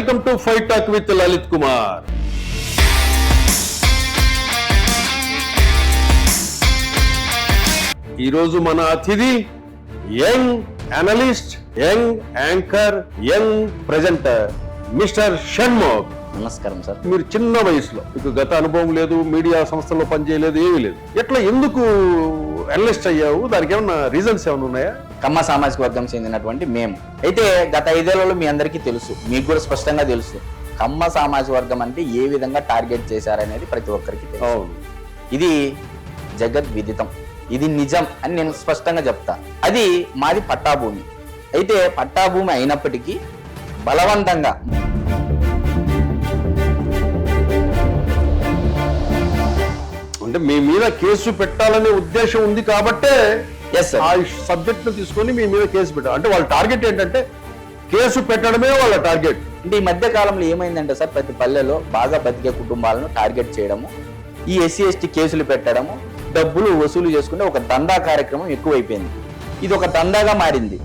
Welcome to fight talk with Lalit Kumar. ఈరోజు మన అతిథి young analyst, young anchor, young presenter mister Shanmukh. నమస్కారం సార్. మీరు చిన్న వయసులో, మీకు గత అనుభవం లేదు, మీడియా సంస్థల్లో పనిచేయలేదు, ఏమీ లేదు. ఎట్లా ఎందుకు అనలిస్ట్ అయ్యావు? దానికి ఏమన్నా రీజన్స్ ఏమైనా ఉన్నాయా? కమ్మ సామాజిక వర్గం చెందినటువంటి మేము అయితే గత 5 ఏళ్లలో మీ అందరికీ తెలుసు, మీకు కూడా స్పష్టంగా తెలుసు కమ్మ సామాజిక వర్గం అంటే ఏ విధంగా టార్గెట్ చేశారనేది ప్రతి ఒక్కరికి తెలుసు. ఇది జగత్ విదితం, ఇది నిజం అని నేను స్పష్టంగా చెప్తా. అది మాది పట్టాభూమి. అయితే పట్టాభూమి అయినప్పటికీ బలవంతంగా అంటే మీ మీద కేసు పెట్టాలనే ఉద్దేశం ఉంది కాబట్టే ఆ సబ్జెక్ట్ ను తీసుకొని మీ మీద కేసు పెట్టారు. అంటే వాళ్ళ టార్గెట్ ఏంటంటే కేసు పెట్టడమే వాళ్ళ టార్గెట్. అంటే ఈ మధ్య కాలంలో ఏమైందంటే సార్, ప్రతి పల్లెలో బాగా బతికే కుటుంబాలను టార్గెట్ చేయడము, ఈ ఎస్సీ ఎస్టీ కేసులు పెట్టడము, డబ్బులు వసూలు చేసుకుంటే ఒక దందా కార్యక్రమం ఎక్కువైపోయింది. ఇది ఒక దందాగా మారింది.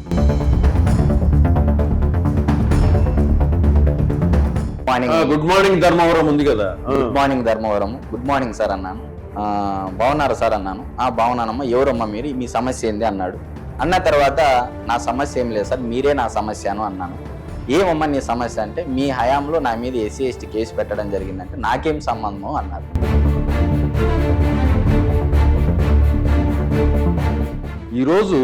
గుడ్ మార్నింగ్ ధర్మవరం ఉంది కదా. Good morning Dharmavaram. Good morning sir అన్నాను. బాగున్నారా సార్ అన్నాను. బాగున్నానమ్మా. ఎవరమ్మా మీరు, మీ సమస్య ఏంది అన్నాడు. అన్న తర్వాత నా సమస్య ఏం లేదు సార్, మీరే నా సమస్యను అన్నాను. ఏమమ్మా నీ సమస్య అంటే, మీ హయాంలో నా మీద ఎస్సీ ఎస్టీ కేసు పెట్టడం జరిగిందంటే నాకేం సంబంధం అన్నారు. ఈరోజు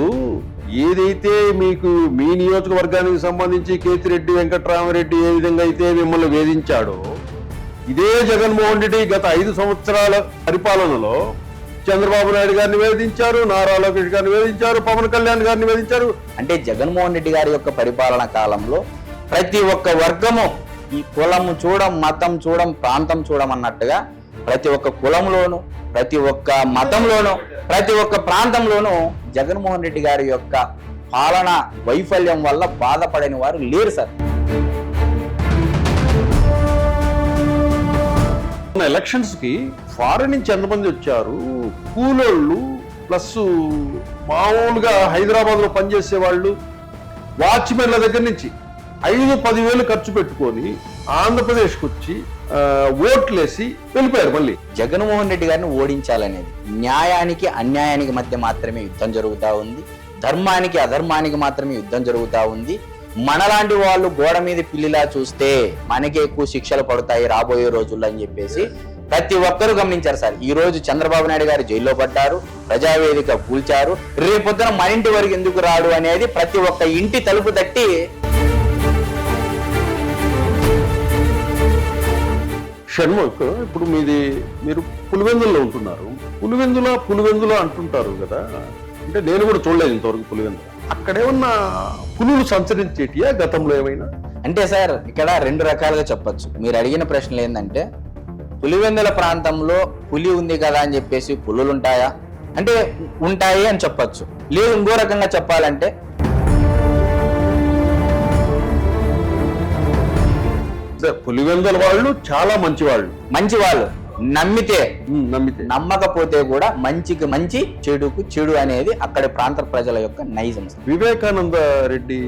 ఏదైతే మీకు మీ నియోజకవర్గానికి సంబంధించి కేతిరెడ్డి వెంకట్రామరెడ్డి ఏ విధంగా అయితే మిమ్మల్ని వేధించాడో, ఇదే జగన్మోహన్ రెడ్డి గత 5 సంవత్సరాల పరిపాలనలో చంద్రబాబు నాయుడు గారిని వేధించారు, నారా లోకేష్ గారిని వేధించారు, పవన్ కళ్యాణ్ గారిని వేధించారు. అంటే జగన్మోహన్ రెడ్డి గారి యొక్క పరిపాలన కాలంలో ప్రతి ఒక్క వర్గము, ఈ కులము చూడం, మతం చూడం, ప్రాంతం చూడం అన్నట్టుగా ప్రతి ఒక్క కులంలోను, ప్రతి ఒక్క మతంలోను, ప్రతి ఒక్క ప్రాంతంలోనూ జగన్మోహన్ రెడ్డి గారి యొక్క పాలన వైఫల్యం వల్ల బాధపడని వారు లేరు సార్. ఎలక్షన్స్ కి ఫారెన్ నుంచి ఎంతమంది వచ్చారు, కూలోళ్ళు ప్లస్ మామూలుగా హైదరాబాద్ లో పనిచేసే వాళ్ళు, వాచ్మెన్ల దగ్గర నుంచి 5-10 వేలు ఖర్చు పెట్టుకొని ఆంధ్రప్రదేశ్కి వచ్చి ఓట్లేసి వెళ్ళిపోయారు. మళ్ళీ జగన్మోహన్ రెడ్డి గారిని ఓడించాలనేది న్యాయానికి అన్యాయానికి మధ్య మాత్రమే యుద్ధం జరుగుతూ ఉంది. ధర్మానికి అధర్మానికి మాత్రమే యుద్ధం జరుగుతూ ఉంది. మనలాంటి వాళ్ళు గోడ మీద పిల్లిలా చూస్తే మనకే ఎక్కువ శిక్షలు పడతాయి రాబోయే రోజుల్లో అని చెప్పేసి ప్రతి ఒక్కరూ గమనించారు సార్. ఈ రోజు చంద్రబాబు నాయుడు గారు జైల్లో పడ్డారు, ప్రజావేదిక కూల్చారు. రేపొద్దున మన ఇంటి వరకు ఎందుకు రాడు అనేది ప్రతి ఒక్క ఇంటి తలుపు తట్టి షణ్ముఖ్, ఇప్పుడు మీరు పులివెందుల్లో ఉంటున్నారు. పులివెందుల అంటుంటారు కదా. అంటే నేను కూడా చూడలేదు ఇంతవరకు పులివెందుల. అక్కడేమన్నా పులులు సంచరించేటియా గతంలో ఏమైనా? అంటే సార్ ఇక్కడ 2 రకాలుగా చెప్పచ్చు. మీరు అడిగిన ప్రశ్నలు ఏంటంటే, పులివెందుల ప్రాంతంలో పులి ఉంది కదా అని చెప్పేసి పులులు ఉంటాయా అంటే ఉంటాయి అని చెప్పచ్చు. లేదు ఇంకో రకంగా చెప్పాలంటే, పులివెందుల వాళ్ళు చాలా మంచి వాళ్ళు నమ్మితే నమ్మకపోతే కూడా మంచికి మంచి, చెడుకు చెడు అనేది అక్కడి ప్రాంత ప్రజల యొక్క నైజం. వివేకానంద రెడ్డి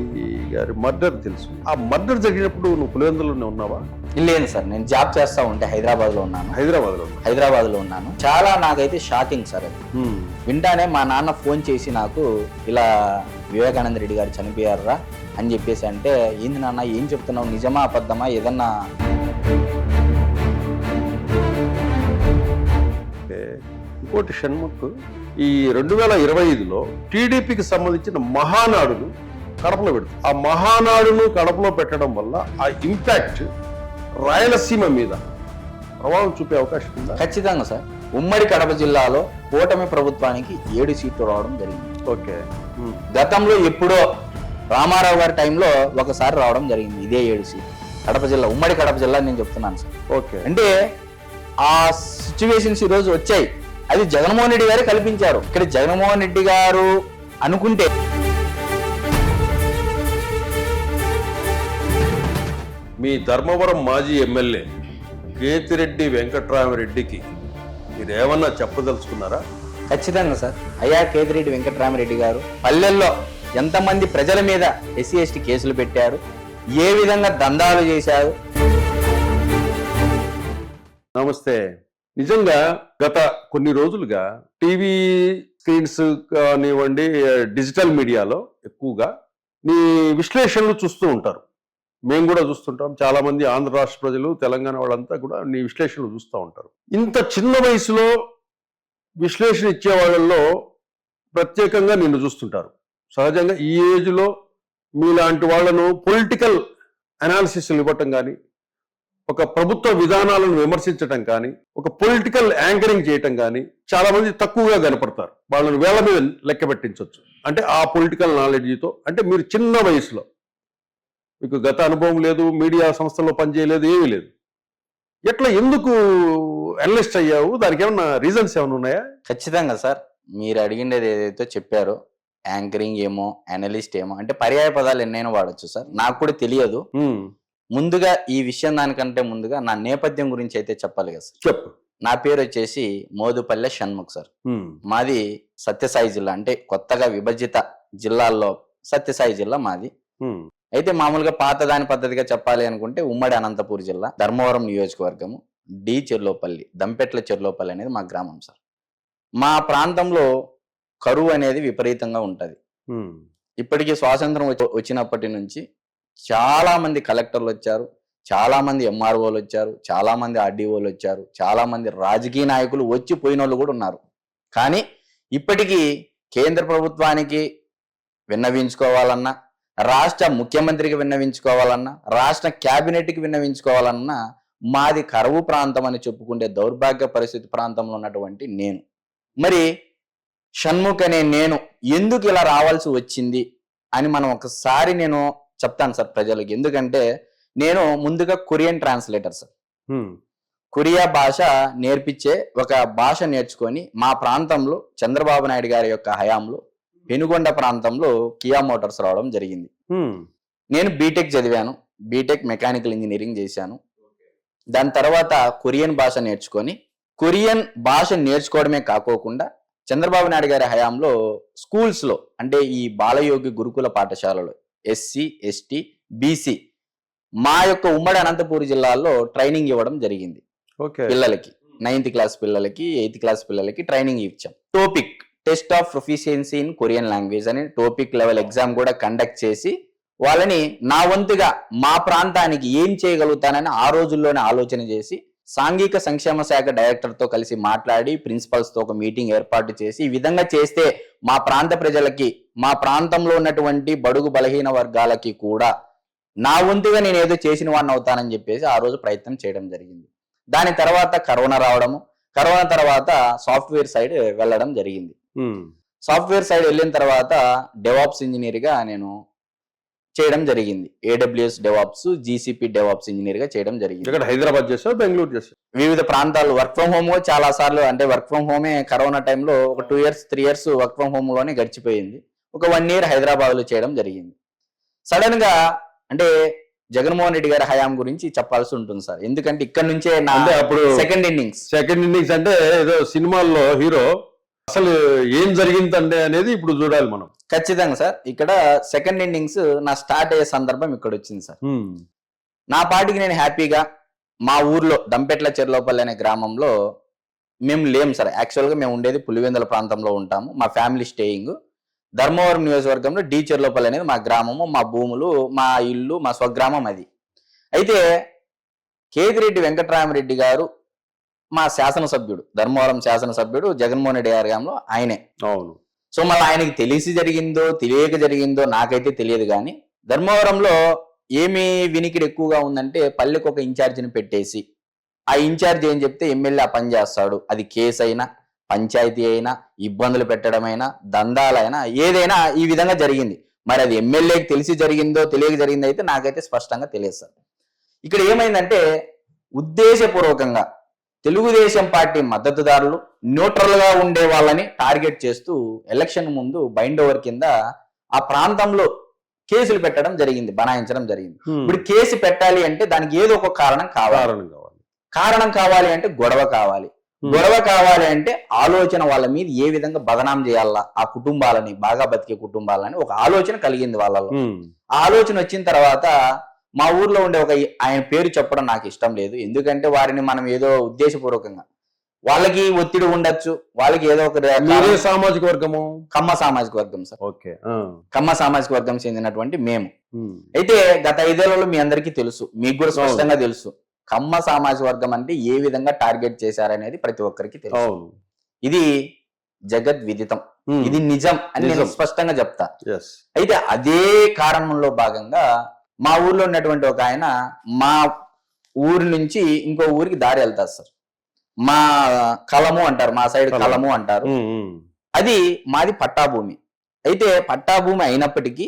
గారి మర్డర్ తెలుసు. ఆ మర్డర్ జరిగినప్పుడు నువ్వు పులివెందులోనే ఉన్నావా? లేదు సార్, నేను జాబ్ చేస్తా ఉంటే హైదరాబాద్ లో ఉన్నాను. చాలా నాకైతే షాకింగ్ సార్ అది. వింటానే మా నాన్న ఫోన్ చేసి నాకు ఇలా వివేకానంద రెడ్డి గారు చనిపోయారా అని చెప్పేసి అంటే, ఏంది నాన్న ఏం చెప్తున్నావు, నిజమా అబద్ధమా ఏదన్నా? ఇంకోటి షణ్ముఖ్, ఈ 2025లో టీడీపీకి సంబంధించిన మహానాడును కడపలో పెడుతుంది. ఆ మహానాడును కడపలో పెట్టడం వల్ల ఆ ఇంపాక్ట్ రాయలసీమ మీద ప్రభావం చూపే అవకాశం ఉందా? ఖచ్చితంగా సార్. ఉమ్మడి కడప జిల్లాలో కూటమి ప్రభుత్వానికి 7 సీట్లు రావడం జరిగింది. ఓకే. గతంలో ఎప్పుడో రామారావు గారి టైంలో ఒకసారి రావడం జరిగింది ఇదే 7 సీట్లు. కడప జిల్లా, ఉమ్మడి కడప జిల్లా నేను చెప్తున్నాను సార్. ఓకే. అంటే ఆ సిచ్యువేషన్స్ ఈ రోజు వచ్చాయి. అది జగన్మోహన్ రెడ్డి గారు కల్పించారు. ఇక్కడ జగన్మోహన్ రెడ్డి గారు అనుకుంటే మీ ధర్మవరం మాజీ ఎమ్మెల్యే కేతిరెడ్డి వెంకట్రామరెడ్డికి మీరేమన్నా చెప్పదలుచుకున్నారా? ఖచ్చితంగా సార్. అయ్యా కేతిరెడ్డి వెంకట్రామరెడ్డి గారు పల్లెల్లో ఎంతమంది ప్రజల మీద ఎస్సీ ఎస్టీ కేసులు పెట్టారు, ఏ విధంగా దందాలు చేశారు. నమస్తే. నిజంగా గత కొన్ని రోజులుగా టీవీ స్క్రీన్స్ కానివ్వండి, డిజిటల్ మీడియాలో ఎక్కువగా నీ విశ్లేషణలు చూస్తూ ఉంటారు. మేము కూడా చూస్తుంటాం. చాలా మంది ఆంధ్ర రాష్ట్ర ప్రజలు, తెలంగాణ వాళ్ళంతా కూడా నీ విశ్లేషణలు చూస్తూ ఉంటారు. ఇంత చిన్న వయసులో విశ్లేషణ ఇచ్చే వాళ్ళల్లో ప్రత్యేకంగా నిన్ను చూస్తుంటారు. సహజంగా ఈ ఏజ్లో మీలాంటి వాళ్ళను పొలిటికల్ అనాలిసిస్లు ఇవ్వటం కానీ, ఒక ప్రభుత్వ విధానాలను విమర్శించటం కానీ, ఒక పొలిటికల్ యాంకరింగ్ చేయటం కానీ చాలా మంది తక్కువగా కనపడతారు. వాళ్ళని వేల మీద లెక్క పెట్టించవచ్చు. అంటే ఆ పొలిటికల్ నాలెడ్జ్తో, అంటే మీరు చిన్న వయసులో మీకు గత అనుభవం లేదు, మీడియా సంస్థల్లో పనిచేయలేదు, ఏమీ లేదు. ఎట్లా ఎందుకు అనలిస్ట్ అయ్యావు? దానికి ఏమన్నా రీజన్స్ ఏమైనా ఉన్నాయా? ఖచ్చితంగా సార్, మీరు అడిగిండేది ఏదైతే చెప్పారో, యాంకరింగ్ ఏమో, అనలిస్ట్ ఏమో అంటే పర్యాయ పదాలు ఎన్నైనా వాడచ్చు సార్. నాకు కూడా తెలియదు. ముందుగా ఈ విషయం దానికంటే ముందుగా నా నేపథ్యం గురించి అయితే చెప్పాలి కదా సార్. చెప్పు. నా పేరు వచ్చేసి మోదుపల్లె షణ్ముఖ్ సార్. మాది సత్యసాయి జిల్లా, అంటే కొత్తగా విభజిత జిల్లాల్లో సత్యసాయి జిల్లా మాది. అయితే మామూలుగా పాతదాని పద్ధతిగా చెప్పాలి అనుకుంటే ఉమ్మడి అనంతపూర్ జిల్లా, ధర్మవరం నియోజకవర్గము, డి చెర్లోపల్లి, దంపెట్ల చెర్లోపల్లి అనేది మా గ్రామం సార్. మా ప్రాంతంలో కరువు అనేది విపరీతంగా ఉంటది. ఇప్పటికీ స్వాతంత్రం వచ్చినప్పటి నుంచి చాలా మంది కలెక్టర్లు వచ్చారు, చాలా మంది ఎంఆర్ఓలు వచ్చారు, చాలా మంది ఆర్డీఓలు వచ్చారు, చాలా మంది రాజకీయ నాయకులు వచ్చి పోయిన వాళ్ళు కూడా ఉన్నారు. కానీ ఇప్పటికీ కేంద్ర ప్రభుత్వానికి విన్నవించుకోవాలన్నా, రాష్ట్ర ముఖ్యమంత్రికి విన్నవించుకోవాలన్నా, రాష్ట్ర క్యాబినెట్కి విన్నవించుకోవాలన్నా మాది కరువు ప్రాంతం అని చెప్పుకుంటే దౌర్భాగ్య పరిస్థితి ప్రాంతంలో ఉన్నటువంటి నేను, మరి షణ్ముఖ్ అనే నేను ఎందుకు ఇలా రావాల్సి వచ్చింది అని మనం ఒకసారి నేను చెప్తాను సార్ ప్రజలకి. ఎందుకంటే నేను ముందుగా కొరియన్ ట్రాన్స్లేటర్ సార్. కొరియా భాష నేర్పించే ఒక భాష నేర్చుకొని మా ప్రాంతంలో చంద్రబాబు నాయుడు గారి యొక్క హయాంలో పెనుగొండ ప్రాంతంలో కియా మోటార్స్ రావడం జరిగింది. నేను బీటెక్ చదివాను, బీటెక్ మెకానికల్ ఇంజనీరింగ్ చేశాను. దాని తర్వాత కొరియన్ భాష నేర్చుకొని, కొరియన్ భాష నేర్చుకోవడమే కాకోకుండా చంద్రబాబు నాయుడు గారి హయాంలో స్కూల్స్ లో, అంటే ఈ బాలయోగి గురుకుల పాఠశాలలో ఎస్సీ, ఎస్టీ, బీసీ మా యొక్క ఉమ్మడి అనంతపూర్ జిల్లాలో ట్రైనింగ్ ఇవ్వడం జరిగింది. పిల్లలకి 9th క్లాస్ పిల్లలకి, 8th క్లాస్ పిల్లలకి ట్రైనింగ్ ఇచ్చాం. Topic test of proficiency in Korean language అని టాపిక్ లెవెల్ ఎగ్జామ్ కూడా కండక్ట్ చేసి వాళ్ళని నా వంతుగా మా ప్రాంతానికి ఏం చేయగలుగుతానని ఆ రోజుల్లోనే ఆలోచన చేసి సాంఘిక సంక్షేమ శాఖ డైరెక్టర్ తో కలిసి మాట్లాడి ప్రిన్సిపల్స్ తో ఒక మీటింగ్ ఏర్పాటు చేసి, ఈ విధంగా చేస్తే మా ప్రాంత ప్రజలకి, మా ప్రాంతంలో ఉన్నటువంటి బడుగు బలహీన వర్గాలకి కూడా నా వంతుగా నేను ఏదో చేసిన వాడిని అవుతానని చెప్పేసి ఆ రోజు ప్రయత్నం చేయడం జరిగింది. దాని తర్వాత కరోనా రావడము, కరోనా తర్వాత సాఫ్ట్వేర్ సైడ్ వెళ్ళడం జరిగింది. సాఫ్ట్వేర్ సైడ్ వెళ్ళిన తర్వాత డెవాప్స్ ఇంజనీర్ గా నేను చేయడం జరిగింది. AWS DevOps, GCP DevOps engineer గా చేయడం జరిగింది. ఇక్కడ హైదరాబాద్ చేసావు, బెంగళూరు చేసావు? వివిధ ప్రాంతాలు వర్క్ ఫ్రమ్ హోమ్ చాలా సార్లు, అంటే వర్క్ ఫ్రమ్ హోమే కరోనా టైంలో ఒక 2 years 3 years work from home లోనే గడిచిపోయింది. ఒక 1 year హైదరాబాద్ లో చేయడం జరిగింది. సడన్ గా అంటే జగన్మోహన్ రెడ్డి గారి హయాం గురించి చెప్పాల్సి ఉంటుంది సార్. ఎందుకంటే ఇక్కడ నుంచే నా అప్పుడు సెకండ్ ఇన్నింగ్స్ అంటే ఏదో సినిమాల్లో హీరో అసలు ఏం జరిగిందంటే అనేది ఇప్పుడు చూడాలి మనం. ఖచ్చితంగా సార్. ఇక్కడ సెకండ్ ఇన్నింగ్స్ నా స్టార్ట్ అయ్యే సందర్భం ఇక్కడ వచ్చింది సార్. నా పాటికి నేను హ్యాపీగా మా ఊర్లో దంపెట్ల చెర్లోపల్లి అనే గ్రామంలో మేము లేము సార్. యాక్చువల్గా మేము ఉండేది పులివెందుల ప్రాంతంలో ఉంటాము. మా ఫ్యామిలీ స్టేయింగ్ ధర్మవరం నియోజకవర్గంలో డి చెర్లోపల్లి అనేది మా గ్రామము, మా భూములు, మా ఇల్లు, మా స్వగ్రామం అది. అయితే కేతిరెడ్డి వెంకటరామరెడ్డి గారు మా శాసనసభ్యుడు, ధర్మవరం శాసనసభ్యుడు, జగన్మోహన్ రెడ్డి గారి గ్రామంలో ఆయనే. అవును. సో మళ్ళీ ఆయనకి తెలిసి జరిగిందో తెలియక జరిగిందో నాకైతే తెలియదు. కానీ ధర్మవరంలో ఏమి వినికిడి ఎక్కువగా ఉందంటే పల్లెకి ఒక ఇన్ఛార్జిని పెట్టేసి ఆ ఇన్ఛార్జ్ ఏం చెప్తే ఎమ్మెల్యే ఆ పని చేస్తాడు. అది కేసు అయినా, పంచాయతీ అయినా, ఇబ్బందులు పెట్టడమైనా, దందాలైనా, ఏదైనా ఈ విధంగా జరిగింది. మరి అది ఎమ్మెల్యేకి తెలిసి జరిగిందో తెలియక జరిగిందో అయితే నాకైతే స్పష్టంగా తెలియదు సార్. ఇక్కడ ఏమైందంటే ఉద్దేశపూర్వకంగా తెలుగుదేశం పార్టీ మద్దతుదారులు, న్యూట్రల్ గా ఉండే వాళ్ళని టార్గెట్ చేస్తూ ఎలక్షన్ ముందు బైండ్ ఓవర్ కింద ఆ ప్రాంతంలో కేసులు పెట్టడం జరిగింది, బనాయించడం జరిగింది. ఇప్పుడు కేసు పెట్టాలి అంటే దానికి ఏదో ఒక కారణం కావాలి అంటే గొడవ కావాలి అంటే ఆలోచన వాళ్ళ మీద ఏ విధంగా బదనాం చేయాలా, ఆ కుటుంబాలని, బాగా బతికే కుటుంబాలని ఒక ఆలోచన కలిగింది వాళ్ళలో. ఆ ఆలోచన వచ్చిన తర్వాత మా ఊర్లో ఉండే ఆయన పేరు చెప్పడం నాకు ఇష్టం లేదు. ఎందుకంటే వారిని మనం ఏదో ఉద్దేశపూర్వకంగా వాళ్ళకి ఒత్తిడి ఉండొచ్చు, వాళ్ళకి ఏదో ఒక సామాజిక వర్గము కమ్మ సామాజిక వర్గం సార్. ఓకే. కమ్మ సామాజిక వర్గం చెందినటువంటి మేము. అయితే గత 5 ఏళ్లలో మీ అందరికీ తెలుసు, మీకు కూడా స్పష్టంగా తెలుసు కమ్మ సామాజిక వర్గం అంటే ఏ విధంగా టార్గెట్ చేశారనేది ప్రతి ఒక్కరికి తెలుసు. ఇది జగద్విదితం, ఇది నిజం అని నేను స్పష్టంగా చెప్తా. అయితే అదే కారణంలో భాగంగా మా ఊర్లో ఉన్నటువంటి ఒక ఆయన మా ఊరి నుంచి ఇంకో ఊరికి దారి వెళ్తారు సార్. మా కలము అంటారు, మా సైడ్ కలము అంటారు. అది మాది పట్టాభూమి. అయితే పట్టాభూమి అయినప్పటికీ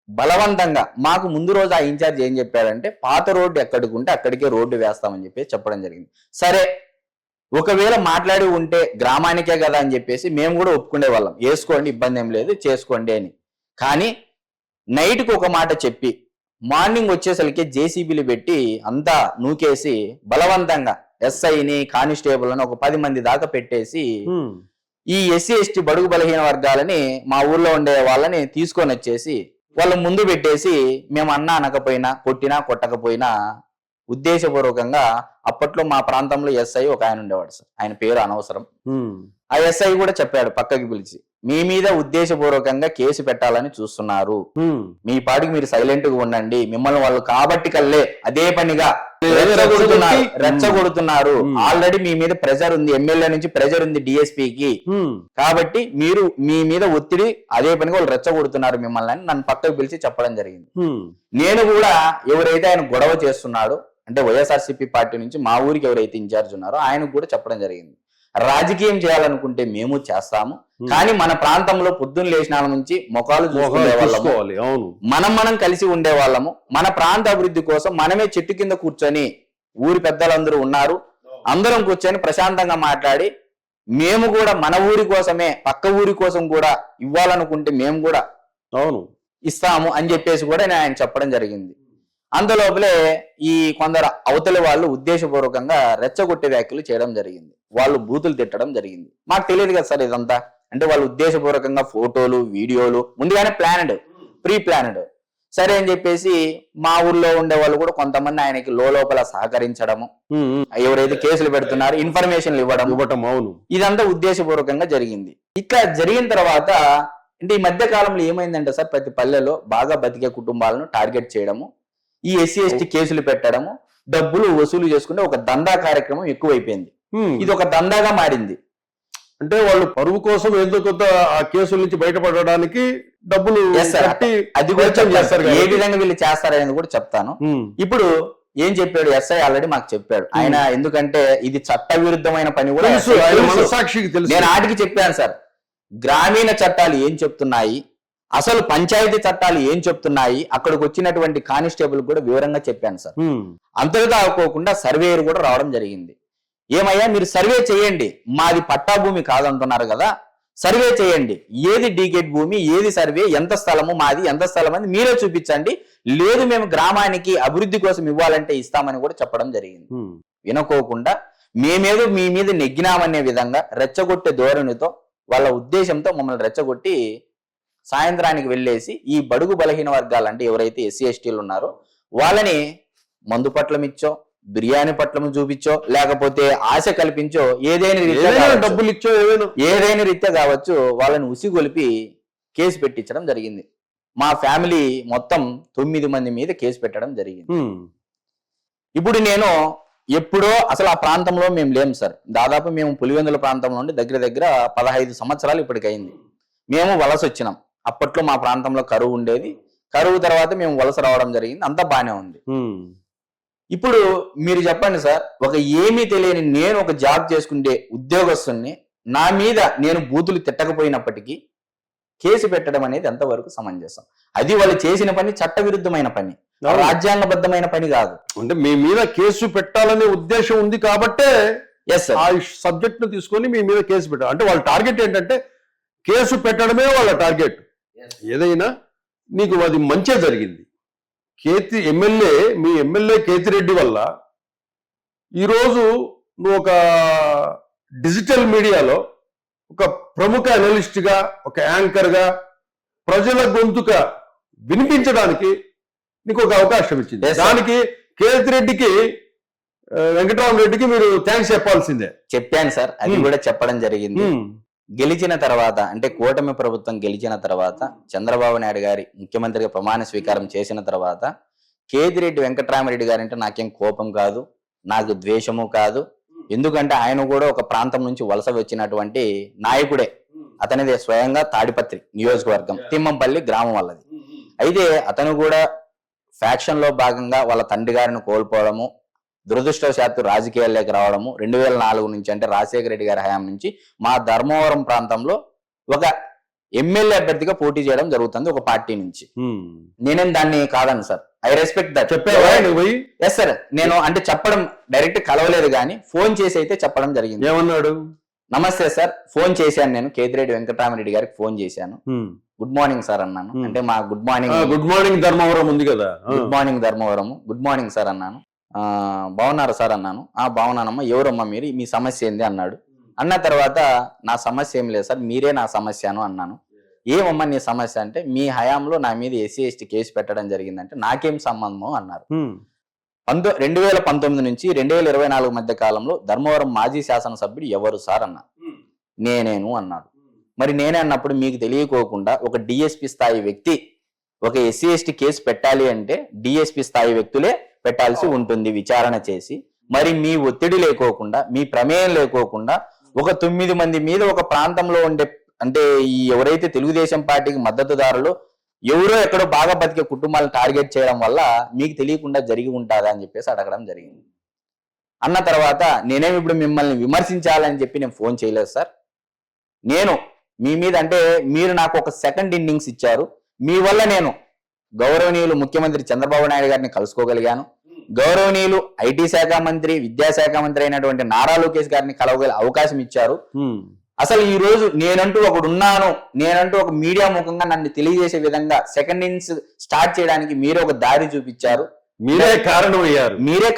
బలవంతంగా మాకు ముందు రోజు ఆ ఇన్ఛార్జ్ ఏం చెప్పాడంటే పాత రోడ్డు ఎక్కడికి ఉంటే అక్కడికే రోడ్డు వేస్తామని చెప్పి చెప్పడం జరిగింది. సరే, ఒకవేళ మాట్లాడి ఉంటే గ్రామానికే కదా అని చెప్పేసి మేము కూడా ఒప్పుకునే వాళ్ళం, వేసుకోండి ఇబ్బంది ఏం లేదు చేసుకోండి అని. కానీ నైట్కి ఒక మాట చెప్పి మార్నింగ్ వచ్చేసరికి జేసీబీలు పెట్టి అంతా నూకేసి బలవంతంగా ఎస్ఐని కానిస్టేబుల్ అని ఒక 10 మంది దాకా పెట్టేసి ఈ ఎస్సీ ఎస్టీ బడుగు బలహీన వర్గాలని మా ఊర్లో ఉండే వాళ్ళని తీసుకొని వచ్చేసి వాళ్ళ ముందు పెట్టేసి మేము అన్నా అనకపోయినా కొట్టినా కొట్టకపోయినా ఉద్దేశపూర్వకంగా అప్పట్లో మా ప్రాంతంలో ఎస్ఐ ఒక ఆయన ఉండేవాడు సార్, ఆయన పేరు అనవసరం. ఆ ఎస్ఐ కూడా చెప్పాడు పక్కకి పిలిచి, మీ మీద ఉద్దేశపూర్వకంగా కేసు పెట్టాలని చూస్తున్నారు, మీ పాటికి మీరు సైలెంట్ గా ఉండండి, మిమ్మల్ని వాళ్ళు కాబట్టి కల్లే అదే పనిగా రెచ్చగొడుతున్నారు. ఆల్రెడీ మీ మీద ప్రెజర్ ఉంది, ఎమ్మెల్యే నుంచి ప్రెజర్ ఉంది డిఎస్పీకి, కాబట్టి మీరు మీ మీద ఒత్తిడి అదే పనిగా వాళ్ళు రెచ్చగొడుతున్నారు మిమ్మల్ని అని నన్ను పక్కకు పిలిచి చెప్పడం జరిగింది. నేను కూడా ఎవరైతే ఆయన గొడవ చేస్తున్నాడో అంటే వైఎస్ఆర్సీపీ పార్టీ నుంచి మా ఊరికి ఎవరైతే ఇన్ఛార్జ్ ఉన్నారో ఆయనకు కూడా చెప్పడం జరిగింది, రాజకీయం చేయాలనుకుంటే మేము చేస్తాము, కానీ మన ప్రాంతంలో పొద్దున్న లేచినాల నుంచి మొఖాలు చూసుకునే వాళ్ళము, మనం కలిసి ఉండే వాళ్ళము, మన ప్రాంత అభివృద్ధి కోసం మనమే చెట్టు కింద కూర్చొని ఊరి పెద్దలందరూ ఉన్నారు, అందరం కూర్చొని ప్రశాంతంగా మాట్లాడి మేము కూడా మన ఊరి కోసమే పక్క ఊరి కోసం కూడా ఇవ్వాలనుకుంటే మేము కూడా ఇస్తాము అని చెప్పేసి కూడా నేను ఆయన చెప్పడం జరిగింది. అందులోపలే ఈ కొందరు అవతలి వాళ్ళు ఉద్దేశపూర్వకంగా రెచ్చగొట్టే వ్యాఖ్యలు చేయడం జరిగింది, వాళ్ళు బూతులు తిట్టడం జరిగింది. మాకు తెలియదు కదా సార్ ఇదంతా, అంటే వాళ్ళు ఉద్దేశపూర్వకంగా ఫోటోలు వీడియోలు ముందుగానే ప్రీ ప్లానెడ్ సరే అని చెప్పేసి మా ఊర్లో ఉండే వాళ్ళు కూడా కొంతమంది ఆయనకి లోపల సహకరించడము, ఎవరైతే కేసులు పెడుతున్నారు ఇన్ఫర్మేషన్లు ఇవ్వడం, ఇదంతా ఉద్దేశపూర్వకంగా జరిగింది. ఇట్లా జరిగిన తర్వాత అంటే ఈ మధ్య కాలంలో ఏమైందంటే సార్ ప్రతి పల్లెలో బాగా బతికే కుటుంబాలను టార్గెట్ చేయడము, ఈ ఎస్సీ ఎస్టీ కేసులు పెట్టడము, డబ్బులు వసూలు చేసుకుంటే ఒక దందా కార్యక్రమం ఎక్కువైపోయింది. ఇది ఒక దందాగా మారింది. అంటే వాళ్ళు పరువు కోసం ఏదో కొంత ఆ కేసుల నుంచి బయటపడడానికి డబ్బులు అది కూడా చేస్తారు, ఏ విధంగా వీళ్ళు చేస్తారనేది కూడా చెప్తాను. ఇప్పుడు ఏం చెప్పాడు ఎస్ఐ ఆల్రెడీ మాకు చెప్పాడు ఆయన, ఎందుకంటే ఇది చట్ట విరుద్ధమైన పని కూడా మనసాక్షికి తెలుసు. నేను ఆటికి చెప్పాను సార్, గ్రామీణ చట్టాలు ఏం చెప్తున్నాయి, అసలు పంచాయతీ చట్టాలు ఏం చెప్తున్నాయి, అక్కడికి వచ్చినటువంటి కానిస్టేబుల్ కూడా వివరంగా చెప్పాను సార్. అంతటితో ఆడుకోకుండా సర్వేయర్ కూడా రావడం జరిగింది. ఏమయ్యా మీరు సర్వే చేయండి, మాది పట్టా భూమి కాదంటున్నారు కదా, సర్వే చేయండి, ఏది డీగేట్ భూమి ఏది సర్వే, ఎంత స్థలము మాది ఎంత స్థలం అని మీరే చూపించండి, లేదు మేము గ్రామానికి అభివృద్ధి కోసం ఇవ్వాలంటే ఇస్తామని కూడా చెప్పడం జరిగింది. వినుకోకుండా మేమేదో మీ మీద నెగ్గినామనే విధంగా రెచ్చగొట్టే ధోరణితో వాళ్ళ ఉద్దేశంతో మమ్మల్ని రెచ్చగొట్టి సాయంత్రానికి వెళ్ళేసి ఈ బడుగు బలహీన వర్గాలు అంటే ఎవరైతే ఎస్సీ ఎస్టీలు ఉన్నారో వాళ్ళని మందు పట్లం ఇచ్చో, బిర్యానీ పట్లం చూపించో, లేకపోతే ఆశ కల్పించో, ఏదైనా డబ్బులు ఇచ్చో, ఏదైనా రీత్యా కావచ్చు వాళ్ళని ఉసిగొలిపి కేసు పెట్టించడం జరిగింది. మా ఫ్యామిలీ మొత్తం 9 మంది మీద కేసు పెట్టడం జరిగింది. ఇప్పుడు నేను ఎప్పుడో అసలు ఆ ప్రాంతంలో మేము లేము సార్, దాదాపు మేము పులివెందుల ప్రాంతంలో నుండి దగ్గర 15 సంవత్సరాలు ఇప్పటికైంది. మేము వలస వచ్చినాం, అప్పట్లో మా ప్రాంతంలో కరువు ఉండేది, కరువు తర్వాత మేము వలస రావడం జరిగింది, అంతా బానే ఉంది. ఇప్పుడు మీరు చెప్పండి సార్, ఒక ఏమీ తెలియని నేను ఒక జాబ్ చేసుకుంటే ఉద్యోగస్తుని నా మీద నేను బూతులు తిట్టకపోయినప్పటికీ కేసు పెట్టడం అనేది ఎంతవరకు సమంజసం? అది వాళ్ళు చేసిన పని చట్టవిరుద్ధమైన పని, రాజ్యాంగబద్ధమైన పని కాదు. అంటే మీ మీద కేసు పెట్టాలనే ఉద్దేశం ఉంది కాబట్టే ఆ సబ్జెక్ట్ ను తీసుకొని మీ మీద కేసు పెట్టాలి. అంటే వాళ్ళ టార్గెట్ ఏంటంటే కేసు పెట్టడమే వాళ్ళ టార్గెట్. ఏదైనా నీకు అది మంచే జరిగింది. మీ ఎమ్మెల్యే కేతిరెడ్డి వల్ల ఈరోజు నువ్వు ఒక డిజిటల్ మీడియాలో ఒక ప్రముఖ అనలిస్ట్ గా, ఒక యాంకర్ గా ప్రజల గొంతుక వినిపించడానికి నీకు ఒక అవకాశం ఇచ్చింది. Yes, sir. దానికి కేతిరెడ్డికి వెంకటరామరెడ్డికి మీరు థ్యాంక్స్ చెప్పాల్సిందే. చెప్పాను సార్, అది కూడా చెప్పడం జరిగింది. గెలిచిన తర్వాత అంటే కూటమి ప్రభుత్వం గెలిచిన తర్వాత చంద్రబాబు నాయుడు గారి ముఖ్యమంత్రిగా ప్రమాణ స్వీకారం చేసిన తర్వాత కేతిరెడ్డి వెంకటరామరెడ్డి గారు అంటే నాకేం కోపం కాదు, నాకు ద్వేషము కాదు. ఎందుకంటే ఆయన కూడా ఒక ప్రాంతం నుంచి వలస వచ్చినటువంటి నాయకుడే. అతనిది స్వయంగా తాడిపత్రి నియోజకవర్గం, తిమ్మంపల్లి గ్రామం వాళ్ళది. అయితే అతను కూడా ఫ్యాక్షన్ లో భాగంగా వాళ్ళ తండ్రి గారిని కోల్పోవడము, దురదృష్టవశాత్తు రాజకీయాల్లోకి రావడము 2004 నుంచి అంటే రాజశేఖర రెడ్డి గారి హయాం నుంచి మా ధర్మవరం ప్రాంతంలో ఒక ఎమ్మెల్యే అభ్యర్థిగా పోటీ చేయడం జరుగుతుంది ఒక పార్టీ నుంచి. నేనేం దాన్ని కాదను సార్, ఐ రెస్పెక్ట్ దట్. చెప్పావా నువ్వు? ఎస్ సార్, నేను అంటే చెప్పడం డైరెక్ట్ కలవలేదు కానీ ఫోన్ చేసి అయితే చెప్పడం జరిగింది. ఏమన్నాడు? నమస్తే సార్, ఫోన్ చేశాను నేను కేతిరెడ్డి వెంకటరామరెడ్డి గారికి ఫోన్ చేశాను. గుడ్ మార్నింగ్ సార్ అన్నాను. అంటే మా గుడ్ మార్నింగ్ ధర్మవరం ఉంది కదా, good morning Dharmavaram, good morning sir అన్నాను. బాగున్నారా సార్ అన్నాను. బాగున్నానమ్మా, ఎవరమ్మా మీరు, మీ సమస్య ఏంది అన్నాడు. అన్న తర్వాత నా సమస్య ఏం లేదు సార్, మీరే నా సమస్యను అన్నాను. ఏమమ్మా నీ సమస్య అంటే, మీ హయాంలో నా మీద SC/ST కేసు పెట్టడం జరిగిందంటే నాకేం సంబంధమో అన్నారు. 2019 నుంచి 2024 మధ్య కాలంలో ధర్మవరం మాజీ శాసనసభ్యుడు ఎవరు సార్ అన్నా. నేనేను అన్నాడు. మరి నేనే అన్నప్పుడు మీకు తెలియకోకుండా ఒక DSP స్థాయి వ్యక్తి ఒక SC/ST కేసు పెట్టాలి అంటే DSP స్థాయి వ్యక్తులే పెట్టాల్సి ఉంటుంది విచారణ చేసి. మరి మీ ఒత్తిడి లేకోకుండా, మీ ప్రమేయం లేకోకుండా ఒక 9 మంది మీద ఒక ప్రాంతంలో ఉండే అంటే ఈ ఎవరైతే తెలుగుదేశం పార్టీకి మద్దతుదారులు ఎవరో ఎక్కడో బాగా బతికే కుటుంబాలను టార్గెట్ చేయడం వల్ల మీకు తెలియకుండా జరిగి ఉంటుందా అని చెప్పేసి అడగడం జరిగింది. అన్న తర్వాత నేనేమి ఇప్పుడు మిమ్మల్ని విమర్శించాలని చెప్పి నేను ఫోన్ చేయలేదు సార్. నేను మీ మీద అంటే మీరు నాకు ఒక సెకండ్ ఇన్నింగ్స్ ఇచ్చారు, మీ వల్ల నేను గౌరవనీయులు ముఖ్యమంత్రి చంద్రబాబు నాయుడు గారిని కలుసుకోగలిగాను, గౌరవనీయులు IT శాఖ మంత్రి, విద్యాశాఖ మంత్రి అయినటువంటి నారా లోకేష్ గారిని కలవగలిగే అవకాశం ఇచ్చారు. అసలు ఈ రోజు నేనంటూ ఒకడు ఉన్నాను, నేనంటూ ఒక మీడియా ముఖంగా నన్ను తెలియజేసే విధంగా సెకండ్ ఇన్నింగ్స్ స్టార్ట్ చేయడానికి మీరే ఒక దారి చూపించారు, మీరే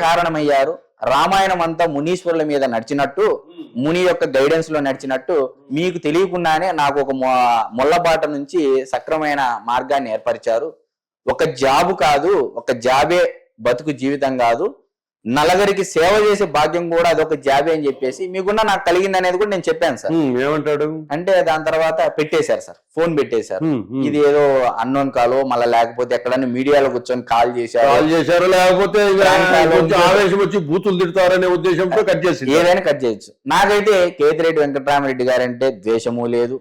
కారణమయ్యారు. రామాయణం అంతా మునీశ్వరుల మీద నడిచినట్టు, ముని యొక్క గైడెన్స్ లో నడిచినట్టు మీకు తెలియకుండానే నాకు ఒక మొల్లబాట నుంచి సక్రమైన మార్గాన్ని ఏర్పరిచారు. ఒక జాబు కాదు, ఒక జాబే బతుకు జీవితం కాదు, నలుగురికి సేవ చేసే భాగ్యం కూడా అదొక జాబే అని చెప్పేసి మీకున్న నాకు కలిగింది అనేది కూడా నేను చెప్పాను సార్. ఏమంటాడు అంటే దాని తర్వాత పెట్టేశారు సార్, ఫోన్ పెట్టేశారు. ఇది ఏదో అన్నోన్ కాలో మళ్ళీ లేకపోతే ఎక్కడన్నా మీడియాలో కూర్చొని కాల్ చేశారు లేకపోతే ఆవేశం వచ్చి బూతులు తిడతారనే ఉద్దేశంతో కట్ చేసి ఏదైనా కట్ చేయొచ్చు. నాకైతే కేతిరెడ్డి వెంకటరామరెడ్డి గారంటే ద్వేషము లేదు,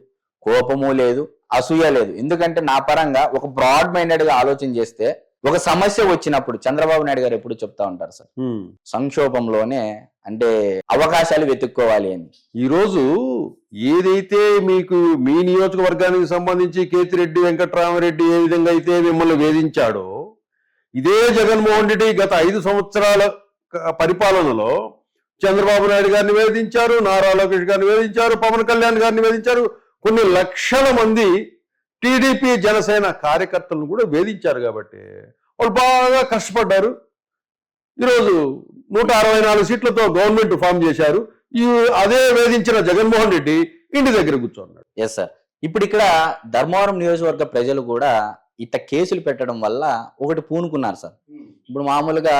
కోపము లేదు, అసూయ లేదు. ఎందుకంటే నా పరంగా ఒక బ్రాడ్ మైండెడ్ గా ఆలోచన చేస్తే ఒక సమస్య వచ్చినప్పుడు చంద్రబాబు నాయుడు గారు ఎప్పుడు చెప్తా ఉంటారు సార్, సంక్షోభంలోనే అంటే అవకాశాలు వెతుక్కోవాలి అని. ఈ రోజు ఏదైతే మీకు మీ నియోజకవర్గానికి సంబంధించి కేతిరెడ్డి వెంకటరామరెడ్డి ఏ విధంగా అయితే మిమ్మల్ని వేధించాడో, ఇదే జగన్మోహన్ రెడ్డి గత 5 సంవత్సరాల పరిపాలనలో చంద్రబాబు నాయుడు గారిని వేధించారు, నారా లోకేష్ గారిని వేధించారు, పవన్ కళ్యాణ్ గారిని వేధించారు, కొన్ని లక్షల మంది టీడీపీ జనసేన కార్యకర్తలను కూడా వేధించారు. కాబట్టి వాళ్ళు బాగా కష్టపడ్డారు. ఈరోజు 164 సీట్లతో గవర్నమెంట్ ఫామ్ చేశారు. అదే వేధించిన జగన్మోహన్ రెడ్డి ఇంటి దగ్గర కూర్చోన్నాడు. ఎస్ సార్, ఇప్పుడు ఇక్కడ ధర్మవరం నియోజకవర్గ ప్రజలు కూడా ఇట్లా కేసులు పెట్టడం వల్ల ఒకటి పూనుకున్నారు సార్. ఇప్పుడు మామూలుగా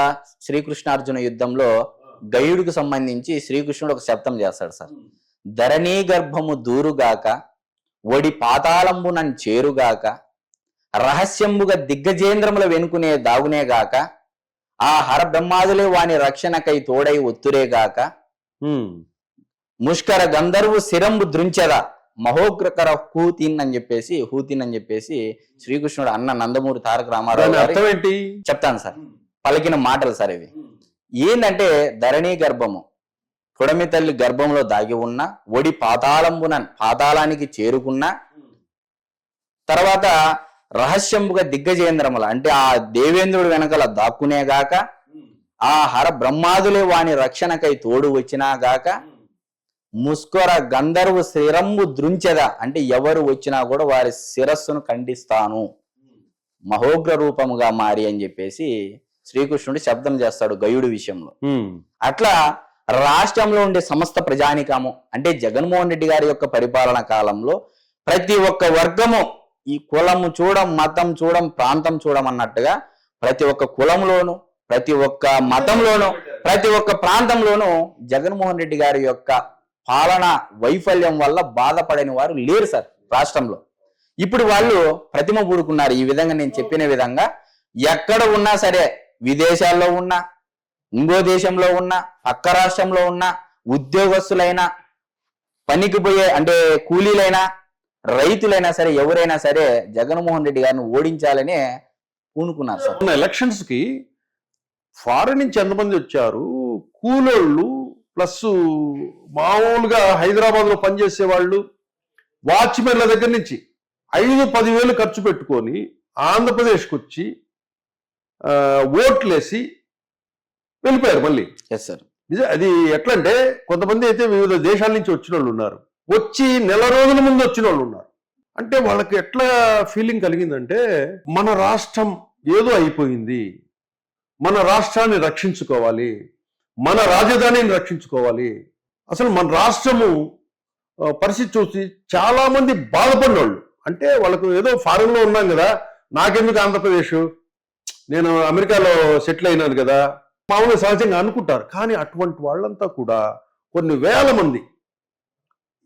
శ్రీకృష్ణార్జున యుద్ధంలో గయుడికి సంబంధించి శ్రీకృష్ణుడు ఒక శబ్దం చేస్తాడు సార్, ధరణీ గర్భము దూరుగాక ఒడి పాతాళంబు నన్ను చేరుగాక రహస్యంబుగా దిగ్గజేంద్రముల వెనుకునే దాగునేగాక ఆ హర బ్రహ్మాదులే వాని రక్షణకై తోడై ఒత్తురేగాక ముష్కర గంధర్వు శిరంబు దృంచద మహోగ్రకర హూతిన్ అని చెప్పేసి శ్రీకృష్ణుడు అన్న నందమూరి తారక రామారావు గారు చెప్తాను సార్, పలికిన మాటలు సార్ ఇవి. ఏంటంటే ధరణీ గర్భము, పుడమి తల్లి గర్భంలో దాగి ఉన్న ఒడి పాతాళానికి చేరుకున్న తర్వాత రహస్యంబుగా దిగ్గజేంద్రముల అంటే ఆ దేవేంద్రుడు వెనకల దాక్కునేగాక ఆ హర బ్రహ్మాదులే వాని రక్షణకై తోడు వచ్చినాగాక ముస్కొర గంధర్వు శిరంబు దృంచెద అంటే ఎవరు వచ్చినా కూడా వారి శిరస్సును ఖండిస్తాను మహోగ్ర రూపముగా మారి అని చెప్పేసి శ్రీకృష్ణుడు శబ్దం చేస్తాడు గయుడి విషయంలో. అట్లా రాష్ట్రంలో ఉండే సమస్త ప్రజానికము అంటే జగన్మోహన్ రెడ్డి గారి యొక్క పరిపాలన కాలంలో ప్రతి ఒక్క వర్గము ఈ కులము చూడం, మతం చూడం, ప్రాంతం చూడం అన్నట్టుగా ప్రతి ఒక్క కులంలోను, ప్రతి ఒక్క మతంలోను, ప్రతి ఒక్క ప్రాంతంలోనూ జగన్మోహన్ రెడ్డి గారి యొక్క పాలన వైఫల్యం వల్ల బాధపడని వారు లేరు సార్ రాష్ట్రంలో. ఇప్పుడు వాళ్ళు ప్రతిమ పూడుకున్నారు. ఈ విధంగా నేను చెప్పిన విధంగా ఎక్కడ ఉన్నా సరే, విదేశాల్లో ఉన్నా, ఇంకో దేశంలో ఉన్నా, పక్క రాష్ట్రంలో ఉన్నా, ఉద్యోగస్తులైనా, పనికి పోయే అంటే కూలీలైనా, రైతులైనా సరే, ఎవరైనా సరే జగన్మోహన్ రెడ్డి గారిని ఓడించాలనే పూనుకున్నారు సార్. ఎలక్షన్స్ కి ఫారెన్ నుంచి ఎంతమంది వచ్చారు, కూలోళ్ళు ప్లస్ మామూలుగా హైదరాబాద్ లో పనిచేసే వాళ్ళు, వాచ్మెన్ల దగ్గర నుంచి 5-10 వేలు ఖర్చు పెట్టుకొని ఆంధ్రప్రదేశ్కి వచ్చి ఓట్లేసి వెళ్ళిపోయారు మళ్ళీ. Yes sir. అది ఎట్లంటే కొంతమంది అయితే వివిధ దేశాల నుంచి వచ్చిన వాళ్ళు ఉన్నారు, వచ్చి నెల రోజుల ముందు వచ్చిన వాళ్ళు ఉన్నారు. అంటే వాళ్ళకి ఎట్లా ఫీలింగ్ కలిగిందంటే మన రాష్ట్రం ఏదో అయిపోయింది, మన రాష్ట్రాన్ని రక్షించుకోవాలి, మన రాజధానిని రక్షించుకోవాలి. అసలు మన రాష్ట్రము పరిస్థితి చూసి చాలా మంది బాధపడిన వాళ్ళు, అంటే వాళ్ళకు ఏదో ఫారెన్ లో ఉన్నాం కదా, నాకెందుకు ఆంధ్రప్రదేశ్, నేను అమెరికాలో సెటిల్ అయినాను కదా, మామూలుగా సహజంగా అనుకుంటారు. కానీ అటువంటి వాళ్ళంతా కూడా కొన్ని వేల మంది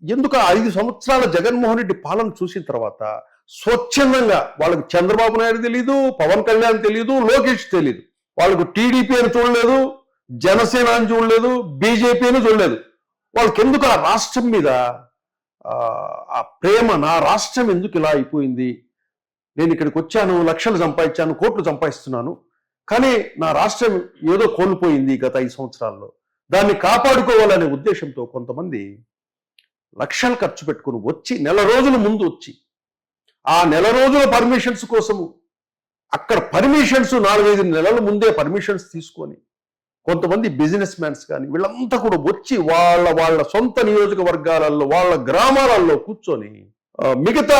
ఎందుకు 5 సంవత్సరాల జగన్మోహన్ రెడ్డి పాలన చూసిన తర్వాత స్వచ్ఛందంగా, వాళ్ళకి చంద్రబాబు నాయుడు తెలీదు, పవన్ కళ్యాణ్ తెలీదు, లోకేష్ తెలీదు, వాళ్ళకు టీడీపీ అని చూడలేదు, జనసేన అని చూడలేదు, బీజేపీ అని చూడలేదు, వాళ్ళకి ఎందుకు ఆ రాష్ట్రం మీద ఆ ప్రేమ, నా రాష్ట్రం ఎందుకు ఇలా అయిపోయింది, నేను ఇక్కడికి వచ్చాను, లక్షలు సంపాదించాను, కోట్లు సంపాదిస్తున్నాను, కానీ నా రాష్ట్రం ఏదో కోల్పోయింది గత 5 సంవత్సరాల్లో, దాన్ని కాపాడుకోవాలనే ఉద్దేశంతో కొంతమంది లక్షలు ఖర్చు పెట్టుకుని వచ్చి నెల రోజుల ముందు వచ్చి ఆ నెల రోజుల పర్మిషన్స్ కోసము అక్కడ పర్మిషన్స్ 4-5 నెలల ముందే పర్మిషన్స్ తీసుకొని కొంతమంది బిజినెస్ మ్యాన్స్ కానీ వీళ్ళంతా కూడా వచ్చి వాళ్ళ సొంత నియోజకవర్గాలలో, వాళ్ళ గ్రామాలలో కూర్చొని మిగతా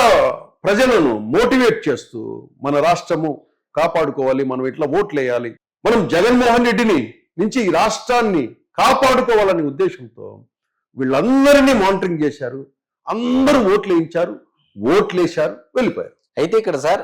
ప్రజలను మోటివేట్ చేస్తూ మన రాష్ట్రము కాపాడుకోవాలి, మనం ఇట్లా ఓట్లు వేయాలి, మనం జగన్మోహన్ రెడ్డిని నుంచి ఈ రాష్ట్రాన్ని కాపాడుకోవాలనే ఉద్దేశంతో వీళ్ళందరినీ మానిటరింగ్ చేశారు. అందరూ ఓట్లు వేయించారు, ఓట్లేశారు, వెళ్ళిపోయారు. అయితే ఇక్కడ సార్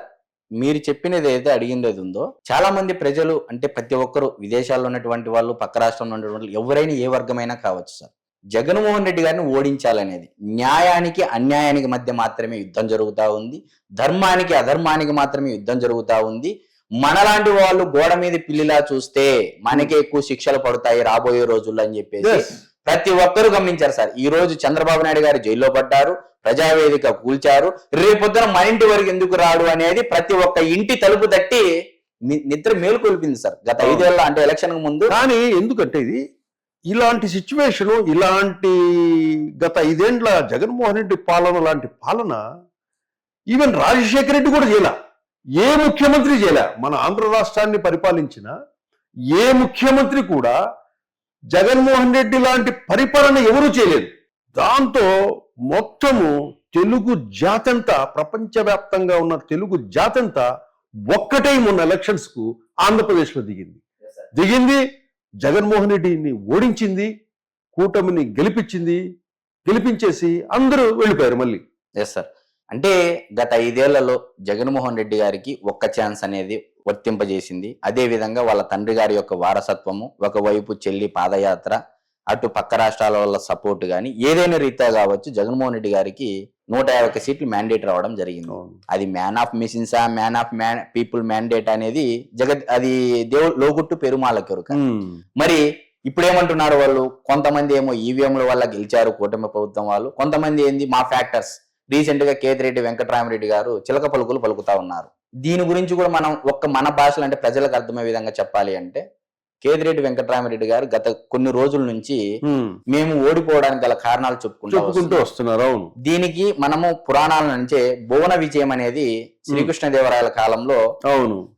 మీరు చెప్పినది ఏదైతే అడిగింది ఉందో, చాలా మంది ప్రజలు అంటే ప్రతి ఒక్కరు విదేశాల్లో ఉన్నటువంటి వాళ్ళు, పక్క రాష్ట్రంలో ఉన్నటువంటి వాళ్ళు, ఎవరైనా ఏ వర్గమైనా కావచ్చు సార్, జగన్మోహన్ రెడ్డి గారిని ఓడించాలనేది న్యాయానికి అన్యాయానికి మధ్య మాత్రమే యుద్ధం జరుగుతూ ఉంది. ధర్మానికి అధర్మానికి మాత్రమే యుద్ధం జరుగుతూ ఉంది. మనలాంటి వాళ్ళు గోడ మీద పిల్లిలా చూస్తే మనకే ఎక్కువ శిక్షలు పడతాయి రాబోయే రోజుల్లో అని చెప్పేసి ప్రతి ఒక్కరూ గమనించారు సార్. ఈ రోజు చంద్రబాబు నాయుడు గారు జైల్లో పడ్డారు, ప్రజావేదిక కూల్చారు, రేపొద్దున మన ఇంటి వరకు ఎందుకు రాడు అనేది ప్రతి ఒక్క ఇంటి తలుపు తట్టి నిద్ర మేలుకొల్పింది సార్ గత 5 ఏళ్ళ అంటే ఎలక్షన్ ముందు. కానీ ఎందుకంటే ఇది ఇలాంటి సిచ్యువేషన్, ఇలాంటి గత 5 ఏళ్ల జగన్మోహన్ రెడ్డి పాలన లాంటి పాలన ఈవెన్ రాజశేఖర రెడ్డి కూడా చేయలే, ఏ ముఖ్యమంత్రి చేయలే. మన ఆంధ్ర రాష్ట్రాన్ని పరిపాలించిన ఏ ముఖ్యమంత్రి కూడా జగన్మోహన్ రెడ్డి లాంటి పరిపాలన ఎవరూ చేయలేదు. దాంతో మొత్తము తెలుగు జాతంతా, ప్రపంచవ్యాప్తంగా ఉన్న తెలుగు జాతంతా ఒక్కటే మొన్న ఎలక్షన్స్ కు ఆంధ్రప్రదేశ్ లో దిగింది. జగన్మోహన్ రెడ్డిని ఓడించింది, కూటమిని గెలిపించేసి అందరూ వెళ్ళిపోయారు మళ్ళీ. Yes sir. అంటే గత 5 ఏళ్లలో జగన్మోహన్ రెడ్డి గారికి ఒక్క ఛాన్స్ అనేది వర్తింపజేసింది. అదే విధంగా వాళ్ళ తండ్రి గారి యొక్క వారసత్వము, ఒకవైపు చెల్లి పాదయాత్ర, అటు పక్క రాష్ట్రాల వల్ల సపోర్ట్ కానీ ఏదైనా రీత్యా కావచ్చు, జగన్మోహన్ రెడ్డి గారికి 150 సీట్లు మ్యాండేట్ రావడం జరిగింది. అది మ్యాన్ ఆఫ్ మిషన్సా, మ్యాన్ ఆఫ్ పీపుల్ మ్యాండేట్ అనేది అది లోగుట్టు పెరుమాళకెరుక. మరి ఇప్పుడు ఏమంటున్నారు వాళ్ళు, కొంతమంది ఏమో ఈవీఎంల వల్ల గెలిచారు కూటమి ప్రభుత్వం వాళ్ళు, కొంతమంది ఏంది మా ఫ్యాక్టర్స్. రీసెంట్ గా కేతిరెడ్డి వెంకటరామరెడ్డి గారు చిలక పలుకులు పలుకుతా ఉన్నారు. దీని గురించి కూడా మనం మన భాషలో అంటే ప్రజలకు అర్థమయ్యే విధంగా చెప్పాలి అంటే, కేతిరెడ్డి వెంకటరామరెడ్డి గారు గత కొన్ని రోజుల నుంచి మేము ఓడిపోవడానికి గల కారణాలు చెప్పుకుంటూ వస్తున్నారు. దీనికి మనము పురాణాల నుంచే భువన విజయం అనేది శ్రీకృష్ణదేవరాయల కాలంలో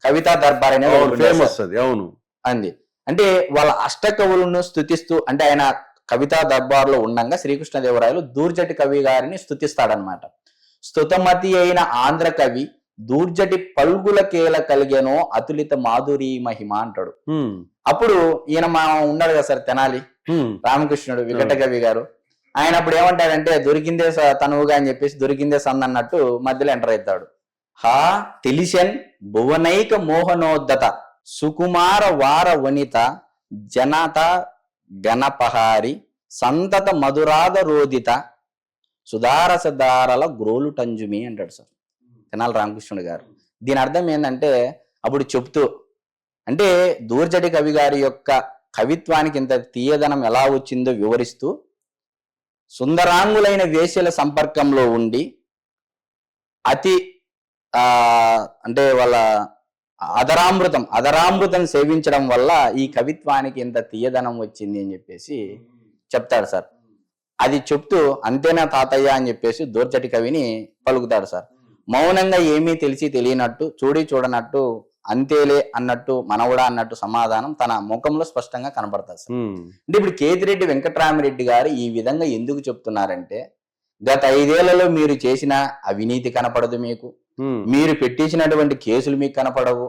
కవితా దర్బార్ అనేది అంది. అంటే వాళ్ళ అష్టకవులను స్తుతిస్తూ, అంటే ఆయన కవితా దర్బార్లో ఉండగా శ్రీకృష్ణదేవరాయలు దూర్జటి కవి గారిని స్తుతిస్తాడనమాట. స్తుతమతి అయిన ఆంధ్ర కవి దూర్జటి పల్గుల కేల కలిగేనో అతులిత మాధురి మహిమ అంటాడు. అప్పుడు ఈయన ఉన్నాడు కదా సార్ తెనాలి రామకృష్ణుడు వికట కవి గారు, ఆయన అప్పుడు ఏమంటాడంటే దొరికిందే తనువుగా అని చెప్పేసి దొరికిందే సంద అన్నట్టు మధ్యలో ఎంటర్ అవుతాడు. హా తెలిసెన్ భువనైక మోహనోద్దత సుకుమార వార వనిత జనత గణపహారి సంతత మధురాధ రోదిత సుధారసదారల గ్రోలు టంజుమి అంటాడు సార్ తెనాలి రామకృష్ణుడు గారు. దీని అర్థం ఏంటంటే అప్పుడు చెప్తూ, అంటే దూర్జటి కవి గారి యొక్క కవిత్వానికి ఇంత తీయదనం ఎలా వచ్చిందో వివరిస్తూ, సుందరాంగులైన వేశ్యల సంపర్కంలో ఉండి అతి అంటే వాళ్ళ అదరామృతం సేవించడం వల్ల ఈ కవిత్వానికి ఇంత తీయదనం వచ్చింది అని చెప్పేసి చెప్తాడు సార్. అది చెప్తూ అంతేనా తాతయ్య అని చెప్పేసి దూర్జటి కవిని పలుకుతాడు సార్. మౌనంగా ఏమీ తెలిసి తెలియనట్టు, చూడనట్టు, అంతేలే అన్నట్టు, మనవడా అన్నట్టు సమాధానం తన ముఖంలో స్పష్టంగా కనబడతారు సార్. అంటే ఇప్పుడు కేతిరెడ్డి వెంకటరామిరెడ్డి గారు ఈ విధంగా ఎందుకు చెప్తున్నారంటే, గత 5 ఏళ్లలో మీరు చేసిన అవినీతి కనపడదు మీకు, మీరు పెట్టించినటువంటి కేసులు మీకు కనపడవు.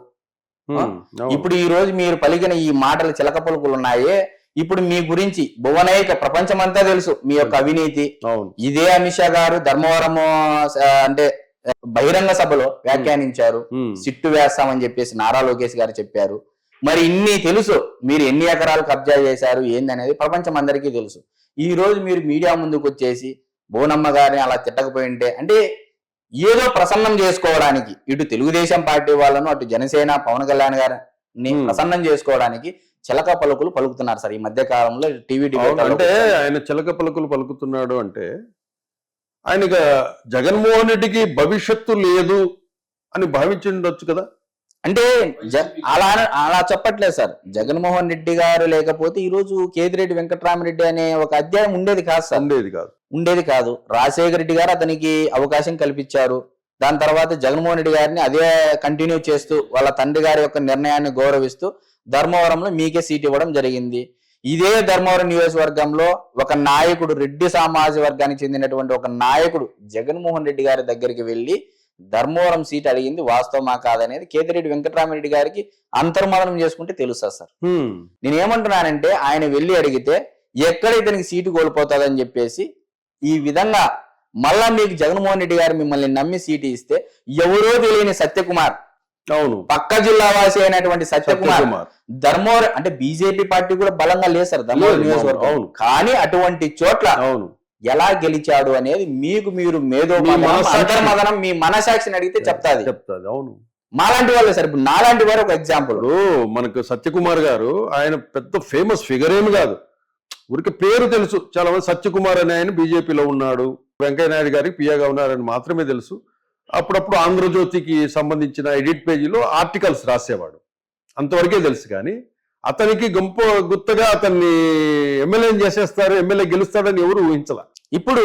ఇప్పుడు ఈ రోజు మీరు పలికిన ఈ మాటలు చిలక పలుకులు ఉన్నాయే, ఇప్పుడు మీ గురించి భువనైక ప్రపంచమంతా తెలుసు మీ యొక్క అవినీతి. ఇదే అమిత్ షా గారు ధర్మవరం అంటే బహిరంగ సభలో వ్యాఖ్యానించారు, సిట్టు వేస్తామని చెప్పేసి నారా లోకేష్ గారు చెప్పారు. మరి ఇన్ని తెలుసు, మీరు ఎన్ని ఎకరాలు కబ్జా చేశారు ఏందనేది ప్రపంచం అందరికీ తెలుసు. ఈ రోజు మీరు మీడియా ముందుకు వచ్చేసి బోనమ్మ గారిని అలా తిట్టకపోయింటే, అంటే ఏదో ప్రసన్నం చేసుకోవడానికి ఇటు తెలుగుదేశం పార్టీ వాళ్ళను, అటు జనసేన పవన్ కళ్యాణ్ గారిని ప్రసన్నం చేసుకోవడానికి చిలక పలుకులు పలుకుతున్నారు సార్ ఈ మధ్య కాలంలో టీవీ డిబేట్. అంటే ఆయన చిలక పలుకులు పలుకుతున్నాడు అంటే ఆయనగా జగన్మోహన్ రెడ్డికి భవిష్యత్తు లేదు అని భావించిండొచ్చు కదా. అంటే అలా చెప్పట్లేదు సార్. జగన్మోహన్ రెడ్డి గారు లేకపోతే ఈ రోజు కేతిరెడ్డి వెంకటరామిరెడ్డి అనే ఒక అధ్యాయం ఉండేది కాదు సార్. ఉండేది కాదు. రాజశేఖర రెడ్డి గారు అతనికి అవకాశం కల్పించారు. దాని తర్వాత జగన్మోహన్ రెడ్డి గారిని అదే కంటిన్యూ చేస్తూ వాళ్ళ తండ్రి గారి యొక్క నిర్ణయాన్ని గౌరవిస్తూ ధర్మవరంలో మీకే సీట్ ఇవ్వడం జరిగింది. ఇదే ధర్మవరం నియోజకవర్గంలో ఒక నాయకుడు, రెడ్డి సామాజ వర్గానికి చెందినటువంటి ఒక నాయకుడు జగన్మోహన్ రెడ్డి గారి దగ్గరికి వెళ్లి ధర్మవరం సీట్ అడిగింది వాస్తవమా కాదనేది కేతిరెడ్డి వెంకటరామిరెడ్డి గారికి అంతర్మదనం చేసుకుంటే తెలుసా సార్. నేనేమంటున్నానంటే ఆయన వెళ్ళి అడిగితే ఎక్కడ ఇతనికి సీటు కోల్పోతాదని చెప్పేసి ఈ విధంగా మళ్ళా మీకు జగన్మోహన్ రెడ్డి గారు మిమ్మల్ని నమ్మి సీటు ఇస్తే ఎవరో తెలియని సత్యకుమార్, అవును పక్క జిల్లా వాసి అయినటువంటి సత్యకుమార్ ధర్మవరం, అంటే బీజేపీ పార్టీ కూడా బలంగా లేదు సార్ ధర్మవరం నియోజకవర్గం, కానీ అటువంటి చోట్ల ఎలా గెలిచాడు అనేది మీకు మీరు అంతర్మదనం మీ మనసాక్షిని అడిగితే చెప్తాది. అవును, మాలాంటి వాళ్ళే సార్. ఇప్పుడు నాలాంటి వారు ఒక ఎగ్జాంపుల్. మనకు సత్యకుమార్ గారు ఆయన పెద్ద ఫేమస్ ఫిగర్ ఏమి కాదు, ఊరికి పేరు తెలుసు. చాలా మంది సత్యకుమార్ అనే ఆయన బీజేపీలో ఉన్నాడు, వెంకయ్య నాయుడు గారికి పియాగా ఉన్నారని మాత్రమే తెలుసు. అప్పుడప్పుడు ఆంధ్రజ్యోతికి సంబంధించిన ఎడిట్ పేజీలో ఆర్టికల్స్ రాసేవాడు, అంతవరకే తెలుసు. కానీ అతనికి గుత్తగా అతన్ని ఎమ్మెల్యే చేసేస్తారు, ఎమ్మెల్యే గెలుస్తాడని ఎవరు ఊహించాల. ఇప్పుడు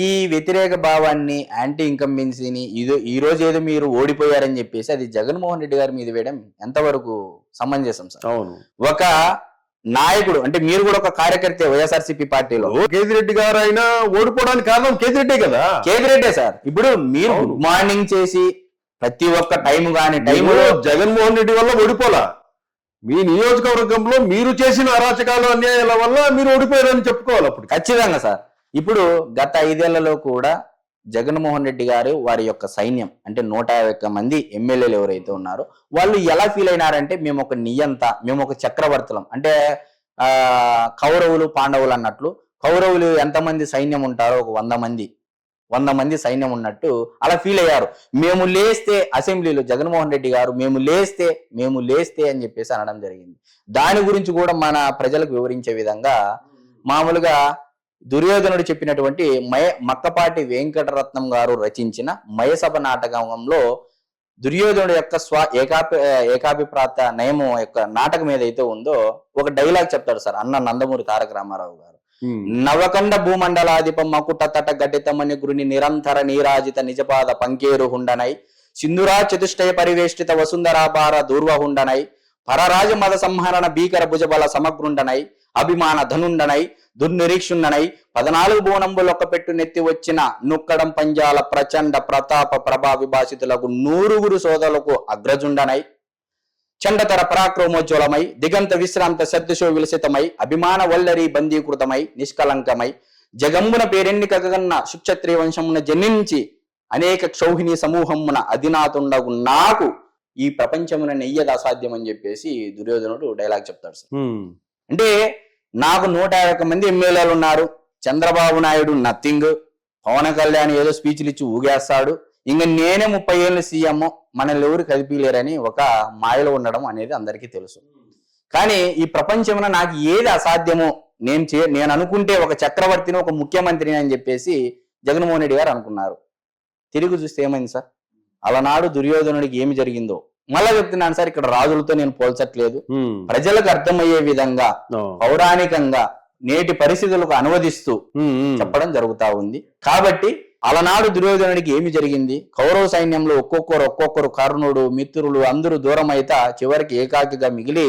ఈ వ్యతిరేక భావాన్ని, యాంటీ ఇన్కంబెన్సీని ఈ రోజు ఏదో మీరు ఓడిపోయారని చెప్పేసి అది జగన్మోహన్ రెడ్డి గారి మీద వేయడం ఎంతవరకు సమంజసం సార్? అవును, ఒక నాయకుడు, అంటే మీరు కూడా ఒక కార్యకర్త వైఎస్ఆర్సీపీ పార్టీలో. కేతిరెడ్డి గారు అయినా ఓడిపోవడానికి కారణం కేతిరెడ్డే కదా. కేతిరెడ్డే సార్. ఇప్పుడు మీరు గుడ్ మార్నింగ్ చేసి ప్రతి ఒక్క టైంలో జగన్మోహన్ రెడ్డి వల్ల ఓడిపోలా, మీ నియోజకవర్గంలో మీరు చేసిన అరాచకాలు, అన్యాయాల వల్ల మీరు ఓడిపోయారని చెప్పుకోవాలి అప్పుడు. ఖచ్చితంగా సార్. ఇప్పుడు గత 5 ఏళ్లలో కూడా జగన్మోహన్ రెడ్డి గారు వారి యొక్క సైన్యం, అంటే 151 మంది ఎమ్మెల్యేలు ఎవరైతే ఉన్నారో వాళ్ళు ఎలా ఫీల్ అయినారంటే మేము ఒక నియంత, మేము ఒక చక్రవర్తులం. అంటే కౌరవులు పాండవులు అన్నట్లు, కౌరవులు ఎంతమంది సైన్యం ఉంటారో ఒక 100 మంది సైన్యం ఉన్నట్టు అలా ఫీల్ అయ్యారు. మేము లేస్తే అసెంబ్లీలో జగన్మోహన్ రెడ్డి గారు మేము లేస్తే అని చెప్పేసి అనడం జరిగింది. దాని గురించి కూడా మన ప్రజలకు వివరించే విధంగా మామూలుగా దుర్యోధనుడు చెప్పినటువంటి మక్కపాటి వెంకటరత్నం గారు రచించిన మయసభ నాటకంలో దుర్యోధనుడు యొక్క ఏకాభిప్రాత నయము యొక్క నాటకం ఏదైతే ఉందో ఒక డైలాగ్ చెప్తాడు సార్ అన్న నందమూరి తారక రామారావు గారు. నవకండ భూమండలాధిప మకుట తట ఘటితమని గురుని నిరంతర నీరాజిత నిజపాద పంకేరు హుండనై సింధురా చతుష్టయ పరివేష్టిత వసుంధరాపార దూర్వహుండనై పరరాజ మద సంహరణ భీకర భుజబల సమగ్రుండనై అభిమాన ధనుండనై దుర్నిరీక్షుండనై 14 బోనంబులొక్క పెట్టు నెత్తి వచ్చిన నుక్కడం పంజాల ప్రచండ ప్రతాప ప్రభా విభాషితులకు 100 సోదరులకు అగ్రజుండనై చండతర పరాక్రమోజ్వలమై దిగంత విశ్రాంత సద్దిశో విలసితమై అభిమాన వల్లరి బందీకృతమై నిష్కలంకమై జగంబున పేరెన్నికగన్న సుక్షత్రియ వంశమున జనించి అనేక క్షౌహిణి సమూహమున అధినాతుండగు నాకు ఈ ప్రపంచమున నెయ్యది అసాధ్యం అని చెప్పేసి దుర్యోధనుడు డైలాగ్ చెప్తాడు సార్. ఉమ్, అంటే నాకు 150 మంది ఎమ్మెల్యేలు ఉన్నారు, చంద్రబాబు నాయుడు నథింగ్, పవన్ కళ్యాణ్ ఏదో స్పీచ్లు ఇచ్చి ఊగేస్తాడు, ఇంక నేనే 30 ఏళ్ళు సీఎం, మనల్ని ఎవరు కదిపిలేరని ఒక మాయలో ఉండడం అనేది అందరికీ తెలుసు. కానీ ఈ ప్రపంచంలో నాకు ఏది అసాధ్యమో నేను అనుకుంటే ఒక చక్రవర్తిని, ఒక ముఖ్యమంత్రిని అని చెప్పేసి జగన్మోహన్ రెడ్డి గారు అనుకున్నారు. తిరిగి చూస్తే ఏమైంది సార్? అలనాడు దుర్యోధనుడికి ఏమి జరిగిందో మళ్ళా చెప్తున్నాను సార్. ఇక్కడ రాజులతో నేను పోల్చట్లేదు, ప్రజలకు అర్థమయ్యే విధంగా పౌరాణికంగా నేటి పరిస్థితులకు అనువదిస్తూ చెప్పడం జరుగుతా ఉంది. కాబట్టి అలనాడు దుర్యోధనుడికి ఏమి జరిగింది, కౌరవ సైన్యంలో ఒక్కొక్కరు కర్ణుడు, మిత్రులు అందరూ దూరం అయితా చివరికి ఏకాకిగా మిగిలి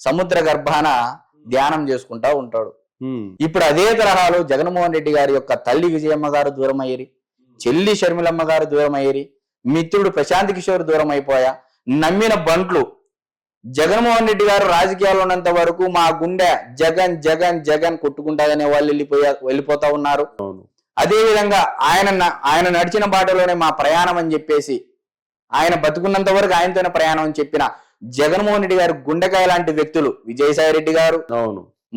సముద్ర గర్భాన ధ్యానం చేసుకుంటా ఉంటాడు. ఇప్పుడు అదే తరహాలో జగన్మోహన్ రెడ్డి గారి యొక్క తల్లి విజయమ్మ గారు దూరం అయ్యేరి, చెల్లి షర్మిలమ్మ గారు దూరం అయ్యేరి, మిత్రుడు ప్రశాంత్ కిషోర్ దూరం అయిపోయా, నమ్మిన బంట్లు జగన్మోహన్ రెడ్డి గారు రాజకీయాల్లో ఉన్నంత వరకు మా గుండె జగన్ జగన్ జగన్ కొట్టుకుంటాదనే వాళ్ళు వెళ్ళిపోతా ఉన్నారు. అదే విధంగా ఆయన నడిచిన బాటలోనే మా ప్రయాణం అని చెప్పేసి, ఆయన బతుకున్నంత వరకు ఆయనతోనే ప్రయాణం అని చెప్పిన జగన్మోహన్ రెడ్డి గారు గుండెకాయ లాంటి వ్యక్తులు విజయసాయి రెడ్డి గారు,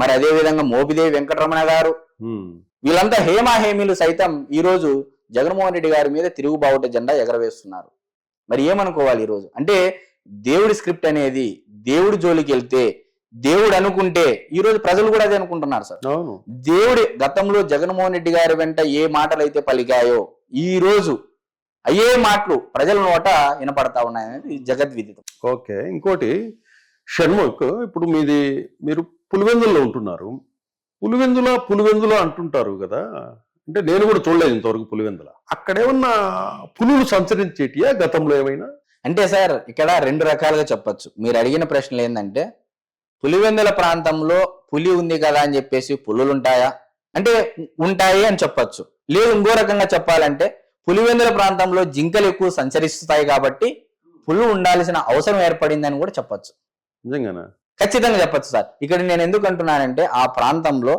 మరి అదే విధంగా మోపిదేవి వెంకటరమణ గారు, వీళ్ళంతా హేమాహేమీలు సైతం ఈ రోజు జగన్మోహన్ రెడ్డి గారి మీద తిరుగుబావుట జెండా ఎగరవేస్తున్నారు. మరి ఏమనుకోవాలి ఈరోజు? అంటే దేవుడి స్క్రిప్ట్ అనేది, దేవుడి జోలికి వెళ్తే, దేవుడు అనుకుంటే ఈ రోజు ప్రజలు కూడా అదే అనుకుంటున్నారు సార్. దేవుడి గతంలో జగన్మోహన్ రెడ్డి గారి వెంట ఏ మాటలు అయితే పలికాయో ఈ రోజు అయ్యే మాటలు ప్రజల నోట వినపడతా ఉన్నాయనేది జగద్విదితం. ఓకే, ఇంకోటి షణ్ముఖ్, ఇప్పుడు మీరు పులివెందుల్లో ఉంటున్నారు. పులివెందుల అంటుంటారు కదా, అంటే నేను కూడా చూడలేదు ఇంతవరకు పులివెందుల. అక్కడేమన్నా పులులు సంచరించేటియా గతంలో ఏమైనా? అంటే సార్ ఇక్కడ 2 రకాలుగా చెప్పొచ్చు. మీరు అడిగిన ప్రశ్నలు ఏంటంటే పులివెందుల ప్రాంతంలో పులి ఉంది కదా అని చెప్పేసి పులులు ఉంటాయా అంటే ఉంటాయి అని చెప్పొచ్చు. లేదు ఇంకో రకంగా చెప్పాలంటే పులివెందుల ప్రాంతంలో జింకలు ఎక్కువ సంచరిస్తాయి కాబట్టి పులు ఉండాల్సిన అవసరం ఏర్పడిందని కూడా చెప్పొచ్చు. నిజంగానా? ఖచ్చితంగా చెప్పొచ్చు సార్. ఇక్కడ నేను ఎందుకు అంటున్నానంటే ఆ ప్రాంతంలో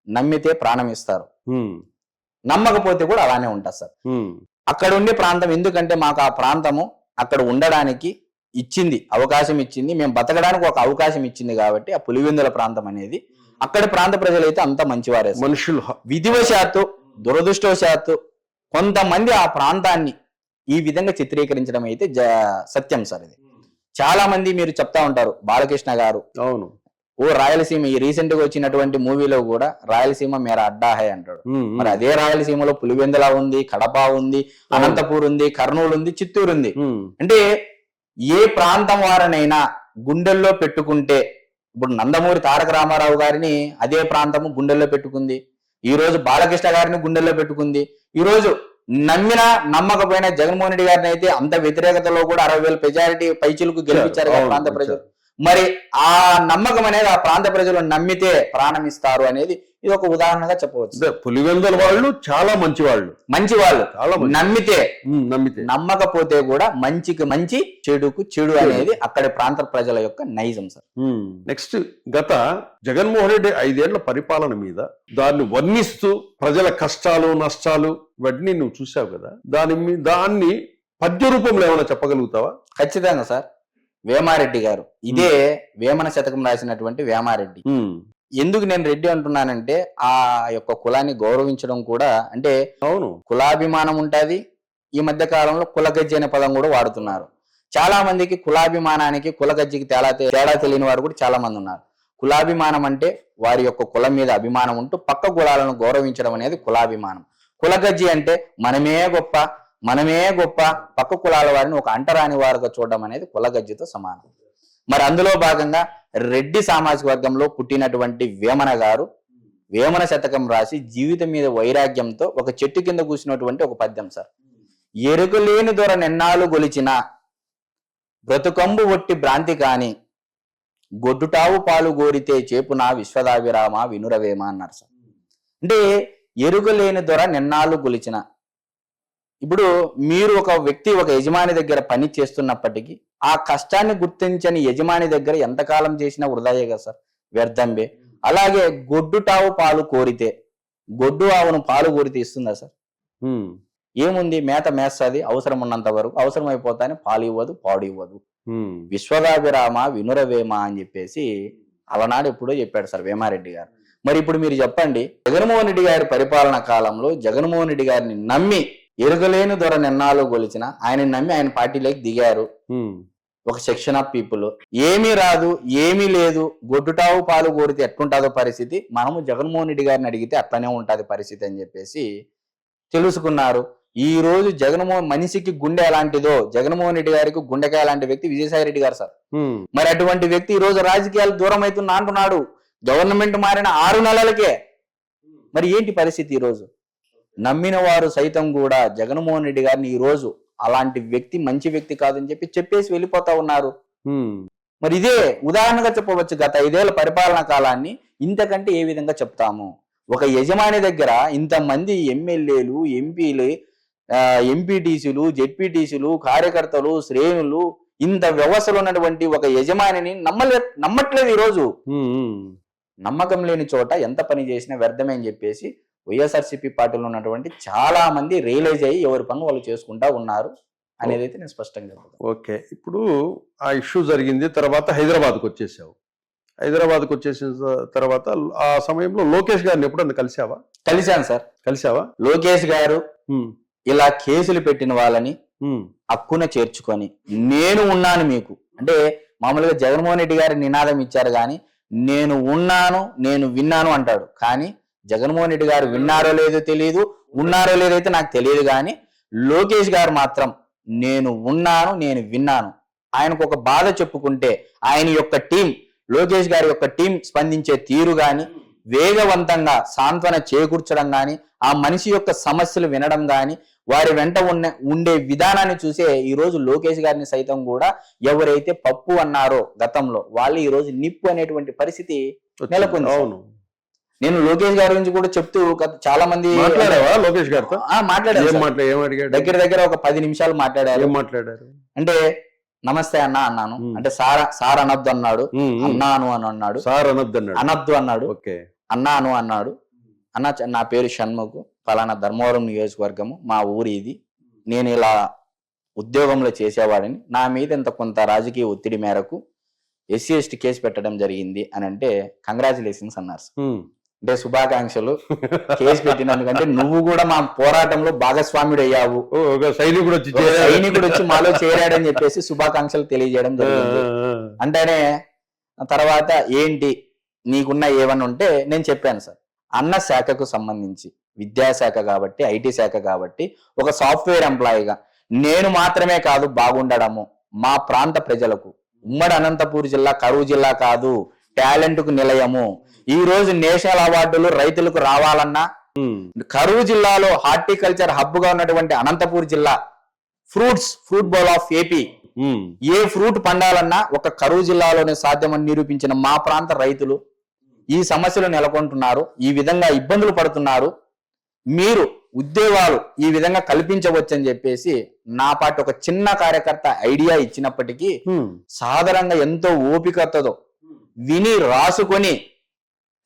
నమ్మితే ప్రాణం ఇస్తారు, నమ్మకపోతే కూడా అలానే ఉంటుంది సార్. అక్కడ ఉండే ప్రాంతం ఎందుకంటే మాకు ఆ ప్రాంతము అక్కడ ఉండడానికి అవకాశం ఇచ్చింది, మేము బతకడానికి ఒక అవకాశం ఇచ్చింది కాబట్టి ఆ పులివెందుల ప్రాంతం అనేది, అక్కడి ప్రాంత ప్రజలైతే అంత మంచివారే మనుషులు. విధివశాత్తు దురదృష్టవశాత్తు కొంతమంది ఆ ప్రాంతాన్ని ఈ విధంగా చిత్రీకరించడం అయితే సత్యం సార్. ఇది చాలా మంది మీరు చెప్తా ఉంటారు, బాలకృష్ణ గారు అవును రాయలసీమ ఈ రీసెంట్ గా వచ్చినటువంటి మూవీలో కూడా రాయలసీమ మేరా అడ్డా హై అంటాడు. మరి అదే రాయలసీమలో పులివెందుల ఉంది, కడప ఉంది, అనంతపూర్ ఉంది, కర్నూలు ఉంది, చిత్తూరు ఉంది. అంటే ఏ ప్రాంతం వారనైనా గుండెల్లో పెట్టుకుంటే, ఇప్పుడు నందమూరి తారక రామారావు గారిని అదే ప్రాంతము గుండెల్లో పెట్టుకుంది, ఈ రోజు బాలకృష్ణ గారిని గుండెల్లో పెట్టుకుంది, ఈ రోజు నమ్మినా నమ్మకపోయినా జగన్మోహన్ రెడ్డి గారిని అయితే అంత వ్యతిరేకతలో కూడా 60,000 మెజారిటీ పైచిలకు గెలిపించారు ప్రాంత ప్రజలు. మరి ఆ నమ్మకం అనేది ఆ ప్రాంత ప్రజలు నమ్మితే ప్రాణం ఇస్తారు అనేది ఇది ఒక ఉదాహరణగా చెప్పవచ్చు. పులివెందుల వాళ్ళు చాలా మంచి వాళ్ళు నమ్మితే నమ్మకపోతే కూడా మంచికి మంచి చెడుకు చెడు అనేది అక్కడి ప్రాంత ప్రజల యొక్క నైజం సార్. నెక్స్ట్, గత జగన్మోహన్ రెడ్డి 5 ఏళ్ల పరిపాలన మీద దాన్ని వర్ణిస్తూ ప్రజల కష్టాలు నష్టాలు ఇవన్నీ నువ్వు చూసావు కదా, దాన్ని పద్య రూపంలో ఏమైనా చెప్పగలుగుతావా? ఖచ్చితంగా సార్. వేమారెడ్డి గారు, ఇదే వేమన శతకం రాసినటువంటి వేమారెడ్డి. ఎందుకు నేను రెడ్డి అంటున్నానంటే ఆ యొక్క కులాన్ని గౌరవించడం కూడా, అంటే అవును కులాభిమానం ఉంటది. ఈ మధ్య కాలంలో కులగజ్జి అనే పదం కూడా వాడుతున్నారు. చాలా మందికి కులాభిమానానికి కులగజ్జికి తేడా తెలియని వారు కూడా చాలా మంది ఉన్నారు. కులాభిమానం అంటే వారి యొక్క కులం మీద అభిమానం ఉంటూ పక్క కులాలను గౌరవించడం అనేది కులాభిమానం. కులగజ్జి అంటే మనమే గొప్ప పక్క కులాల వారిని ఒక అంటరాని వారుగా చూడడం అనేది కులగజ్జితో సమానం. మరి అందులో భాగంగా రెడ్డి సామాజిక వర్గంలో పుట్టినటువంటి వేమన గారు వేమన శతకం రాసి జీవితం మీద వైరాగ్యంతో ఒక చెట్టు కింద కూర్చున్నటువంటి ఒక పద్యం సార్. ఎరుకలేని దొర నెన్నాళ్ళు గొలిచిన బ్రతుకంబు ఒట్టి భ్రాంతి కాని గొడ్డుటావు పాలు గోరితే చేపునా విశ్వదాభిరామ వినురవేమ అన్నారు సార్. అంటే ఎరుకలేని దొర నెన్నాళ్ళు గొలిచిన, ఇప్పుడు మీరు ఒక వ్యక్తి ఒక యజమాని దగ్గర పని చేస్తున్నప్పటికీ ఆ కష్టాన్ని గుర్తించని యజమాని దగ్గర ఎంతకాలం చేసినా వృధాయే కదా సార్, వ్యర్థంబే. అలాగే గొడ్డుటావు పాలు కోరితే, గొడ్డు ఆవును పాలు కోరితే ఇస్తుందా సార్? ఏముంది, మేత మేస్తుంది అవసరం ఉన్నంత వరకు, అవసరం అయిపోతానే పాలు ఇవ్వదు, పాడు ఇవ్వదు. విశ్వదాభిరామ వినురవేమ అని చెప్పేసి అలనాడు ఎప్పుడో చెప్పాడు సార్ వేమారెడ్డి గారు. మరి ఇప్పుడు మీరు చెప్పండి, జగన్మోహన్ రెడ్డి గారి పరిపాలన కాలంలో జగన్మోహన్ రెడ్డి గారిని నమ్మి ఎరుగలేని దొర నిన్నాళ్ళు గొలిచిన ఆయన నమ్మి ఆయన పార్టీలోకి దిగారు ఒక సెక్షన్ ఆఫ్ పీపుల్. ఏమీ రాదు, ఏమీ లేదు, గొడ్డుటావు పాలు కోరితే ఎట్లుంటుందో పరిస్థితి, మనము జగన్మోహన్ రెడ్డి గారిని అడిగితే అట్లనే ఉంటుంది పరిస్థితి అని చెప్పేసి తెలుసుకున్నారు. ఈ రోజు మనిషికి గుండె ఎలాంటిదో జగన్మోహన్ రెడ్డి గారికి గుండెకాయ లాంటి వ్యక్తి విజయసాయి రెడ్డి గారు సార్. మరి అటువంటి వ్యక్తి ఈ రోజు రాజకీయాలు దూరం అవుతున్నా అంటున్నాడు. గవర్నమెంట్ మారిన 6 నెలలకే. మరి ఏంటి పరిస్థితి? ఈ రోజు నమ్మిన వారు సైతం కూడా జగన్మోహన్ రెడ్డి గారిని ఈ రోజు అలాంటి వ్యక్తి మంచి వ్యక్తి కాదని చెప్పేసి వెళ్ళిపోతా ఉన్నారు. మరి ఇదే ఉదాహరణగా చెప్పవచ్చు. గత 5 ఏళ్ల పరిపాలనా కాలాన్ని ఇంతకంటే ఏ విధంగా చెప్తాము? ఒక యజమాని దగ్గర ఇంతమంది ఎమ్మెల్యేలు, ఎంపీలు, ఎంపీటీసీలు, జెడ్పీటీసీలు, కార్యకర్తలు, శ్రేణులు, ఇంత వ్యవస్థలు ఉన్నటువంటి ఒక యజమానిని నమ్మట్లేదు. ఈరోజు నమ్మకం లేని చోట ఎంత పని చేసినా వ్యర్థమే అని చెప్పేసి వైఎస్ఆర్సీపీ పార్టీలో ఉన్నటువంటి చాలా మంది రియలైజ్ అయ్యి ఎవరి పనులు వాళ్ళు చేసుకుంటా ఉన్నారు అనేది అయితే నేను స్పష్టంగా చెప్తాను. ఓకే, ఇప్పుడు ఆ ఇష్యూ జరిగింది, తర్వాత హైదరాబాద్కి వచ్చేసావు. హైదరాబాద్కి వచ్చేసిన తర్వాత ఆ సమయంలో లోకేష్ గారిని ఎప్పుడన్నా కలిసావా? కలిశాను సార్. కలిసావా? లోకేష్ గారు ఇలా కేసులు పెట్టిన వాళ్ళని హక్కున చేర్చుకొని నేను ఉన్నాను మీకు అంటే, మామూలుగా జగన్మోహన్ రెడ్డి గారి నినాదం ఇచ్చారు కానీ నేను ఉన్నాను, నేను విన్నాను అంటాడు. కానీ జగన్మోహన్ రెడ్డి గారు విన్నారో లేదో తెలియదు, ఉన్నారో లేదైతే నాకు తెలియదు. కానీ లోకేష్ గారు మాత్రం నేను ఉన్నాను, నేను విన్నాను. ఆయనకు ఒక బాధ చెప్పుకుంటే ఆయన యొక్క టీం, లోకేష్ గారి యొక్క టీం స్పందించే తీరు గాని, వేగవంతంగా సాంత్వన చేకూర్చడం గాని, ఆ మనిషి యొక్క సమస్యలు వినడం గాని, వారి వెంట ఉండే విధానాన్ని చూసే ఈ రోజు లోకేష్ గారిని సైతం కూడా ఎవరైతే పప్పు అన్నారో గతంలో, వాళ్ళు ఈ రోజు నిప్పు అనేటువంటి పరిస్థితి నెలకొంది. అవును, నేను లోకేష్ గారి గురించి కూడా చెప్తూ చాలా మంది లోకేష్ గారితో మాట్లాడారు. దగ్గర ఒక 10 నిమిషాలు మాట్లాడారు. అంటే నమస్తే అన్న అన్నాను అంటే సార్ అనద్దు అన్నాడు, అన్నాను అని అన్నాడు, అనద్దు అన్నాడు, అన్నాను అన్నాడు. అన్న నా పేరు షణ్ముఖ్, ఫలానా ధర్మవరం నియోజకవర్గము, మా ఊరి ఇది, నేను ఇలా ఉద్యోగంలో చేసేవాడిని, నా మీద ఇంత కొంత రాజకీయ ఒత్తిడి మేరకు SC/ST కేసు పెట్టడం జరిగింది అని అంటే కంగ్రాచులేషన్స్ అన్నారు. అంటే శుభాకాంక్షలు, కేసు పెట్టినందుకంటే నువ్వు కూడా మా పోరాటంలో భాగస్వాముడు అయ్యావు, సైనికుడు వచ్చి మాలో చేరాడని చెప్పేసి శుభాకాంక్షలు తెలియజేయడం జరిగింది. అంటేనే తర్వాత ఏంటి నీకున్న ఏమన్నా ఉంటే నేను చెప్పాను సార్, అన్న శాఖకు సంబంధించి విద్యాశాఖ కాబట్టి, IT శాఖ కాబట్టి, ఒక సాఫ్ట్వేర్ ఎంప్లాయీగా నేను మాత్రమే కాదు బాగుండడము, మా ప్రాంత ప్రజలకు, ఉమ్మడి అనంతపూర్ జిల్లా కరువు జిల్లా కాదు, టాలెంట్ కు నిలయము. ఈ రోజు నేషనల్ అవార్డులు రైతులకు రావాలన్నా, కరువు జిల్లాలో హార్టికల్చర్ హబ్ గా ఉన్నటువంటి అనంతపూర్ జిల్లా fruit bowl of AP, A fruit పండాలన్నా ఒక కరువు జిల్లాలోనే సాధ్యమని నిరూపించిన మా ప్రాంత రైతులు ఈ సమస్యలు నెలకొంటున్నారు, ఈ విధంగా ఇబ్బందులు పడుతున్నారు, మీరు ఉద్యోగాలు ఈ విధంగా కల్పించవచ్చని చెప్పేసి నా పాటు ఒక చిన్న కార్యకర్త ఐడియా ఇచ్చినప్పటికీ సాధారణంగా ఎంతో ఓపికతో విని రాసుకొని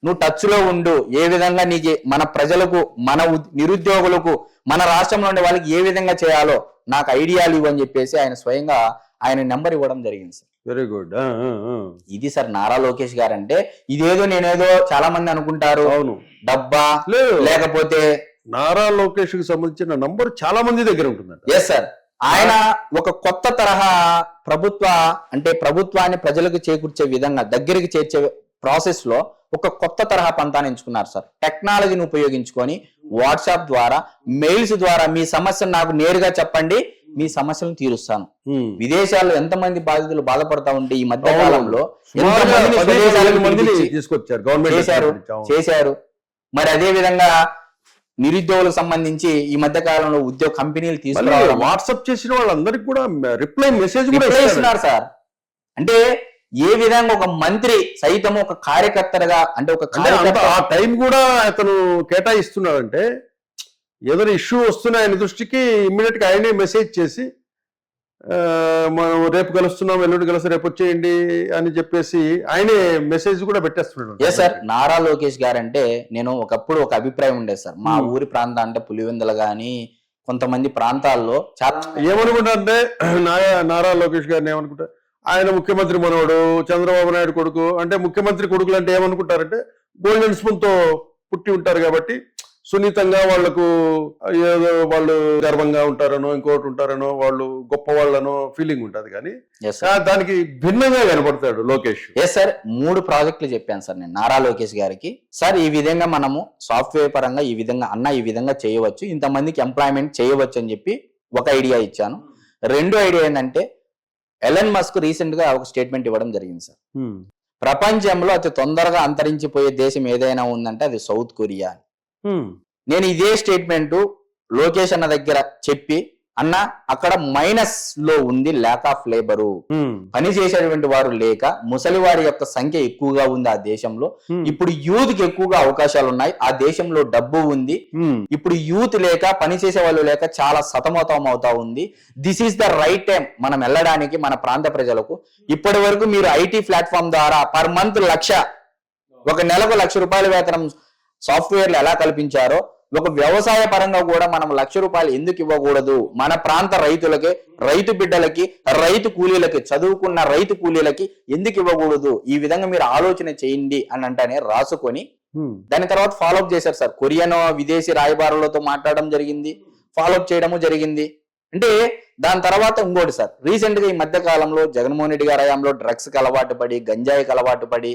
నువ్వు టచ్ లో ఉండు, ఏ విధంగా నీకు మన ప్రజలకు, మన నిరుద్యోగులకు, మన రాష్ట్రంలో ఉండే వాళ్ళకి ఏ విధంగా చేయాలో నాకు ఐడియాలు ఇవ్వని చెప్పేసి ఆయన స్వయంగా ఆయన నెంబర్ ఇవ్వడం జరిగింది సార్. Very good. ఇది సార్ నారా లోకేష్ గారు అంటే. ఇదేదో నేనేదో చాలా మంది అనుకుంటారు అవును డబ్బా లేకపోతే, నారా లోకేష్ కి సంబంధించిన నంబర్ చాలా మంది దగ్గర ఉంటుందండి. Yes sir. ఆయన ఒక కొత్త తరహా ప్రభుత్వాన్ని ప్రజలకు చేకూర్చే విధంగా దగ్గరికి చేర్చే ప్రాసెస్ లో ఒక కొత్త తరహా పంతాన్ని ఎంచుకున్నారు సార్. టెక్నాలజీని ఉపయోగించుకొని వాట్సాప్ ద్వారా, మెయిల్స్ ద్వారా మీ సమస్యను నాకు నేరుగా చెప్పండి, మీ సమస్యలను తీరుస్తాను. విదేశాల్లో ఎంతమంది బాధితులు బాధపడతా ఉంటే ఈ మధ్య కాలంలో చేశారు. మరి అదే విధంగా నిరుద్యోగులకు సంబంధించి ఈ మధ్య కాలంలో ఉద్యోగ కంపెనీలు తీసుకురావడం, వాట్సాప్ చేసిన వాళ్ళందరికీ కూడా రిప్లై మెసేజ్ ఇస్తున్నారు సార్. అంటే ఏ విధంగా ఒక మంత్రి సైతం ఒక కార్యకర్తగా, అంటే ఒక ఆ టైం కూడా అతను కేటాయిస్తున్నాడంటే ఏదైనా ఇష్యూ వస్తున్నా ఆయన దృష్టికి ఇమ్మీడియట్ గా ఆయనే మెసేజ్ చేసి మనం రేపు కలుస్తున్నాం, ఎల్లుండి కలుస్తాం, రేపు వచ్చేయండి అని చెప్పేసి ఆయనే మెసేజ్ కూడా పెట్టేస్తున్నాడు. Yes sir. నారా లోకేష్ గారు అంటే నేను ఒకప్పుడు ఒక అభిప్రాయం ఉండేది సార్, మా ఊరి ప్రాంతం అంటే పులివెందులు గాని కొంతమంది ప్రాంతాల్లో ఏమనుకుంటా అంటే నారా లోకేష్ గారిని ఏమనుకుంటా, ఆయన ముఖ్యమంత్రి మనవడు, చంద్రబాబు నాయుడు కొడుకు. అంటే ముఖ్యమంత్రి కొడుకులు అంటే ఏమనుకుంటారంటే గోల్డెన్ స్పూన్ తో పుట్టి ఉంటారు కాబట్టి సున్నితంగా వాళ్లకు ఏదో వాళ్ళు గర్వంగా ఉంటారనో ఇంకోటి ఉంటారనో వాళ్ళు గొప్ప వాళ్ళనో ఫీలింగ్ ఉంటది. కానీ దానికి భిన్నంగా కనపడతాడు లోకేష్. సార్ 3 ప్రాజెక్టులు చెప్పాను సార్ నేను నారా లోకేష్ గారికి. సార్ ఈ విధంగా మనము సాఫ్ట్వేర్ పరంగా ఈ విధంగా ఈ విధంగా చేయవచ్చు, ఇంతమందికి ఎంప్లాయ్మెంట్ చేయవచ్చు అని చెప్పి ఒక ఐడియా ఇచ్చాను. రెండో ఐడియా ఏంటంటే ఎలన్ మస్క్ రీసెంట్ గా ఒక స్టేట్మెంట్ ఇవ్వడం జరిగింది సార్. ప్రపంచంలో అతి తొందరగా అంతరించిపోయే దేశం ఏదైనా ఉందంటే అది సౌత్ కొరియా. నేను ఇదే స్టేట్మెంట్ లోకేష్ అన్న దగ్గర చెప్పి, అన్న అక్కడ మైనస్ లో ఉంది ల్యాక్ ఆఫ్ లేబరు, పని చేసేటువంటి వారు లేక ముసలి వారి యొక్క సంఖ్య ఎక్కువగా ఉంది ఆ దేశంలో. ఇప్పుడు యూత్ కి ఎక్కువగా అవకాశాలు ఉన్నాయి, ఆ దేశంలో డబ్బు ఉంది. ఇప్పుడు యూత్ లేక పని చేసే వాళ్ళు లేక చాలా సతమతం అవుతా ఉంది. This is the right time మనం వెళ్ళడానికి మన ప్రాంత ప్రజలకు. ఇప్పటి వరకు మీరు ఐటీ ప్లాట్ఫామ్ ద్వారా పర్ మంత్ 1,00,000, ఒక నెలకు 1,00,000 రూపాయల వేతనం సాఫ్ట్వేర్లు ఎలా కల్పించారో ఒక వ్యవసాయ పరంగా కూడా మనం 1,00,000 రూపాయలు ఎందుకు ఇవ్వకూడదు? మన ప్రాంత రైతులకి, రైతు బిడ్డలకి, రైతు కూలీలకి, చదువుకున్న రైతు కూలీలకి ఎందుకు ఇవ్వకూడదు? ఈ విధంగా మీరు ఆలోచన చేయండి అని అంటేనే రాసుకొని దాని తర్వాత ఫాలోఅప్ చేశారు సార్. కొరియన్ విదేశీ రాయబారులతో మాట్లాడడం జరిగింది, ఫాలోఅప్ చేయడము జరిగింది. అంటే దాని తర్వాత ఇంకోటి సార్, రీసెంట్ గా ఈ మధ్య కాలంలో జగన్మోహన్ రెడ్డి గారి హయాంలో డ్రగ్స్ కి అలవాటు పడి, గంజాయికి అలవాటు పడి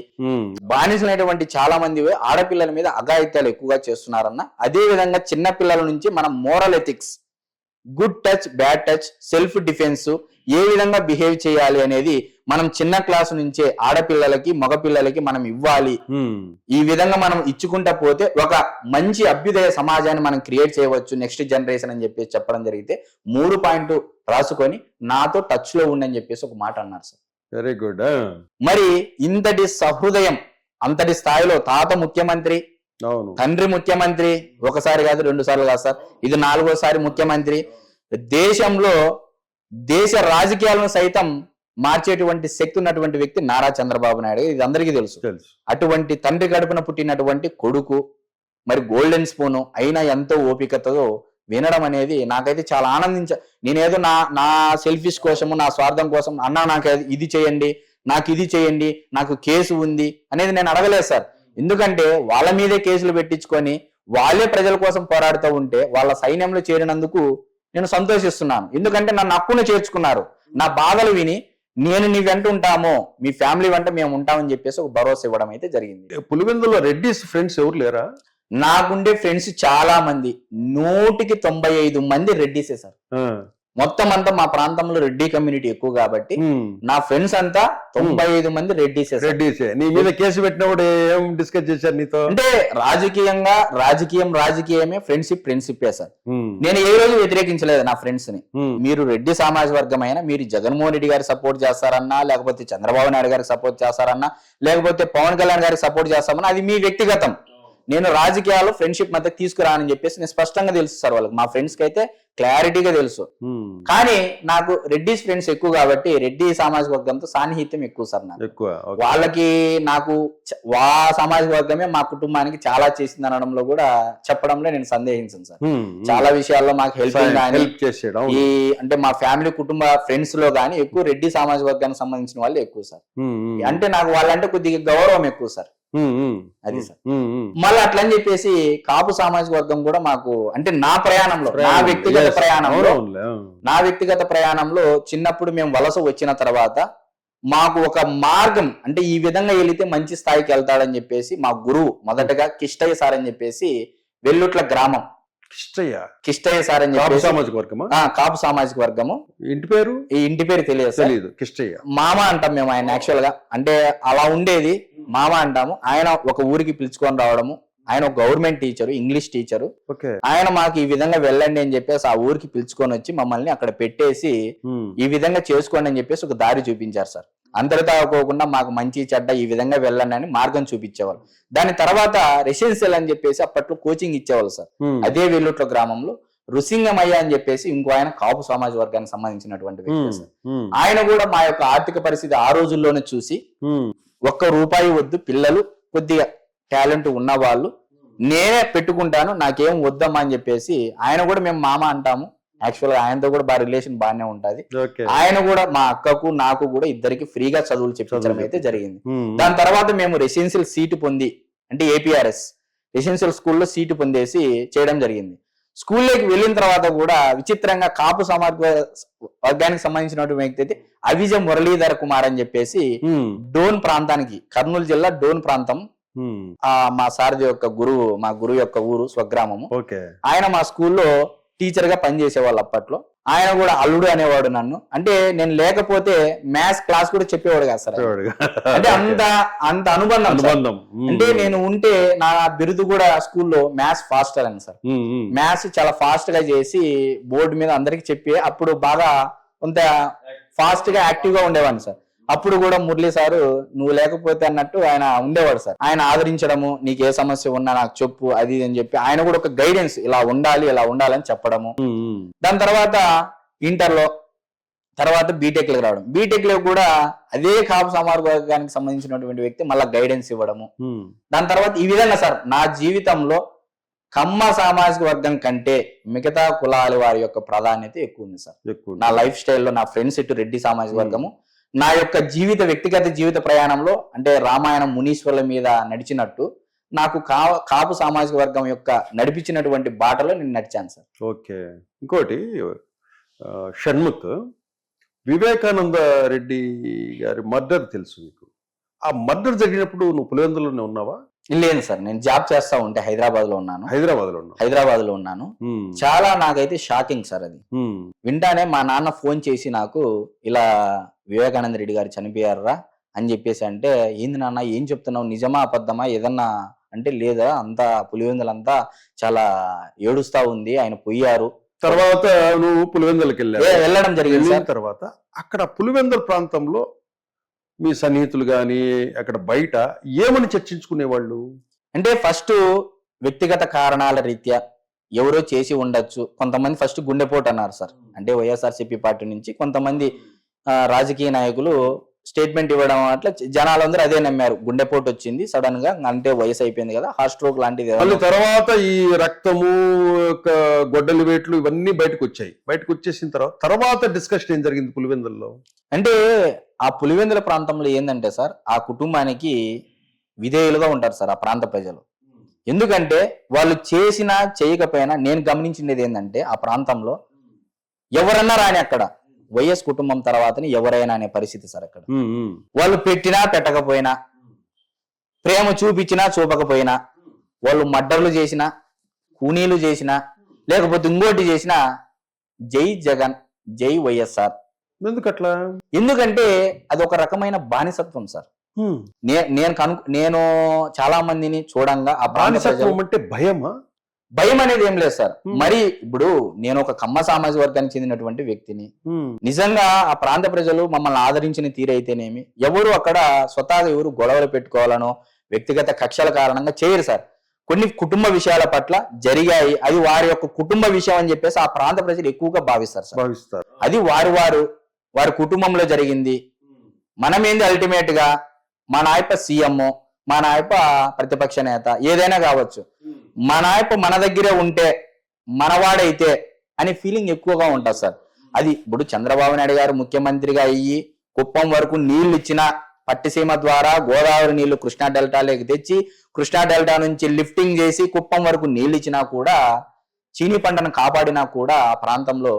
బానిసలైనటువంటి చాలా మంది ఆడపిల్లల మీద అఘాయిత్యాలు ఎక్కువగా చేస్తున్నారన్న. అదే విధంగా చిన్న పిల్లల నుంచి మనం moral ethics, good touch, bad touch, self defence ఏ విధంగా బిహేవ్ చేయాలి అనేది మనం చిన్న క్లాసు నుంచే ఆడపిల్లలకి మగపిల్లలకి మనం ఇవ్వాలి. ఈ విధంగా మనం ఇచ్చుకుంటా పోతే ఒక మంచి అభ్యుదయ సమాజాన్ని మనం క్రియేట్ చేయవచ్చు నెక్స్ట్ జనరేషన్ అని చెప్పేసి చెప్పడం జరిగితే 3 పాయింట్లు రాసుకొని నాతో టచ్ లో ఉండని చెప్పేసి ఒక మాట అన్నారు సార్. Very good. మరి ఇంతటి సహృదయం, అంతటి స్థాయిలో తాత ముఖ్యమంత్రి, తండ్రి ముఖ్యమంత్రి, ఒకసారి కాదు 2 సార్లు కాదు సార్, ఇది 4వ సారి ముఖ్యమంత్రి, దేశంలో దేశ రాజకీయాలను సైతం మార్చేటువంటి శక్తి ఉన్నటువంటి వ్యక్తి నారా చంద్రబాబు నాయుడు. ఇది అందరికీ తెలుసు. అటువంటి తండ్రి గడుపున పుట్టినటువంటి కొడుకు, మరి గోల్డెన్ స్పూన్ అయినా ఎంతో ఓపికతో వినడం అనేది నాకైతే చాలా నేనేదో నా సెల్ఫిష్ కోసము, నా స్వార్థం కోసం అన్నా నాకు ఇది చేయండి, నాకు ఇది చేయండి, నాకు కేసు ఉంది అనేది నేను అడగలేదు సార్. ఎందుకంటే వాళ్ళ మీదే కేసులు పెట్టించుకొని వాళ్ళే ప్రజల కోసం పోరాడుతూ ఉంటే వాళ్ళ సైన్యంలో చేరినందుకు నేను సంతోషిస్తున్నాను. ఎందుకంటే నన్ను హక్కును చేర్చుకున్నారు, నా బాధలు విని నేను నీ వెంట ఉంటామో, మీ ఫ్యామిలీ వెంట మేము ఉంటామని చెప్పేసి ఒక భరోసా ఇవ్వడం అయితే జరిగింది. పులివెందులో రెడ్డిస్ ఫ్రెండ్స్ ఎవరు లేరా? నాకుండే ఫ్రెండ్స్ చాలా మంది, 100కి 95 మంది రెడ్డిసే సార్. మొత్తం అంతా మా ప్రాంతంలో రెడ్డి కమ్యూనిటీ ఎక్కువ కాబట్టి నా ఫ్రెండ్స్ అంతా 95 మంది రెడ్డిసే. నీ మీద కేసు పెట్టినప్పుడు ఏం డిస్కస్ చేశారు నీతో? అంటే రాజకీయమే, ఫ్రెండ్షిప్ సార్. నేను ఏ రోజు వ్యతిరేకించలేదు నా ఫ్రెండ్స్ ని. మీరు రెడ్డి సామాజిక వర్గమైన మీరు జగన్మోహన్ రెడ్డి గారికి సపోర్ట్ చేస్తారన్నా, లేకపోతే చంద్రబాబు నాయుడు గారికి సపోర్ట్ చేస్తారన్నా, లేకపోతే పవన్ కళ్యాణ్ గారికి సపోర్ట్ చేస్తామన్నా అది మీ వ్యక్తిగతం. నేను రాజకీయాలు ఫ్రెండ్షిప్ మధ్య తీసుకురానని చెప్పేసి నేను స్పష్టంగా తెలుసు సార్ వాళ్ళకి. మా ఫ్రెండ్స్ కి అయితే క్లారిటీగా తెలుసు. కానీ నాకు రెడ్డిస్ ఫ్రెండ్స్ ఎక్కువ కాబట్టి రెడ్డి సామాజిక వర్గంతో సాన్నిహిత్యం ఎక్కువ సార్. నాకు వాళ్ళకి నాకు సామాజిక వర్గమే మా కుటుంబానికి చాలా చేసింది అనడంలో కూడా చెప్పడంలో నేను సందేహించను సార్. చాలా విషయాల్లో మాకు హెల్ప్ చేసేయడం, ఈ అంటే మా ఫ్యామిలీ కుటుంబ ఫ్రెండ్స్ లో గానీ ఎక్కువ రెడ్డి సామాజిక వర్గానికి సంబంధించిన వాళ్ళు ఎక్కువ సార్. అంటే నాకు వాళ్ళంటే కొద్దిగా గౌరవం ఎక్కువ సార్. అది సార్. మళ్ళీ అట్లా అని చెప్పేసి కాపు సామాజిక వర్గం కూడా మాకు, అంటే నా ప్రయాణంలో, నా వ్యక్తిగత ప్రయాణంలో చిన్నప్పుడు మేము వలస వచ్చిన తర్వాత మాకు ఒక మార్గం, అంటే ఈ విధంగా వెళితే మంచి స్థాయికి వెళ్తాడని చెప్పేసి మా గురువు మొదటగా కిష్టయ్య సార్ అని చెప్పేసి, వెల్లుట్ల గ్రామం కిష్టయ్య సార్ అని చెప్పేసి, కాపు సామాజిక వర్గము. ఈ ఇంటి పేరు తెలియదు, కిష్టయ్య మామ అంటాం మేము ఆయన. యాక్చువల్ గా అంటే అలా ఉండేది, మామ అంటాము. ఆయన ఒక ఊరికి పిలుచుకొని రావడము, ఆయన ఒక గవర్నమెంట్ టీచరు, ఇంగ్లీష్ టీచరు. ఆయన మాకు ఈ విధంగా వెళ్ళండి అని చెప్పేసి ఆ ఊరికి పిలుచుకొని వచ్చి మమ్మల్ని అక్కడ పెట్టేసి ఈ విధంగా చేసుకోండి అని చెప్పేసి ఒక దారి చూపించారు సార్. అంతటితో పోకుండా మాకు మంచి చెడ్డ ఈ విధంగా వెళ్ళండి అని మార్గం చూపించేవాళ్ళు. దాని తర్వాత రెసిడెన్షియల్ అని చెప్పేసి అప్పట్లో కోచింగ్ ఇచ్చేవాళ్ళు సార్. అదే వెల్లుట్ల గ్రామంలో రుసింగమయ్య అని చెప్పేసి ఇంకో ఆయన కాపు సమాజ వర్గానికి సంబంధించినటువంటి వ్యక్తి సార్. ఆయన కూడా మా యొక్క ఆర్థిక పరిస్థితి ఆ రోజుల్లోనే చూసి, ₹1 వద్దు, పిల్లలు కొద్దిగా టాలెంట్ ఉన్న వాళ్ళు నేనే పెట్టుకుంటాను, నాకేం వద్దమ్మా అని చెప్పేసి, ఆయన కూడా మేము మామ అంటాము, యాక్చువల్ గా ఆయనతో కూడా బాగా రిలేషన్ బాగానే ఉంటది. ఓకే. ఆయన కూడా మా అక్కకు నాకు కూడా ఇద్దరికి ఫ్రీగా చదువులు చెప్పించడం అయితే జరిగింది. దాని తర్వాత మేము రెసిడెన్షియల్ సీటు పొంది, అంటే ఏపీఆర్ఎస్ రెసిడెన్షియల్ స్కూల్లో సీటు పొందేసి చేయడం జరిగింది. స్కూల్లోకి వెళ్ళిన తర్వాత కూడా విచిత్రంగా కాపు సామాజిక వర్గానికి సంబంధించినటువంటి వ్యక్తి అయితే అవిజ మురళీధర్ కుమార్ అని చెప్పేసి డోన్ ప్రాంతానికి, కర్నూలు జిల్లా డోన్ ప్రాంతం, మా సారథి యొక్క గురువు, మా గురువు యొక్క ఊరు స్వగ్రామము. ఆయన మా స్కూల్లో టీచర్ గా పనిచేసేవాళ్ళు అప్పట్లో. ఆయన కూడా అల్లుడు అనేవాడు నన్ను. అంటే నేను లేకపోతే మ్యాథ్స్ క్లాస్ కూడా చెప్పేవాడు కాదు సార్. అంటే అంత అనుబంధం. అంటే నేను ఉంటే నా బిరుదు కూడా స్కూల్లో మ్యాథ్స్ ఫాస్టర్ అని సార్. మ్యాథ్స్ చాలా ఫాస్ట్ గా చేసి బోర్డు మీద అందరికి చెప్పి అప్పుడు బాగా కొంత ఫాస్ట్ గా యాక్టివ్ గా ఉండేవాడిని సార్. అప్పుడు కూడా మురళీ సారు నువ్వు లేకపోతే అన్నట్టు ఆయన ఉండేవాడు సార్. ఆయన ఆదరించడము, నీకు ఏ సమస్య ఉన్నా నాకు చెప్పు, అది అని చెప్పి ఆయన కూడా ఒక గైడెన్స్, ఇలా ఉండాలని చెప్పడము. దాని తర్వాత ఇంటర్లో తర్వాత బీటెక్ లకు రావడం. బీటెక్ లో కూడా అదే కాపు సామాజిక వర్గానికి సంబంధించినటువంటి వ్యక్తి మళ్ళీ గైడెన్స్ ఇవ్వడము. దాని తర్వాత ఈ విధంగా సార్ నా జీవితంలో కమ్మ సామాజిక వర్గం కంటే మిగతా కులాల వారి యొక్క ప్రాధాన్యత ఎక్కువ ఉంది సార్. నా లైఫ్ స్టైల్లో నా ఫ్రెండ్స్ ఇటు రెడ్డి సామాజిక వర్గము, నా యొక్క వ్యక్తిగత జీవిత ప్రయాణంలో అంటే రామాయణం మునీశ్వర్ల మీద నడిచినట్టు నాకు కాపు సామాజిక వర్గం యొక్క నడిపించినటువంటి బాటలో నేను నడిచాను సార్. ఓకే. ఇంకోటి షణ్ముఖ్, వివేకానంద రెడ్డి గారి మర్డర్ తెలుసు నీకు. ఆ మర్డర్ జరిగినప్పుడు నువ్వు పులివెందులోనే ఉన్నావా? లేదు సార్, నేను జాబ్ చేస్తా ఉంటే హైదరాబాద్ లో ఉన్నాను. చాలా నాకైతే షాకింగ్ సార్ అది. వింటానే మా నాన్న ఫోన్ చేసి నాకు ఇలా వివేకానంద రెడ్డి గారు చనిపోయారా అని చెప్పేసి అంటే, ఏంది నాన్న ఏం చెప్తున్నావు, నిజమా అబద్ధమా ఏదన్నా అంటే, లేదా అంతా పులివెందులంతా చాలా ఏడుస్తా ఉంది, ఆయన పోయారు. తర్వాత నువ్వు పులివెందులకి వెళ్ళడం జరిగింది. తర్వాత అక్కడ పులివెందుల ప్రాంతంలో మీ సన్నిహితులు గాని అక్కడ బయట ఏమని చర్చించుకునేవాళ్ళు? అంటే ఫస్ట్ వ్యక్తిగత కారణాల రీత్యా ఎవరో చేసి ఉండొచ్చు. కొంతమంది ఫస్ట్ గుండెపోటు అన్నారు సార్. అంటే వైఎస్ఆర్సీపీ పార్టీ నుంచి కొంతమంది రాజకీయ నాయకులు స్టేట్మెంట్ ఇవ్వడం, అట్లా జనాలందరూ అదే నమ్మారు. గుండెపోటు వచ్చింది సడన్ గా, అంటే వయసు అయిపోయింది కదా, హార్ట్ స్ట్రోక్ లాంటిది. తర్వాత ఈ రక్తము, గొడ్డలి వేట్లు ఇవన్నీ బయటకు వచ్చేసిన తర్వాత డిస్కషన్ ఏం జరిగింది పులివెందుల్లో? అంటే ఆ పులివెందుల ప్రాంతంలో ఏంటంటే సార్, ఆ కుటుంబానికి విధేయులుగా ఉంటారు సార్ ఆ ప్రాంత ప్రజలు. ఎందుకంటే వాళ్ళు చేసినా చేయకపోయినా నేను గమనించినది ఏంటంటే, ఆ ప్రాంతంలో ఎవరన్నా రాని అక్కడ వైఎస్ కుటుంబం తర్వాతని ఎవరైనా అనే పరిస్థితి సార్ అక్కడ. వాళ్ళు పెట్టినా పెట్టకపోయినా, ప్రేమ చూపించినా చూపకపోయినా, వాళ్ళు మర్డర్లు చేసినా, కూనీలు చేసినా, లేకపోతే ఇంకోటి చేసినా, జై జగన్ జై వైఎస్ఆర్. ఎందుకట్లా? ఎందుకంటే అది ఒక రకమైన బానిసత్వం సార్. నేను చాలా మందిని చూడంగా ఆ బానిసత్వం అంటే భయం అనేది ఏం లేదు సార్. మరి ఇప్పుడు నేను ఒక కమ్మ సామాజిక వర్గానికి చెందినటువంటి వ్యక్తిని. నిజంగా ఆ ప్రాంత ప్రజలు మమ్మల్ని ఆదరించిన తీరైతేనేమి, ఎవరు అక్కడ స్వతహాగా ఎవరు గొడవలు పెట్టుకోవాలనో వ్యక్తిగత కక్షల కారణంగా చేయరు సార్. కొన్ని కుటుంబ విషయాల పట్ల జరిగాయి, అది వారి యొక్క కుటుంబ విషయం అని చెప్పేసి ఆ ప్రాంత ప్రజలు ఎక్కువగా భావిస్తారు సార్. అది వారి కుటుంబంలో జరిగింది. మనమేంది అల్టిమేట్ గా మా నాయప సీఎం, మా నాయప ప్రతిపక్ష నేత ఏదైనా కావచ్చు, మా నాయప మన దగ్గరే ఉంటే మనవాడైతే అనే ఫీలింగ్ ఎక్కువగా ఉంటుంది సార్. అది ఇప్పుడు చంద్రబాబు నాయుడు గారు ముఖ్యమంత్రిగా అయ్యి కుప్పం వరకు నీళ్లు ఇచ్చిన, పట్టిసీమ ద్వారా గోదావరి నీళ్లు కృష్ణా డెల్టాలోకి తెచ్చి కృష్ణా డెల్టా నుంచి లిఫ్టింగ్ చేసి కుప్పం వరకు నీళ్లు ఇచ్చినా కూడా, చీనీ పంటను కాపాడినా కూడా ఆ ప్రాంతంలో,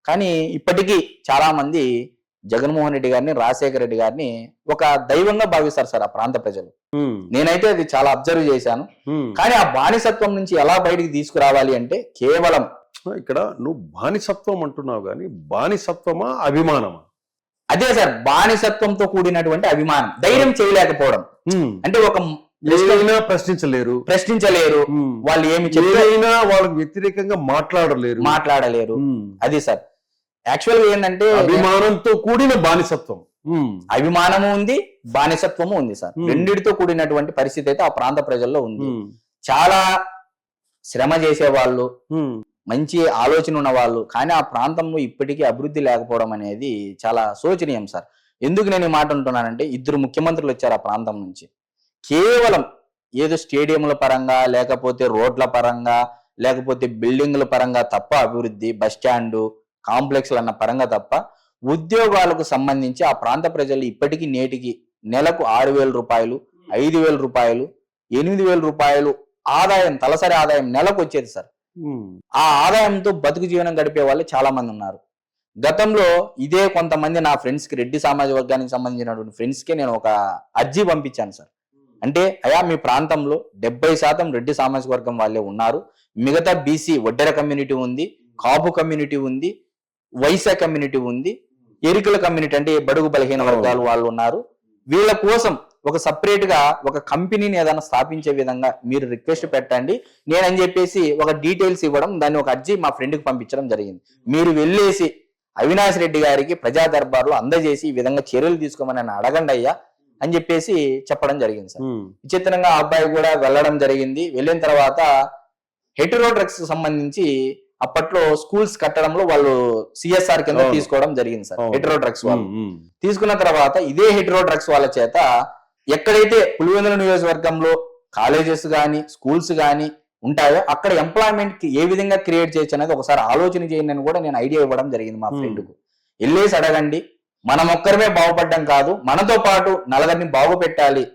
కానీ ఇప్పటికీ చాలా మంది జగన్మోహన్ రెడ్డి గారిని, రాజశేఖర రెడ్డి గారిని ఒక దైవంగా భావిస్తారు సార్ ఆ ప్రాంత ప్రజలు. నేనైతే అది చాలా అబ్జర్వ్ చేశాను. కానీ ఆ బానిసత్వం నుంచి ఎలా బయటికి తీసుకురావాలి అంటే కేవలం, ఇక్కడ నువ్వు బానిసత్వం అంటున్నావు కానీ బానిసత్వమా అభిమానమా? అదే సార్, బానిసత్వంతో కూడినటువంటి అభిమానం. ధైర్యం చేయలేకపోవడం అంటే ఒక ప్రశ్నించలేరు, వాళ్ళు ఏమి చెప్పినా వాళ్ళకి వ్యతిరేకంగా మాట్లాడలేరు. అది సార్ యాక్చువల్ గా ఏంటంటే అభిమానంతో కూడిన బానిసత్వం. అభిమానము ఉంది, బానిసత్వము ఉంది సార్. రెండిటితో కూడినటువంటి పరిస్థితి అయితే ఆ ప్రాంత ప్రజల్లో ఉంది. చాలా శ్రమ చేసేవాళ్ళు, మంచి ఆలోచన ఉన్న వాళ్ళు, కానీ ఆ ప్రాంతంలో ఇప్పటికీ అభివృద్ధి లేకపోవడం అనేది చాలా శోచనీయం సార్. ఎందుకు నేను ఈ మాట అంటున్నానంటే, 2 ముఖ్యమంత్రులు వచ్చారు ఆ ప్రాంతం నుంచి. కేవలం ఏదో స్టేడియంల పరంగా, లేకపోతే రోడ్ల పరంగా, లేకపోతే బిల్డింగ్ల పరంగా తప్ప అభివృద్ధి, బస్ స్టాండు, కాంప్లెక్స్లు అన్న పరంగా తప్ప ఉద్యోగాలకు సంబంధించి ఆ ప్రాంత ప్రజలు ఇప్పటికీ నేటికి నెలకు 6,000 రూపాయలు, 5,000 రూపాయలు, 8,000 రూపాయలు ఆదాయం, తలసరి ఆదాయం నెలకు వచ్చేది సార్. ఆ ఆదాయంతో బతుకు జీవనం గడిపే వాళ్ళు చాలా మంది ఉన్నారు. గతంలో ఇదే కొంతమంది నా ఫ్రెండ్స్ కి, రెడ్డి సామాజిక వర్గానికి సంబంధించినటువంటి ఫ్రెండ్స్ కి నేను ఒక అర్జీ పంపించాను సార్. అంటే అయా మీ ప్రాంతంలో 70% రెడ్డి సామాజిక వర్గం వాళ్ళే ఉన్నారు, మిగతా బీసీ వడ్డెర కమ్యూనిటీ ఉంది, కాపు కమ్యూనిటీ ఉంది, వైశ్య కమ్యూనిటీ ఉంది, ఎరికల కమ్యూనిటీ అంటే బడుగు బలహీన వర్గాలు వాళ్ళు ఉన్నారు. వీళ్ళ కోసం ఒక సపరేట్ గా ఒక కంపెనీని ఏదైనా స్థాపించే విధంగా మీరు రిక్వెస్ట్ పెట్టండి నేనని చెప్పేసి ఒక డీటెయిల్స్ ఇవ్వడం, దాన్ని ఒక అర్జీ మా ఫ్రెండ్ కి పంపించడం జరిగింది. మీరు వెళ్ళేసి అవినాష్ రెడ్డి గారికి ప్రజా దర్బార్లో అందజేసి ఈ విధంగా చర్యలు తీసుకోమని నన్ను అడగండి అయ్యా అని చెప్పేసి చెప్పడం జరిగింది సార్. విచిత్రంగా ఆ అబ్బాయి కూడా వెళ్ళడం జరిగింది. వెళ్ళిన తర్వాత హెటెరో డ్రగ్స్ సంబంధించి అప్పట్లో స్కూల్స్ కట్టడంలో వాళ్ళు సిఎస్ఆర్ కింద తీసుకోవడం జరిగింది సార్. హెటెరో డ్రగ్స్ వాళ్ళు తీసుకున్న తర్వాత ఇదే హెటెరో డ్రగ్స్ వాళ్ళ చేత ఎక్కడైతే పులివెందుల నియోజకవర్గంలో కాలేజెస్ కానీ స్కూల్స్ కానీ ఉంటాయో అక్కడ ఎంప్లాయ్మెంట్ కి ఏ విధంగా క్రియేట్ చేయొచ్చు అనేది ఒకసారి ఆలోచన చేయండి అని కూడా నేను ఐడియా ఇవ్వడం జరిగింది మా ఫ్రెండ్ కు. వెళ్ళేసి అడగండి, మనం ఒక్కరమే బాగుపడడం కాదు, మనతో పాటు నలుగురిని బాగు పెట్టాలి,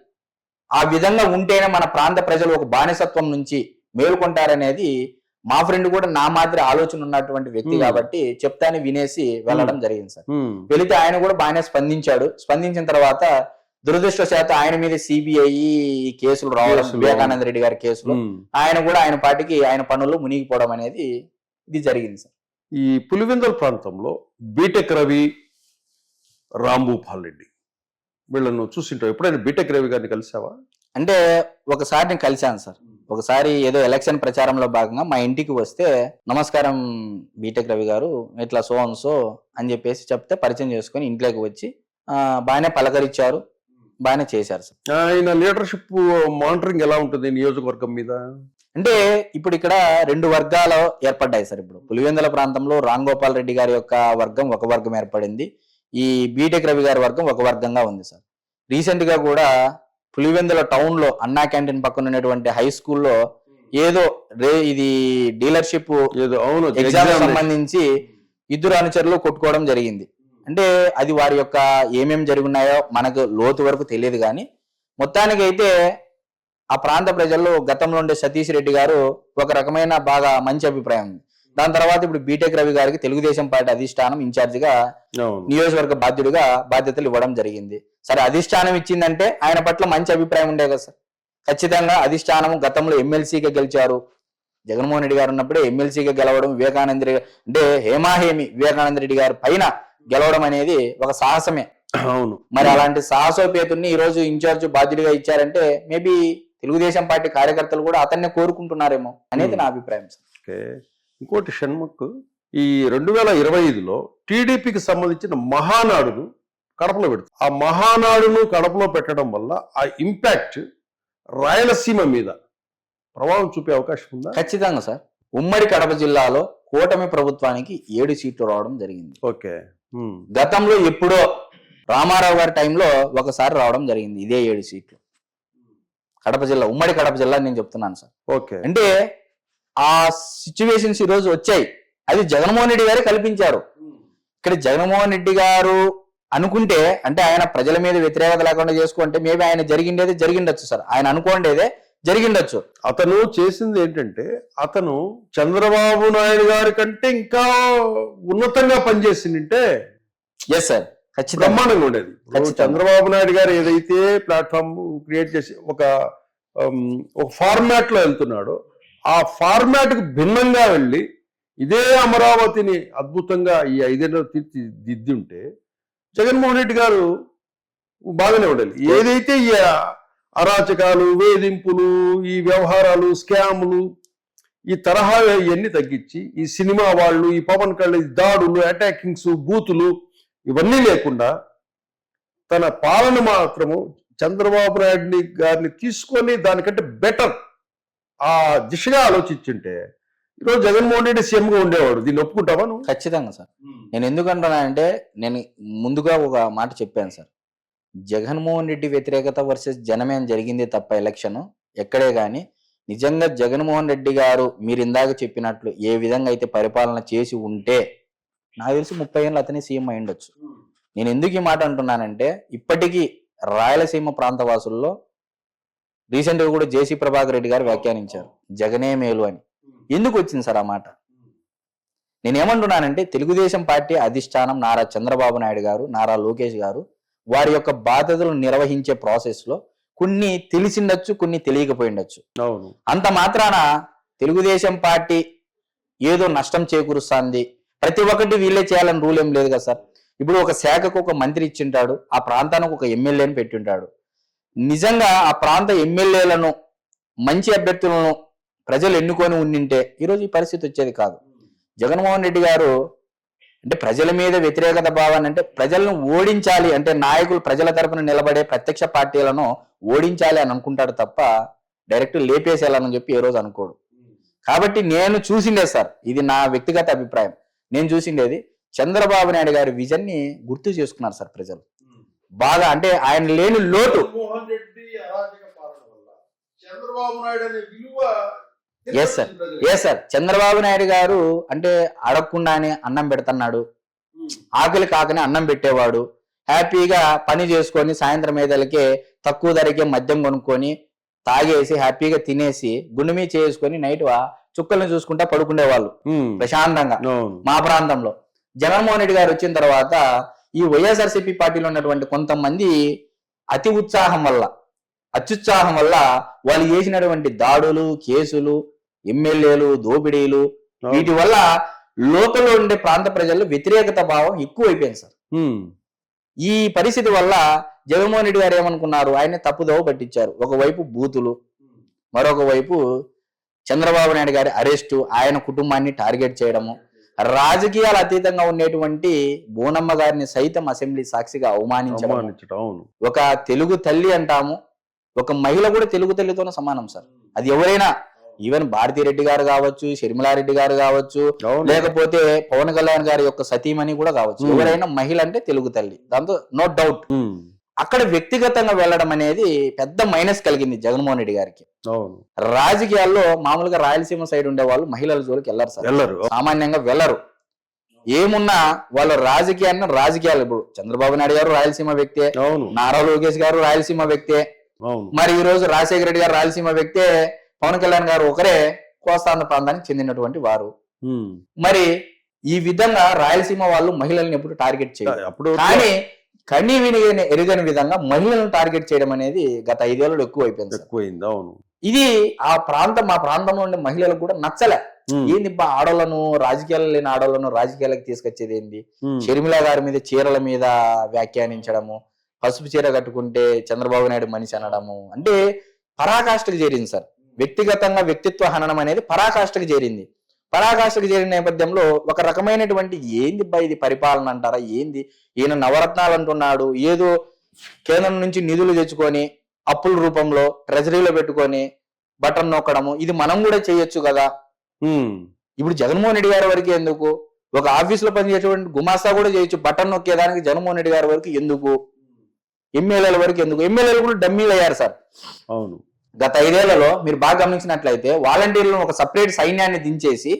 ఆ విధంగా ఉంటేనే మన ప్రాంత ప్రజలు ఒక బానిసత్వం నుంచి మేలుకుంటారనేది మా ఫ్రెండ్ కూడా నా మాదిరి ఆలోచన ఉన్నటువంటి వ్యక్తి కాబట్టి చెప్తానే వినేసి వెళ్ళడం జరిగింది సార్. వెళితే ఆయన కూడా బాగానే స్పందించాడు. స్పందించిన తర్వాత దురదృష్టవశాత్తు ఆయన మీద సిబిఐ కేసులు రావడం, వివేకానంద రెడ్డి గారి కేసులు, ఆయన కూడా ఆయన పాటికి ఆయన పనుల్లో మునిగిపోవడం అనేది ఇది జరిగింది సార్. ఈ పులివెందుల ప్రాంతంలో బీటెక్ రవి, రాంభూపాల్ రెడ్డి వీళ్ళను చూసింటావు. ఎప్పుడైనా బీటెక్ రవి గారిని కలిసావా? అంటే ఒకసారి నేను కలిశాను సార్. ఒకసారి ఏదో ఎలక్షన్ ప్రచారంలో భాగంగా మా ఇంటికి వస్తే, నమస్కారం బీటెక్ రవి గారు, ఇట్లా సో అండ్ సో అని చెప్పేసి చెప్తే పరిచయం చేసుకుని ఇంట్లోకి వచ్చి బాగానే పలకరించారు, బాగానే చేశారు సార్. ఆయన లీడర్షిప్ మానిటరింగ్ ఎలా ఉంటుంది నియోజకవర్గం మీద? అంటే ఇప్పుడు ఇక్కడ 2 వర్గాలు ఏర్పడ్డాయి సార్. ఇప్పుడు పులివెందుల ప్రాంతంలో రామ్ గోపాల్ రెడ్డి గారి యొక్క వర్గం ఒక వర్గం ఏర్పడింది, ఈ బీటెక్ రవి గారి వర్గం ఒక వర్గంగా ఉంది సార్. రీసెంట్ గా కూడా పులివెందుల టౌన్ లో అన్నా క్యాంటీన్ పక్కన ఉన్నటువంటి హై స్కూల్లో ఏదో ఇది డీలర్షిప్ ఎగ్జామ్ సంబంధించి 2 అనుచరులు కొట్టుకోవడం జరిగింది. అంటే అది వారి యొక్క ఏమేమి జరుగున్నాయో మనకు లోతు వరకు తెలియదు, కానీ మొత్తానికి అయితే ఆ ప్రాంత ప్రజల్లో గతంలో ఉండే సతీష్ రెడ్డి గారు ఒక రకమైన బాగా మంచి అభిప్రాయం ఉంది. దాని తర్వాత ఇప్పుడు బీటెక్ రవి గారికి తెలుగుదేశం పార్టీ అధిష్టానం ఇన్ఛార్జిగా నియోజకవర్గ బాధ్యతలు ఇవ్వడం జరిగింది. సరే, అధిష్టానం ఇచ్చిందంటే ఆయన పట్ల మంచి అభిప్రాయం ఉండే కదా సార్. ఖచ్చితంగా అధిష్టానం గతంలో ఎమ్మెల్సీగా గెలిచారు, జగన్మోహన్ రెడ్డి గారు ఉన్నప్పుడే ఎమ్మెల్సీగా గెలవడం, వివేకానంద రెడ్డి అంటే హేమాహేమి వివేకానంద రెడ్డి గారి పైన గెలవడం అనేది ఒక సాహసమే. అవును, మరి అలాంటి సాహసోపేతుల్ని ఈ రోజు ఇన్ఛార్జ్ బాధ్యుడిగా ఇచ్చారంటే మేబీ తెలుగుదేశం పార్టీ కార్యకర్తలు కూడా అతన్నే కోరుకుంటున్నారేమో అనేది నా అభిప్రాయం సార్. ఇంకోటి షణ్ముఖ్, ఈ 2025లో టీడీపీకి సంబంధించిన మహానాడును కడపలో పెడుతుంది. ఆ మహానాడును కడపలో పెట్టడం వల్ల ఆ ఇంపాక్ట్ రాయలసీమ మీద ప్రభావం చూపే అవకాశం ఉందా? ఖచ్చితంగా సార్. ఉమ్మడి కడప జిల్లాలో కూటమి ప్రభుత్వానికి 7 సీట్లు రావడం జరిగింది. ఓకే. గతంలో ఎప్పుడో రామారావు గారి టైంలో ఒకసారి రావడం జరిగింది ఇదే 7 సీట్లు. కడప జిల్లా, ఉమ్మడి కడప జిల్లా నేను చెప్తున్నాను సార్. ఓకే. అంటే ఆ సిచ్యువేషన్స్ ఈ రోజు వచ్చాయి, అది జగన్మోహన్ రెడ్డి గారే కల్పించారు. ఇక్కడ జగన్మోహన్ రెడ్డి గారు అనుకుంటే, అంటే ఆయన ప్రజల మీద వ్యతిరేకత లేకుండా చేసుకుంటే మేబీ ఆయన జరిగిండొచ్చు సార్, ఆయన అనుకోండేదే జరిగిండొచ్చు. అతను చేసింది ఏంటంటే, అతను చంద్రబాబు నాయుడు గారి కంటే ఇంకా ఉన్నతంగా పనిచేసిందంటే ఎస్ సార్, ఖచ్చితంగా బ్రహ్మాండంగా ఉండేది. చంద్రబాబు నాయుడు గారు ఏదైతే ప్లాట్ఫామ్ క్రియేట్ చేసి ఒక ఫార్మాట్ లో వెళ్తున్నాడో, ఆ ఫార్మాట్ కు భిన్నంగా వెళ్ళి ఇదే అమరావతిని అద్భుతంగా ఈ 5 ఏళ్ళు తీర్చిదిద్ది ఉంటే జగన్మోహన్ రెడ్డి గారు బాగానే ఉండాలి. ఏదైతే ఈ అరాచకాలు, వేధింపులు, ఈ వ్యవహారాలు, స్కాములు, ఈ తరహా ఇవన్నీ తగ్గించి ఈ సినిమా వాళ్ళు, ఈ పవన్ కళ్యాణ్ దాడులు, అటాకింగ్స్, బూతులు ఇవన్నీ లేకుండా తన పాలన మాత్రము చంద్రబాబు నాయుడు గారిని తీసుకొని దానికంటే బెటర్ ఆ దిశగా ఆలోచించుంటే ఈరోజు జగన్మోహన్ రెడ్డి సీఎంగా ఉండేవాడు. దీన్ని ఒప్పుకుంటావా నువ్వు? ఖచ్చితంగా సార్. నేను ఎందుకంటున్నానంటే, నేను ముందుగా ఒక మాట చెప్పాను సార్, జగన్మోహన్ రెడ్డి వ్యతిరేకత వర్సెస్ జనమే జరిగింది తప్ప ఎలక్షన్ ఎక్కడే కానీ నిజంగా జగన్మోహన్ రెడ్డి గారు మీరు ఇందాక చెప్పినట్లు ఏ విధంగా అయితే పరిపాలన చేసి ఉంటే నాకు తెలిసి 30 ఏళ్ళు అతనే సీఎం అయి ఉండొచ్చు. నేను ఎందుకు ఈ మాట అంటున్నానంటే ఇప్పటికీ రాయలసీమ ప్రాంత వాసుల్లో రీసెంట్ గా కూడా జేసీ ప్రభాకర్ రెడ్డి గారు వ్యాఖ్యానించారు జగనే మేలు అని. ఎందుకు వచ్చింది సార్ ఆ మాట? నేనేమంటున్నానంటే తెలుగుదేశం పార్టీ అధిష్టానం నారా చంద్రబాబు నాయుడు గారు, నారా లోకేష్ గారు వారి యొక్క బాధ్యతలు నిర్వహించే ప్రాసెస్ లో కొన్ని తెలిసిండొచ్చు, కొన్ని తెలియకపోయిండొచ్చు. అవును. అంత మాత్రాన తెలుగుదేశం పార్టీ ఏదో నష్టం చేకూరుస్తుంది, ప్రతి ఒక్కటి వీళ్ళే చేయాలని రూల్ ఏం లేదు కదా సార్. ఇప్పుడు ఒక శాఖకు ఒక మంత్రి ఇచ్చింటాడు, ఆ ప్రాంతానికి ఒక ఎమ్మెల్యేని పెట్టింటాడు. నిజంగా ఆ ప్రాంత ఎమ్మెల్యేలను మంచి అభ్యర్థులను ప్రజలు ఎన్నుకొని ఉండింటే ఈరోజు ఈ పరిస్థితి వచ్చేది కాదు. జగన్మోహన్ రెడ్డి గారు అంటే ప్రజల మీద వ్యతిరేకత భావాన్ని అంటే ప్రజలను ఓడించాలి అంటే నాయకులు ప్రజల తరపున నిలబడే ప్రత్యక్ష పార్టీలను ఓడించాలి అని అనుకుంటాడు తప్ప డైరెక్ట్ లేపేసేయాలని చెప్పి ఏ రోజు అనుకోడు. కాబట్టి నేను చూసిండే సార్, ఇది నా వ్యక్తిగత అభిప్రాయం, నేను చూసిండేది చంద్రబాబు నాయుడు గారి విజన్ ని గుర్తు చేసుకున్నారు సార్ ప్రజలు బాగా. అంటే ఆయన లేని లోటు జగన్మోహన్ రెడ్డి అరాజక పాలన వల్ల చంద్రబాబు నాయుడు అనే విలువ ఎస్ సార్ చంద్రబాబు నాయుడు గారు అంటే అడగకుండానే అన్నం పెడుతున్నాడు, ఆకలి కాకనే అన్నం పెట్టేవాడు, హ్యాపీగా పని చేసుకొని సాయంత్రం ఏదలకే తక్కువ ధరకే మద్యం కొనుక్కొని తాగేసి హ్యాపీగా తినేసి గుండెమీ చేసుకొని నైట్ చుక్కలను చూసుకుంటా పడుకునేవాళ్ళు ప్రశాంతంగా మా ప్రాంతంలో. జగన్మోహన్ రెడ్డి గారు వచ్చిన తర్వాత ఈ వైఎస్ఆర్సీపీ పార్టీలో ఉన్నటువంటి కొంతమంది అతి ఉత్సాహం వల్ల అత్యుత్సాహం వల్ల వాళ్ళు చేసినటువంటి దాడులు, కేసులు, ఎమ్మెల్యేలు, దోపిడీలు, వీటి వల్ల లోకల్లో ఉండే ప్రాంత ప్రజల్లో వ్యతిరేకత భావం ఎక్కువైపోయింది సార్. ఈ పరిస్థితి వల్ల జగన్మోహన్ రెడ్డి గారు ఏమనుకున్నారు, ఆయన్ని తప్పుదోవ పట్టించారు. ఒకవైపు బూతులు, మరొక వైపు చంద్రబాబు నాయుడు గారి అరెస్టు, ఆయన కుటుంబాన్ని టార్గెట్ చేయడము, రాజకీయాలు అతీతంగా ఉండేటువంటి బోనమ్మ గారిని సైతం అసెంబ్లీ సాక్షిగా అవమానించడం. ఒక తెలుగు తల్లి అంటాము, ఒక మహిళ కూడా తెలుగు తల్లితోనే సమానం సార్. అది ఎవరైనా, ఈవెన్ భారతిరెడ్డి గారు కావచ్చు, షర్మిలారెడ్డి గారు కావచ్చు, లేకపోతే పవన్ కళ్యాణ్ గారి యొక్క సతీమణి కూడా కావచ్చు, ఎవరైనా మహిళ అంటే తెలుగు తల్లి, దాంతో నో డౌట్. అక్కడ వ్యక్తిగతంగా వెళ్ళడం అనేది పెద్ద మైనస్ కలిగింది జగన్మోహన్ రెడ్డి గారికి. రాజకీయాల్లో మామూలుగా రాయలసీమ సైడ్ ఉండే వాళ్ళు మహిళల జోలికి వెళ్ళరు సార్, సామాన్యంగా వెళ్ళరు. ఏమున్నా వాళ్ళ రాజకీయాలు ఇప్పుడు చంద్రబాబు నాయుడు గారు రాయలసీమ వ్యక్తే, నారా లోకేష్ గారు రాయలసీమ వ్యక్తే, మరి ఈ రోజు రాజశేఖర రెడ్డి గారు రాయలసీమ వ్యక్తే, పవన్ కళ్యాణ్ గారు ఒకరే కోస్తాంధ్ర ప్రాంతానికి చెందినటువంటి వారు. మరి ఈ విధంగా రాయలసీమ వాళ్ళు మహిళల్ని ఎప్పుడు టార్గెట్ చేయరు. కానీ కనీ విని ఎరుగని విధంగా మహిళలను టార్గెట్ చేయడం అనేది గత 5 ఏళ్లలో ఎక్కువైపోయింది. ఇది మా ప్రాంతంలో ఉండే మహిళలకు కూడా నచ్చలే. ఏంది ఆడోళ్లను, రాజకీయాలు లేని ఆడోళ్లను రాజకీయాలకు తీసుకొచ్చేది ఏంది? షర్మిల గారి మీద చీరల మీద వ్యాఖ్యానించడము, పసుపు చీర కట్టుకుంటే చంద్రబాబు నాయుడు మనిషి అనడము, అంటే పరాకాష్ఠకు చేరింది సార్. వ్యక్తిగతంగా వ్యక్తిత్వ హననం అనేది పరాకాష్ఠకు చేరింది. పరాకాష్ఠకు చేరిన నేపథ్యంలో ఒక రకమైనటువంటి ఏంది ఇది పరిపాలన అంటారా ఏంది, ఈయన నవరత్నాలు అంటున్నాడు, ఏదో కేంద్రం నుంచి నిధులు తెచ్చుకొని అప్పుల రూపంలో ట్రెజరీలో పెట్టుకొని బటన్ నొక్కడము, ఇది మనం కూడా చేయొచ్చు కదా. ఇప్పుడు జగన్మోహన్ రెడ్డి గారి వరకు ఎందుకు? ఒక ఆఫీస్ లో పనిచేసేటువంటి గుమాస్తా కూడా చేయొచ్చు, బటన్ నొక్కేదానికి జగన్మోహన్ రెడ్డి గారి వరకు ఎందుకు? ఎమ్మెల్యేల వరకు ఎందుకు? ఎమ్మెల్యేలు కూడా డమ్మీలు అయ్యారు సార్. అవును, గత 5 ఏళ్లలో మీరు బాగా గమనించినట్లయితే వాలంటీర్లను ఒక సపరేట్ సైన్యాన్ని దించేసి,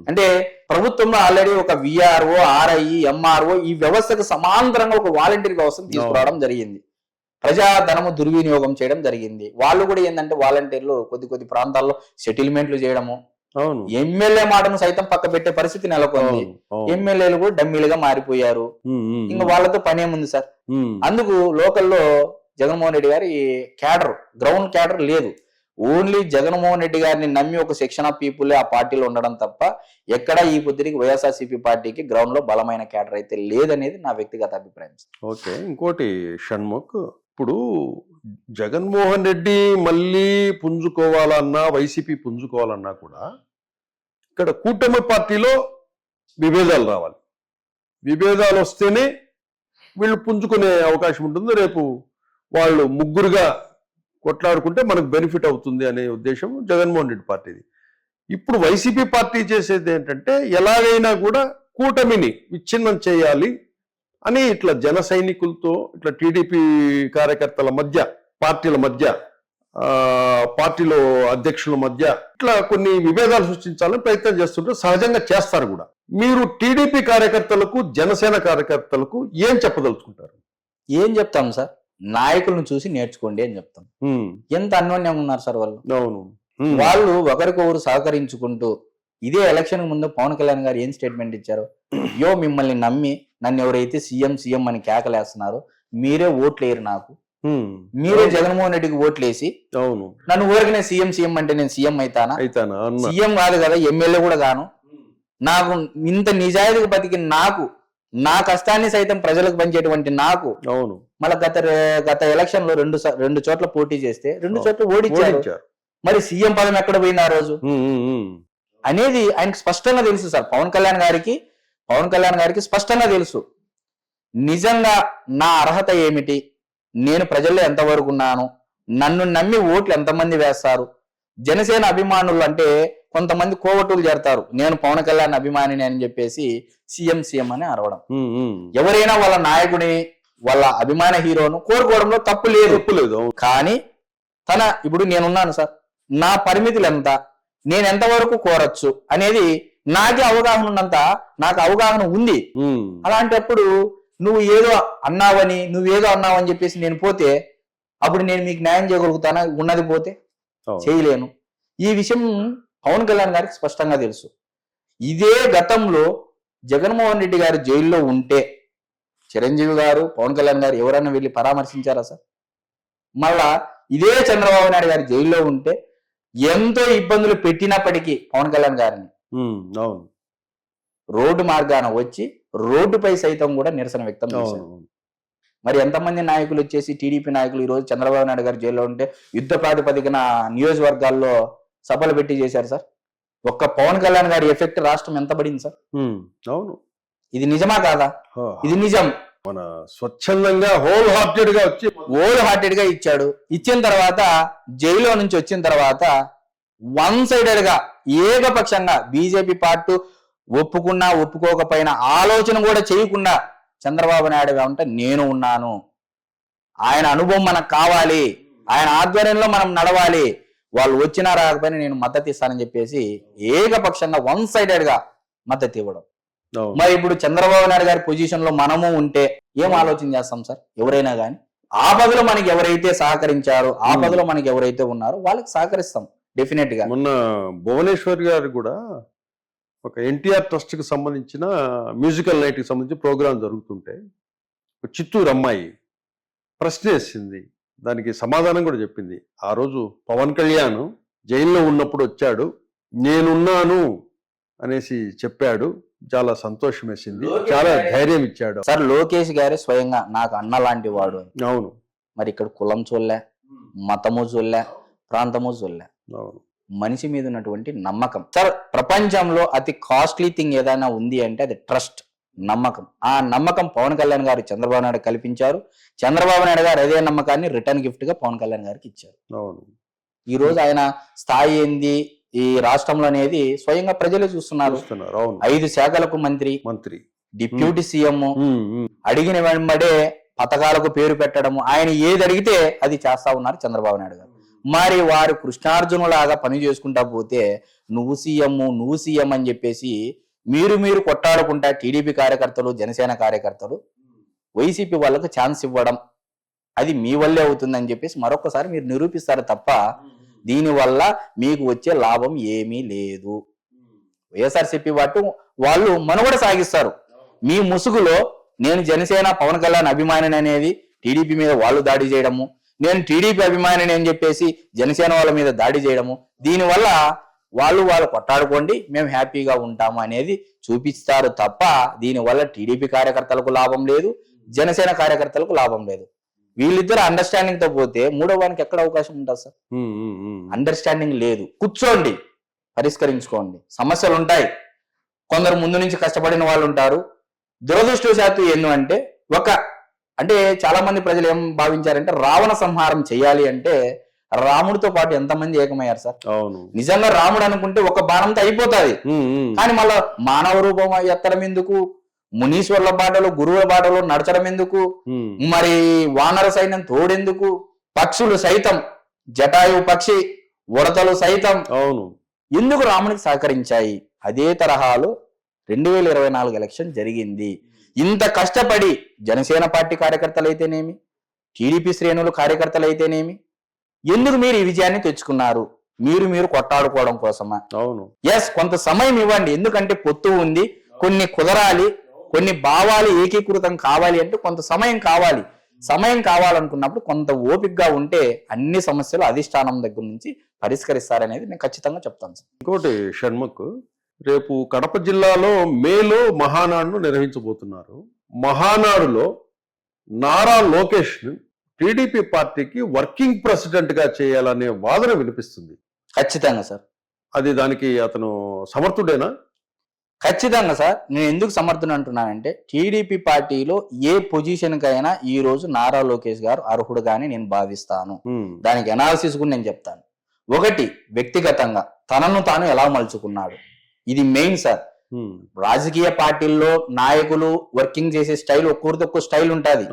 అంటే ప్రభుత్వంలో ఆల్రెడీ ఒక విఆర్ఓ, ఆర్ఐ, ఎంఆర్ఓ ఈ వ్యవస్థకు సమాంతరంగా ఒక వాలంటీర్ వ్యవస్థను తీసుకురావడం జరిగింది. ప్రజాధనము దుర్వినియోగం చేయడం జరిగింది. వాళ్ళు కూడా ఏంటంటే వాలంటీర్లు కొద్ది ప్రాంతాల్లో సెటిల్మెంట్లు చేయడము, ఎమ్మెల్యే మాటను సైతం పక్క పెట్టే పరిస్థితి నెలకొంది. ఎమ్మెల్యేలు కూడా డమ్మీలుగా మారిపోయారు. ఇంకా వాళ్ళతో పనేముంది సార్? అందుకు లోకల్లో జగన్మోహన్ రెడ్డి గారి క్యాడర్, గ్రౌండ్ క్యాడర్ లేదు. ఓన్లీ జగన్మోహన్ రెడ్డి గారిని నమ్మి ఒక సెక్షన్ ఆఫ్ పీపుల్ ఆ పార్టీలో ఉండడం తప్ప ఎక్కడ ఈ పొద్దురికి వైఎస్ఆర్సీపీ పార్టీకి గ్రౌండ్ లో బలమైన క్యాడర్ అయితే లేదనేది నా వ్యక్తిగత అభిప్రాయం. ఓకే, ఇంకోటి షణ్ముఖ్, ఇప్పుడు జగన్మోహన్ రెడ్డి మళ్ళీ పుంజుకోవాలన్నా, వైసీపీ పుంజుకోవాలన్నా కూడా ఇక్కడ కూటమి పార్టీలో విభేదాలు రావాలి. విభేదాలు వస్తేనే వీళ్ళు పుంజుకునే అవకాశం ఉంటుంది. రేపు వాళ్ళు ముగ్గురుగా కొట్లాడుకుంటే మనకు బెనిఫిట్ అవుతుంది అనే ఉద్దేశం జగన్మోహన్ రెడ్డి పార్టీది. ఇప్పుడు వైసీపీ పార్టీ చేసేది ఏంటంటే ఎలాగైనా కూడా కూటమిని విచ్ఛిన్నం చేయాలి అని ఇట్లా జన సైనికులతో, ఇట్లా టీడీపీ కార్యకర్తల మధ్య, పార్టీల మధ్య పార్టీలో అధ్యక్షుల మధ్య ఇట్లా కొన్ని విభేదాలు సృష్టించాలని ప్రయత్నం చేస్తుంటే సహజంగా చేస్తారు కూడా. మీరు టీడీపీ కార్యకర్తలకు జనసేన కార్యకర్తలకు ఏం చెప్పదలుచుకుంటారు? ఏం చెప్తాం సార్, నాయకులను చూసి నేర్చుకోండి అని చెప్తాం. ఎంత అన్యోన్యంగా ఉన్నారు సార్ వాళ్ళు. అవును. వాళ్ళు ఒకరికొకరు సహకరించుకుంటూ, ఇదే ఎలక్షన్ ముందు పవన్ కళ్యాణ్ గారు ఏం స్టేట్మెంట్ ఇచ్చారు? యో మిమ్మల్ని నమ్మి నన్ను ఎవరైతే సీఎం అని కేకలేస్తున్నారో మీరే ఓట్లేరు, నాకు మీరే జగన్మోహన్ రెడ్డికి ఓట్లేసి అవును నన్ను ఊరికనే సీఎం అంటే నేను సీఎం అవుతానా? సీఎం కాదు కదా, ఎమ్మెల్యే కూడా గాను. నాకు ఇంత నిజాయితీగా బతికి నాకు, నా కష్టాన్ని సైతం ప్రజలకు పంచేటువంటి నాకు, అవును మళ్ళీ గత ఎలక్షన్ లో రెండు చోట్ల పోటీ చేస్తే 2 చోట్ల ఓడించారు. మరి సీఎం పదం ఎక్కడ పోయింది ఆ రోజు అనేది ఆయనకు స్పష్టంగా తెలుసు సార్. పవన్ కళ్యాణ్ గారికి స్పష్టంగా తెలుసు నిజంగా నా అర్హత ఏమిటి, నేను ప్రజల్లో ఎంతవరకు ఉన్నాను, నన్ను నమ్మి ఓట్లు ఎంతమంది వేస్తారు. జనసేన అభిమానులు అంటే కొంతమంది కోవటులు చేరతారు, నేను పవన్ కళ్యాణ్ అభిమానిని అని చెప్పేసి సీఎం అని అరవడం. ఎవరైనా వాళ్ళ నాయకుడిని, వాళ్ళ అభిమాన హీరోను కోరుకోవడంలో తప్పు లేదు. కానీ ఇప్పుడు నేనున్నాను సార్, నా పరిమితులు ఎంత, నేను ఎంతవరకు కోరచ్చు అనేది నాకే అవగాహన ఉన్నంత నాకు అవగాహన ఉంది. అలాంటప్పుడు నువ్వు ఏదో అన్నావని చెప్పేసి నేను పోతే అప్పుడు నేను మీకు న్యాయం చేయగలుగుతానా? ఉన్నది పోతే చేయలేను. ఈ విషయం పవన్ కళ్యాణ్ గారికి స్పష్టంగా తెలుసు. ఇదే గతంలో జగన్మోహన్ రెడ్డి గారు జైల్లో ఉంటే చిరంజీవి గారు, పవన్ కళ్యాణ్ గారు ఎవరైనా వెళ్ళి పరామర్శించారా సార్? మళ్ళా ఇదే చంద్రబాబు నాయుడు గారు జైల్లో ఉంటే ఎంతో ఇబ్బందులు పెట్టినప్పటికీ పవన్ కళ్యాణ్ గారిని రోడ్డు మార్గాన వచ్చి రోడ్డుపై సైతం కూడా నిరసన వ్యక్తం చేశారు. మరి ఎంతమంది నాయకులు వచ్చేసి టీడీపీ నాయకులు ఈ రోజు చంద్రబాబు నాయుడు గారు జైల్లో ఉంటే యుద్ధ ప్రాతిపదికన నియోజకవర్గాల్లో సభలు పెట్టి చేశారు సార్. ఒక్క పవన్ కళ్యాణ్ గారి ఎఫెక్ట్ రాష్ట్రం ఎంత పడింది సార్? అవును. ఇది నిజమా కాదా? ఇది నిజం. మన స్వచ్ఛందంగా హోల్ హార్టెడ్ గా ఇచ్చాడు. ఇచ్చిన తర్వాత జైల్లో నుంచి వచ్చిన తర్వాత వన్ సైడెడ్ గా ఏకపక్షంగా బీజేపీ పార్టీ ఒప్పుకున్నా ఒప్పుకోకపోయినా ఆలోచన కూడా చేయకుండా చంద్రబాబు నాయుడు అంటే నేను ఉన్నాను, ఆయన అనుభవం మనకు కావాలి, ఆయన ఆధ్వర్యంలో మనం నడవాలి, వాళ్ళు వచ్చినా రాకపోయినా నేను మద్దతు ఇస్తానని చెప్పేసి ఏకపక్షంగా వన్ సైడెడ్ గా మద్దతు ఇవ్వడం. మరి ఇప్పుడు చంద్రబాబు నాయుడు గారి పొజిషన్ లో మనము ఉంటే ఏం ఆలోచన చేస్తాం సార్? ఎవరైనా కానీ ఆపదలో మనకి ఎవరైతే సహకరించారో, ఆపదలో మనకి ఎవరైతే ఉన్నారో వాళ్ళకి సహకరిస్తాం డెఫినెట్ గా. మొన్న భువనేశ్వర్ గారు కూడా ఒక ఎన్టీఆర్ ట్రస్ట్ కి సంబంధించిన మ్యూజికల్ నైట్ కి సంబంధించి ప్రోగ్రాం జరుగుతుంటే చిత్తూరు అమ్మాయి ప్రశ్న వేసింది, దానికి సమాధానం కూడా చెప్పింది. ఆ రోజు పవన్ కళ్యాణ్ జైల్లో ఉన్నప్పుడు వచ్చాడు, నేనున్నాను అనేసి చెప్పాడు, చాలా సంతోషం వేసింది, చాలా ధైర్యం ఇచ్చాడు. సార్ లోకేష్ గారే స్వయంగా నాకు అన్న లాంటి వాడు. అవును. మరి ఇక్కడ కులం చూడలే, మతము చూడలే, ప్రాంతము చూడలే, మనిషి మీద ఉన్నటువంటి నమ్మకం. సార్ ప్రపంచంలో అతి కాస్ట్లీ థింగ్ ఏదైనా ఉంది అంటే అది ట్రస్ట్, నమ్మకం. ఆ నమ్మకం పవన్ కళ్యాణ్ గారు చంద్రబాబు నాయుడు కల్పించారు. చంద్రబాబు నాయుడు గారు అదే నమ్మకాన్ని రిటర్న్ గిఫ్ట్ గా పవన్ కళ్యాణ్ గారికి ఇచ్చారు. ఈ రోజు ఆయన స్థాయి ఏంది ఈ రాష్ట్రంలో అనేది స్వయంగా ప్రజలే చూస్తున్నారు. 5 శాఖలకు మంత్రి, డిప్యూటీ సీఎం, అడిగిన వెంబడే పథకాలకు పేరు పెట్టడము, ఆయన ఏది అడిగితే అది చేస్తా ఉన్నారు చంద్రబాబు నాయుడు గారు. మరి వారు కృష్ణార్జునులాగా పని చేసుకుంటా పోతే నువ్వు సీఎం అని చెప్పేసి మీరు కొట్టాడుకుంటా టీడీపీ కార్యకర్తలు, జనసేన కార్యకర్తలు వైసీపీ వాళ్ళకు ఛాన్స్ ఇవ్వడం అది మీ వల్లే అవుతుందని చెప్పేసి మరొకసారి మీరు నిరూపిస్తారు తప్ప దీనివల్ల మీకు వచ్చే లాభం ఏమీ లేదు. వైఎస్ఆర్సీపీ వాళ్ళు మనుగడ సాగిస్తారు. మీ ముసుగులో నేను జనసేన పవన్ కళ్యాణ్ అభిమానిని అనేది టీడీపీ మీద వాళ్ళు దాడి చేయడము, నేను టీడీపీ అభిమానిని అని చెప్పేసి జనసేన వాళ్ళ మీద దాడి చేయడము, దీనివల్ల వాళ్ళు కొట్టాడుకోండి మేము హ్యాపీగా ఉంటాము అనేది చూపిస్తారు తప్ప దీనివల్ల టీడీపీ కార్యకర్తలకు లాభం లేదు, జనసేన కార్యకర్తలకు లాభం లేదు. వీళ్ళిద్దరు అండర్స్టాండింగ్ తో పోతే మూడో వానికి ఎక్కడ అవకాశం ఉంటుంది సార్? అండర్స్టాండింగ్ లేదు. కూర్చోండి, పరిష్కరించుకోండి. సమస్యలు ఉంటాయి, కొందరు ముందు నుంచి కష్టపడిన వాళ్ళు ఉంటారు. దురదృష్టవశాత్తు ఏంటంటే అంటే చాలా మంది ప్రజలు ఏం భావించారంటే రావణ సంహారం చేయాలి అంటే రాముడితో పాటు ఎంతమంది ఏకమయ్యారు సార్? నిజంగా రాముడు అనుకుంటే ఒక బాణంతో అయిపోతుంది, కానీ మళ్ళా మానవ రూపం ఎత్తడం ఎందుకు, మునీశ్వర్ల బాటలు గురువుల బాటలు నడచడం ఎందుకు, మరి వానర సైన్యం తోడెందుకు, పక్షులు సైతం జటాయు పక్షి, ఉడతలు సైతం అవును. ఎందుకు రామునికి సహకరించాయి? అదే తరహాలో 2024 ఎలక్షన్ జరిగింది. ఇంత కష్టపడి జనసేన పార్టీ కార్యకర్తలు అయితేనేమి, టీడీపీ శ్రేణులు కార్యకర్తలు అయితేనేమి, ఎందుకు మీరు ఈ విజయాన్ని తెచ్చుకున్నారు? మీరు కొట్టాడుకోవడం కోసమా? అవును. ఎస్, కొంత సమయం ఇవ్వండి. ఎందుకంటే పొత్తు ఉంది, కొన్ని కుదరాలి, కొన్ని భావాలు ఏకీకృతం కావాలి అంటే కొంత సమయం కావాలి. సమయం కావాలనుకున్నప్పుడు కొంత ఓపికగా ఉంటే అన్ని సమస్యలు అధిష్టానం దగ్గర నుంచి పరిష్కరిస్తారనేది నేను ఖచ్చితంగా చెప్తాను సార్. ఇంకోటి షణ్ముఖ్, రేపు కడప జిల్లాలో మేలో మహానాడును నిర్వహించబోతున్నారు. మహానాడులో నారా లోకేష్ టీడీపీ పార్టీకి వర్కింగ్ ప్రెసిడెంట్ గా చేయాలనే వాదన వినిపిస్తుంది. ఖచ్చితంగా సార్. అది దానికి అతను సమర్థుడేనా? ఖచ్చితంగా సార్. నేను ఎందుకు సమర్థన అంటున్నానంటే టీడీపీ పార్టీలో ఏ పొజిషన్ కైనా ఈ రోజు నారా లోకేష్ గారు అర్హుడుగానే నేను భావిస్తాను. దానికి అనాలిసిస్ కూడా నేను చెప్తాను. ఒకటి, వ్యక్తిగతంగా తనను తాను ఎలా మలుచుకున్నాడు, ఇది మెయిన్ సార్. రాజకీయ పార్టీల్లో నాయకులు వర్కింగ్ చేసే స్టైల్ ఒక్కొక్క స్టైల్ ఉంటుంది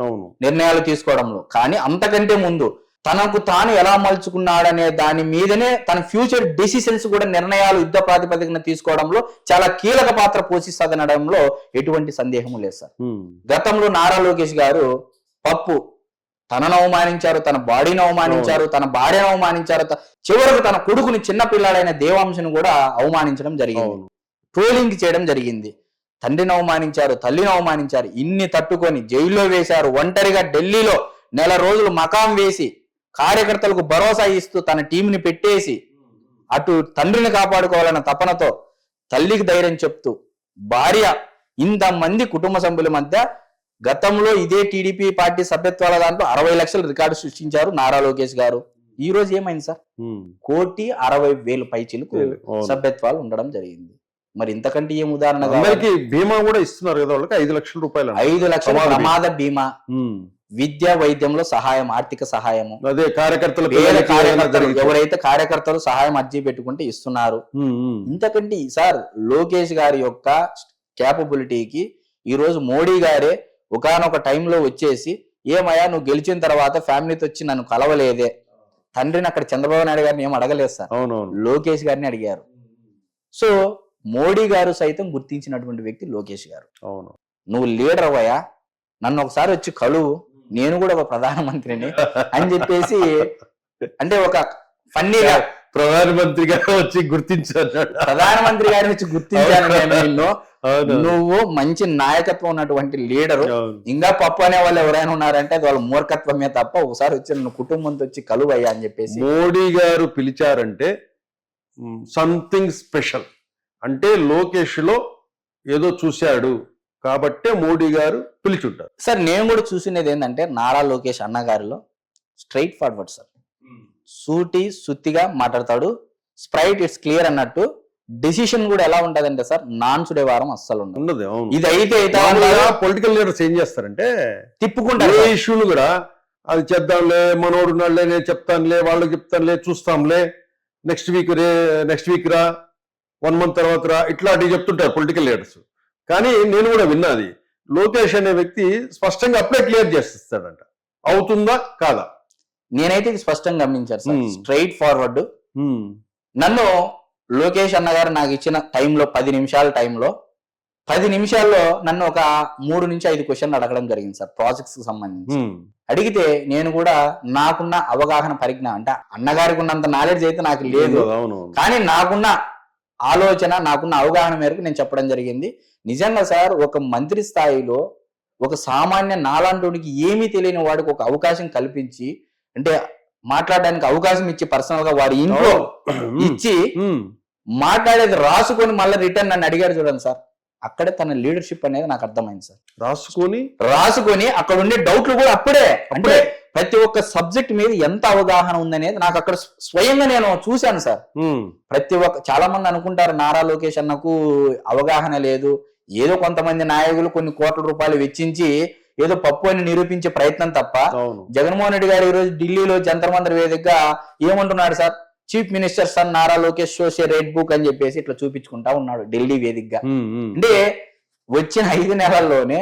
నిర్ణయాలు తీసుకోవడంలో. కానీ అంతకంటే ముందు తనకు తాను ఎలా మలుచుకున్నాడనే దాని మీదనే తన ఫ్యూచర్ డెసిషన్స్ కూడా నిర్ణయాలు యుద్ధ ప్రాతిపదికన తీసుకోవడంలో చాలా కీలక పాత్ర పోషిస్తుందనడంలో ఎటువంటి సందేహము లేదు సార్. గతంలో నారా లోకేష్ గారు పప్పు తనను అవమానించారు, తన బాడీని అవమానించారు, తన భార్యను అవమానించారు, చివరకు తన కొడుకుని చిన్న పిల్లాడైన దేవాంశను కూడా అవమానించడం జరిగింది, ట్రోలింగ్ చేయడం జరిగింది. తండ్రిని అవమానించారు, తల్లిని అవమానించారు. ఇన్ని తట్టుకొని జైల్లో వేశారు. ఒంటరిగా ఢిల్లీలో నెల రోజులు మకాం వేసి కార్యకర్తలకు భరోసా ఇస్తూ తన టీంని పెట్టేసి అటు తండ్రిని కాపాడుకోవాలన్న తపనతో తల్లికి ధైర్యం చెప్తూ భార్య ఇంతమంది కుటుంబ సభ్యుల మధ్య గతంలో ఇదే టీడీపీ పార్టీ సభ్యత్వాల దాంట్లో 60 లక్షల రికార్డు సృష్టించారు నారా లోకేష్ గారు. ఈ రోజు ఏమైంది సార్? 1,60,000 పైచిలకు సభ్యత్వాలు ఉండడం జరిగింది. మరి ఇంతకంటే ఏం ఉదాహరణ? బీమా కూడా ఇస్తున్నారు కదా వాళ్ళకి 5 లక్షల రూపాయలు. 5 లక్షల ప్రమాద బీమా, విద్యా వైద్యంలో సహాయం, ఆర్థిక సహాయము, అదే కార్యకర్తలు ఎవరైతే కార్యకర్తలు సహాయం అర్జీ పెట్టుకుంటే ఇస్తున్నారు. ఇంతకంటే సార్ లోకేష్ గారి యొక్క క్యాపబిలిటీకి ఈ రోజు మోడీ గారే ఒకానొక టైంలో వచ్చేసి, ఏమయ్యా నువ్వు గెలిచిన తర్వాత ఫ్యామిలీతో వచ్చి నన్ను కలవలేదే, తండ్రిని అక్కడ చంద్రబాబు నాయుడు గారిని ఏం అడగలేదు సార్, లోకేష్ గారిని అడిగారు. సో మోడీ గారు సైతం గుర్తించినటువంటి వ్యక్తి లోకేష్ గారు. అవును, నువ్వు లీడర్ అవ్వయా, నన్ను ఒకసారి వచ్చి కలువు, నేను కూడా ఒక ప్రధానమంత్రిని అని చెప్పేసి, అంటే ఒక ఫన్నీగా ప్రధానమంత్రి గారు వచ్చి గుర్తించారు, ప్రధానమంత్రి గారిని వచ్చి గుర్తించాను నేను నిన్ను, నువ్వు మంచి నాయకత్వం ఉన్నటువంటి లీడరు, ఇంకా పప్పు అనే వాళ్ళు ఎవరైనా ఉన్నారంటే అది వాళ్ళ మూర్ఖత్వమే తప్ప ఒకసారి వచ్చి నన్ను కుటుంబంతో వచ్చి కలువయ్యా అని చెప్పేసి మోడీ గారు పిలిచారంటే సంథింగ్ స్పెషల్. అంటే లోకేష్ లో ఏదో చూశాడు కాబట్టే మోడీ గారు పిలిచుంటారు సార్. నేను కూడా చూసినది ఏంటంటే నారా లోకేష్ అన్న గారిలో స్ట్రైట్ ఫార్వర్డ్ సార్, సూటి సుత్తిగా మాట్లాడతాడు, స్ప్రైట్ ఇట్స్ క్లియర్ అన్నట్టు. డెసిషన్ కూడా ఎలా ఉంటదంటే సార్, నాన్ సుడే వారం అస్సలు ఉండదు. ఇది అయితే పొలిటికల్ లీడర్స్ ఏం చేస్తారంటే తిప్పుకుంటారు ఇష్యూలు కూడా, అది చేద్దాంలే, మనోడు ఉన్నాడులే, నేను చెప్తానులే, వాళ్ళకి చెప్తానులే, చూస్తాంలే, నెక్స్ట్ వీక్ రా, 1 month తర్వాత రా, ఇట్లాంటివి చెప్తుంటారు పొలిటికల్ లీడర్స్. కానీ నేను కూడా విన్నది, లోకేష్ అనే వ్యక్తి స్పష్టంగా అప్పుడే క్లియర్ చేసిస్తాడంట, అవుతుందా కాదా. నేనైతే ఇది స్పష్టంగా గమనించాను సార్, స్ట్రైట్ ఫార్వర్డ్. నన్ను లోకేష్ అన్న గారు నాకు ఇచ్చిన టైంలో 10 నిమిషాల టైంలో 10 నిమిషాల్లో నన్ను ఒక 3 నుంచి 5 క్వశ్చన్లు అడగడం జరిగింది సార్, ప్రాజెక్ట్స్ కి సంబంధించి. అడిగితే నేను కూడా నాకున్న అవగాహన పరిజ్ఞానం, అంటే అన్నగారికి ఉన్నంత నాలెడ్జ్ అయితే నాకు లేదు, కానీ నాకున్న ఆలోచన, నాకున్న అవగాహన మేరకు నేను చెప్పడం జరిగింది. నిజంగా సార్, ఒక మంత్రి స్థాయిలో ఒక సామాన్య నాలాంటికి ఏమీ తెలియని వాడికి ఒక అవకాశం కల్పించి, అంటే మాట్లాడడానికి అవకాశం ఇచ్చి, పర్సనల్ గా వాడి ఇంట్లో ఇచ్చి మాట్లాడేది రాసుకొని మళ్ళీ రిటర్న్ నన్ను అడిగారు చూడండి సార్, అక్కడే తన లీడర్షిప్ అనేది నాకు అర్థమైంది సార్. రాసుకొని అక్కడ ఉండే డౌట్లు కూడా అప్పుడే, అంటే ప్రతి ఒక్క సబ్జెక్ట్ మీద ఎంత అవగాహన ఉందనేది నాకు అక్కడ స్వయంగా నేను చూశాను సార్. ప్రతి ఒక్క చాలా మంది అనుకుంటారు నారా లోకేష్ అన్నకు అవగాహన లేదు, ఏదో కొంతమంది నాయకులు కొన్ని కోట్ల రూపాయలు వెచ్చించి ఏదో పప్పు అని నిరూపించే ప్రయత్నం తప్ప. జగన్మోహన్ రెడ్డి గారు ఈ రోజు ఢిల్లీలో జంతర్ మంతర్ వేదికగా ఏమంటున్నాడు సార్, chief minister son Nara Lokesh shows a red book అని చెప్పేసి ఇట్లా చూపించుకుంటా ఉన్నాడు ఢిల్లీ వేదికగా. అంటే వచ్చిన 5 నెలల్లోనే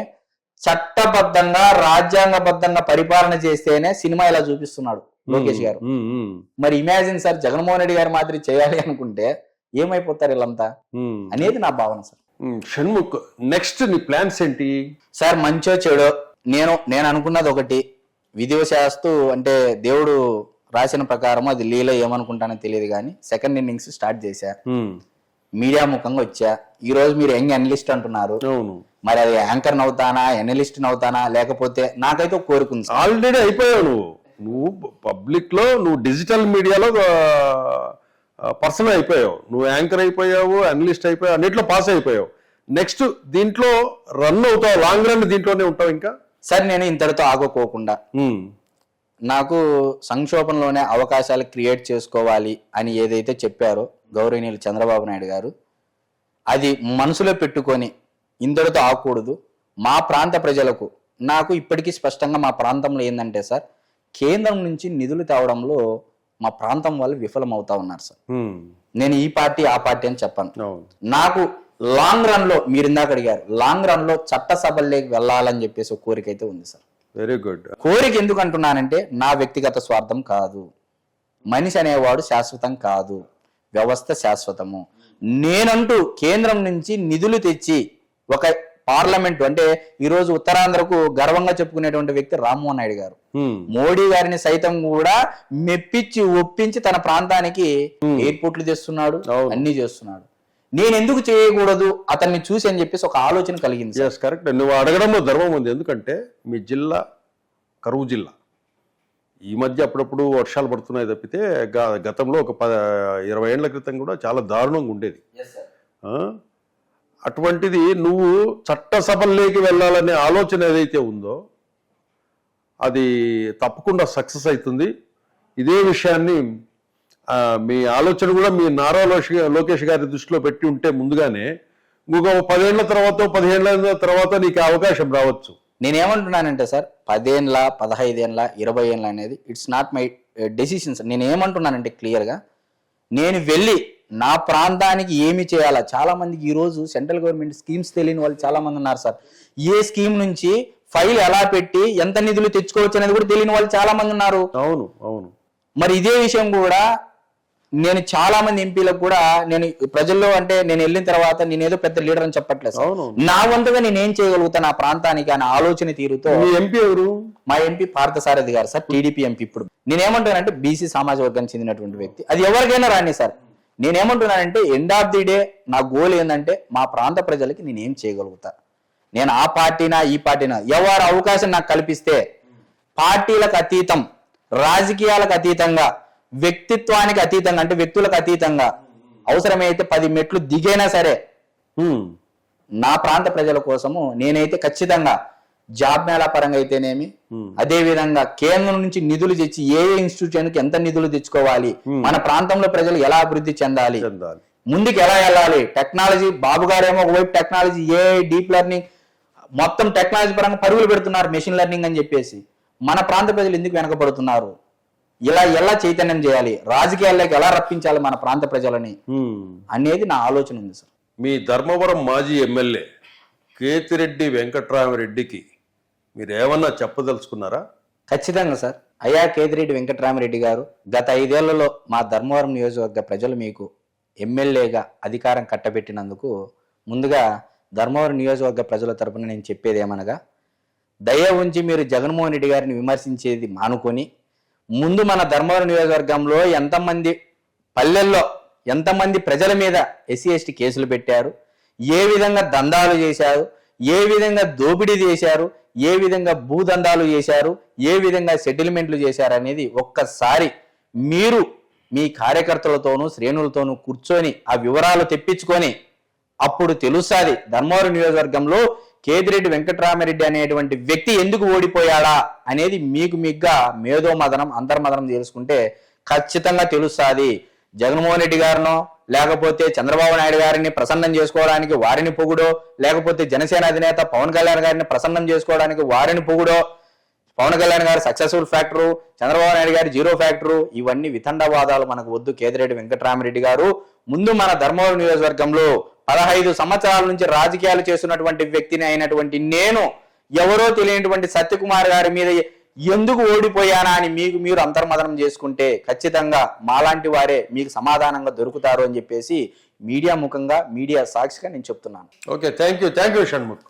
చట్టబద్ధంగా రాజ్యాంగబద్ధంగా పరిపాలన చేస్తేనే సినిమా ఇలా చూపిస్తున్నాడు. లోకేష్ గారు. మరి ఇమాజిన్ సార్, జగన్మోహన్ రెడ్డి గారు మాదిరి చేయాలి అనుకుంటే ఏమైపోతారు వీళ్ళంతా అనేది నా భావన సార్. షణ్ముఖ్, నెక్స్ట్ నీ ప్లాన్స్ ఏంటి సార్? మంచో చెడో నేను అనుకున్నది ఒకటి, విధివశాస్తు అంటే దేవుడు రాసిన ప్రకారం అది లీలో ఏమనుకుంటానో తెలియదు కానీ సెకండ్ ఇన్నింగ్స్ స్టార్ట్ చేశా, మీడియా ముఖంగా వచ్చా. ఈ రోజు మీరు యంగ్ అనలిస్ట్ అంటున్నారు, మరి అది యాంకర్ నవ్వుతానా, ఎనలిస్ట్ నవ్వుతానా, లేకపోతే నాకైతే ఒక కోరుకుంది. ఆల్రెడీ అయిపోయావు నువ్వు పబ్లిక్ లో, నువ్వు డిజిటల్ మీడియాలో పర్సన్ అయిపోయావు, నువ్వు యాంకర్ అయిపోయావు, అనలిస్ట్ అయిపోయావు, అన్నిట్లో పాస్ అయిపోయావు. నెక్స్ట్ దీంట్లో రన్ అవుతావు, లాంగ్ రన్ దీంట్లోనే ఉంటావు ఇంకా. సార్ నేను ఇంతటితో ఆగోకోకుండా నాకు సంక్షోభంలోనే అవకాశాలు క్రియేట్ చేసుకోవాలి అని ఏదైతే చెప్పారో గౌరవనీయులు చంద్రబాబు నాయుడు గారు, అది మనసులో పెట్టుకొని ఇంతటితో ఆగకూడదు. మా ప్రాంత ప్రజలకు, నాకు ఇప్పటికీ స్పష్టంగా మా ప్రాంతంలో ఏంటంటే సార్, కేంద్రం నుంచి నిధులు తేవడంలో మా ప్రాంతం వాళ్ళు విఫలమవుతా ఉన్నారు సార్. నేను ఈ పార్టీ ఆ పార్టీ అని చెప్పాను. నాకు లాంగ్ రన్ లో, మీరు ఇందాక అడిగారు, లాంగ్ రన్ లో చట్టసభల్లోకి వెళ్ళాలని చెప్పేసి ఒక కోరిక అయితే ఉంది సార్. Very good. కోరిక ఎందుకు అంటున్నానంటే నా వ్యక్తిగత స్వార్థం కాదు, మనిషి అనేవాడు శాశ్వతం కాదు, వ్యవస్థ శాశ్వతము. నేనంటూ కేంద్రం నుంచి నిధులు తెచ్చి ఒక పార్లమెంటు, అంటే ఈ రోజు ఉత్తరాంధ్రకు గర్వంగా చెప్పుకునేటువంటి వ్యక్తి రామ్మోహన్ నాయుడు గారు, మోడీ గారిని సైతం కూడా మెప్పించి ఒప్పించి తన ప్రాంతానికి ఎయిర్పోర్ట్లు తెస్తున్నాడు, అన్ని చేస్తున్నాడు. నేను ఎందుకు చేయకూడదు అతన్ని చూసి అని చెప్పేసి ఒక ఆలోచన కలిగింది. కరెక్ట్, నువ్వు అడగడంలో ధర్మం ఉంది. ఎందుకంటే మీ జిల్లా కరువు జిల్లా, ఈ మధ్య అప్పుడప్పుడు వర్షాలు పడుతున్నాయి తప్పితే గతంలో ఒక 20 ఏళ్ల క్రితం కూడా చాలా దారుణంగా ఉండేది. అటువంటిది నువ్వు చట్టసభల్లోకి వెళ్ళాలనే ఆలోచన ఏదైతే ఉందో అది తప్పకుండా సక్సెస్ అవుతుంది. ఇదే విషయాన్ని మీ ఆలోచన కూడా మీ నారా లోకేష్ గారి దృష్టిలో పెట్టి ఉంటే ముందుగానే ఇంకొక 10 ఏళ్ల తర్వాత 15 ఏళ్ల తర్వాత నీకు అవకాశం రావచ్చు. నేనేమంటున్నానంటే సార్, 10 ఏళ్ళ 15 ఏళ్ళ 20 ఏళ్ళ అనేది it's not my decision sir. నేను ఏమంటున్నానంటే క్లియర్గా, నేను వెళ్ళి నా ప్రాంతానికి ఏమి చేయాలా. చాలా మందికి ఈ రోజు సెంట్రల్ గవర్నమెంట్ స్కీమ్స్ తెలియని వాళ్ళు చాలా మంది ఉన్నారు సార్. ఏ స్కీమ్ నుంచి ఫైల్ ఎలా పెట్టి ఎంత నిధులు తెచ్చుకోవచ్చు అనేది కూడా తెలియని వాళ్ళు చాలా మంది ఉన్నారు. అవును అవును. మరి ఇదే విషయం కూడా నేను చాలా మంది ఎంపీలకు కూడా, నేను ప్రజల్లో అంటే నేను వెళ్ళిన తర్వాత నేనేదో పెద్ద లీడర్ అని చెప్పట్లేదు సార్. నా వంతుగా నేనేం చేయగలుగుతా నా ప్రాంతానికి అనే ఆలోచన తీరుతో. ఎంపీ ఎవరు? మా ఎంపీ పార్థసారథి గారు సార్, టీడీపీ ఎంపీ. ఇప్పుడు నేనేమంటానంటే బీసీ సామాజిక వర్గానికి చెందినటువంటి వ్యక్తి, అది ఎవరికైనా రాని సార్. నేనేమంటున్నానంటే ఎండ్ ఆఫ్ ది డే నా గోల్ ఏంటంటే మా ప్రాంత ప్రజలకి నేనేం చేయగలుగుతా. నేను ఆ పార్టీనా ఈ పార్టీనా, ఎవరు అవకాశం నాకు కల్పిస్తే పార్టీలకు అతీతం, రాజకీయాలకు అతీతంగా, వ్యక్తిత్వానికి అతీతంగా, అంటే వ్యక్తులకు అతీతంగా అవసరమైతే 10 మెట్లు దిగైనా సరే నా ప్రాంత ప్రజల కోసము నేనైతే ఖచ్చితంగా జాబ్ మేళా పరంగా అయితేనేమి, అదే విధంగా కేంద్రం నుంచి నిధులు తెచ్చి ఏ ఇన్స్టిట్యూషన్కి ఎంత నిధులు తెచ్చుకోవాలి, మన ప్రాంతంలో ప్రజలు ఎలా అభివృద్ధి చెందాలి, ముందుకు ఎలా వెళ్ళాలి, టెక్నాలజీ, బాబు గారేమో ఒకవైపు టెక్నాలజీ, ఏఐ, డీప్ లెర్నింగ్, మొత్తం టెక్నాలజీ పరంగా పరుగులు పెడుతున్నారు, మెషిన్ లెర్నింగ్ అని చెప్పేసి. మన ప్రాంత ప్రజలు ఎందుకు వెనకబడుతున్నారు, ఇలా ఎలా చైతన్యం చేయాలి, రాజకీయాల్లోకి ఎలా రప్పించాలి మన ప్రాంత ప్రజలని అనేది నా ఆలోచన ఉంది సార్. మీ ధర్మవరం మాజీ ఎమ్మెల్యే కేతిరెడ్డి వెంకట్రామరెడ్డికి మీరు ఏమన్నా చెప్పదలుచుకున్నారా? ఖచ్చితంగా సార్. అయ్యా కేతిరెడ్డి వెంకట్రామరెడ్డి గారు, గత 5 ఏళ్లలో మా ధర్మవరం నియోజకవర్గ ప్రజలు మీకు ఎమ్మెల్యేగా అధికారం కట్టబెట్టినందుకు ముందుగా ధర్మవరం నియోజకవర్గ ప్రజల తరపున నేను చెప్పేది ఏమనగా, దయ ఉంచి మీరు జగన్మోహన్ రెడ్డి గారిని విమర్శించేది మానుకొని ముందు మన ధర్మవరం నియోజకవర్గంలో ఎంతమంది పల్లెల్లో ఎంతమంది ప్రజల మీద ఎస్సీ ఎస్టీ కేసులు పెట్టారు, ఏ విధంగా దందాలు చేశారు, ఏ విధంగా దోపిడీ చేశారు, ఏ విధంగా భూదందాలు చేశారు, ఏ విధంగా సెటిల్మెంట్లు చేశారు అనేది ఒక్కసారి మీరు మీ కార్యకర్తలతోనూ శ్రేణులతోనూ కూర్చొని ఆ వివరాలు తెప్పించుకొని అప్పుడు తెలుస్తుంది ధర్మవరం నియోజకవర్గంలో కేతిరెడ్డి వెంకట్రామరెడ్డి అనేటువంటి వ్యక్తి ఎందుకు ఓడిపోయాడా అనేది మీకుగా మేధోమదనం అంతర్మదనం తెలుసుకుంటే ఖచ్చితంగా తెలుస్తుంది. జగన్మోహన్ రెడ్డి గారినో లేకపోతే చంద్రబాబు నాయుడు గారిని ప్రసన్నం చేసుకోవడానికి వారిని పొగుడో, లేకపోతే జనసేన అధినేత పవన్ కళ్యాణ్ గారిని ప్రసన్నం చేసుకోవడానికి వారిని పొగుడో, పవన్ కళ్యాణ్ గారు సక్సెస్ఫుల్ ఫ్యాక్టరు, చంద్రబాబు నాయుడు గారు జీరో ఫ్యాక్టరు, ఇవన్నీ వితండవాదాలు మనకు వద్దు. కేతిరెడ్డి వెంకట్రామరెడ్డి గారు ముందు మన ధర్మవరం నియోజకవర్గంలో 15 సంవత్సరాల నుంచి రాజకీయాలు చేస్తున్నటువంటి వ్యక్తిని అయినటువంటి నేను ఎవరో తెలియనటువంటి సత్యకుమార్ గారి మీద ఎందుకు ఓడిపోయానా అని మీకు మీరు అంతర్మదనం చేసుకుంటే ఖచ్చితంగా మాలాంటి వారే మీకు సమాధానంగా దొరుకుతారు అని చెప్పేసి మీడియా ముఖంగా మీడియా సాక్షిగా నేను చెప్తున్నాను. Okay, thank you Shanmukh.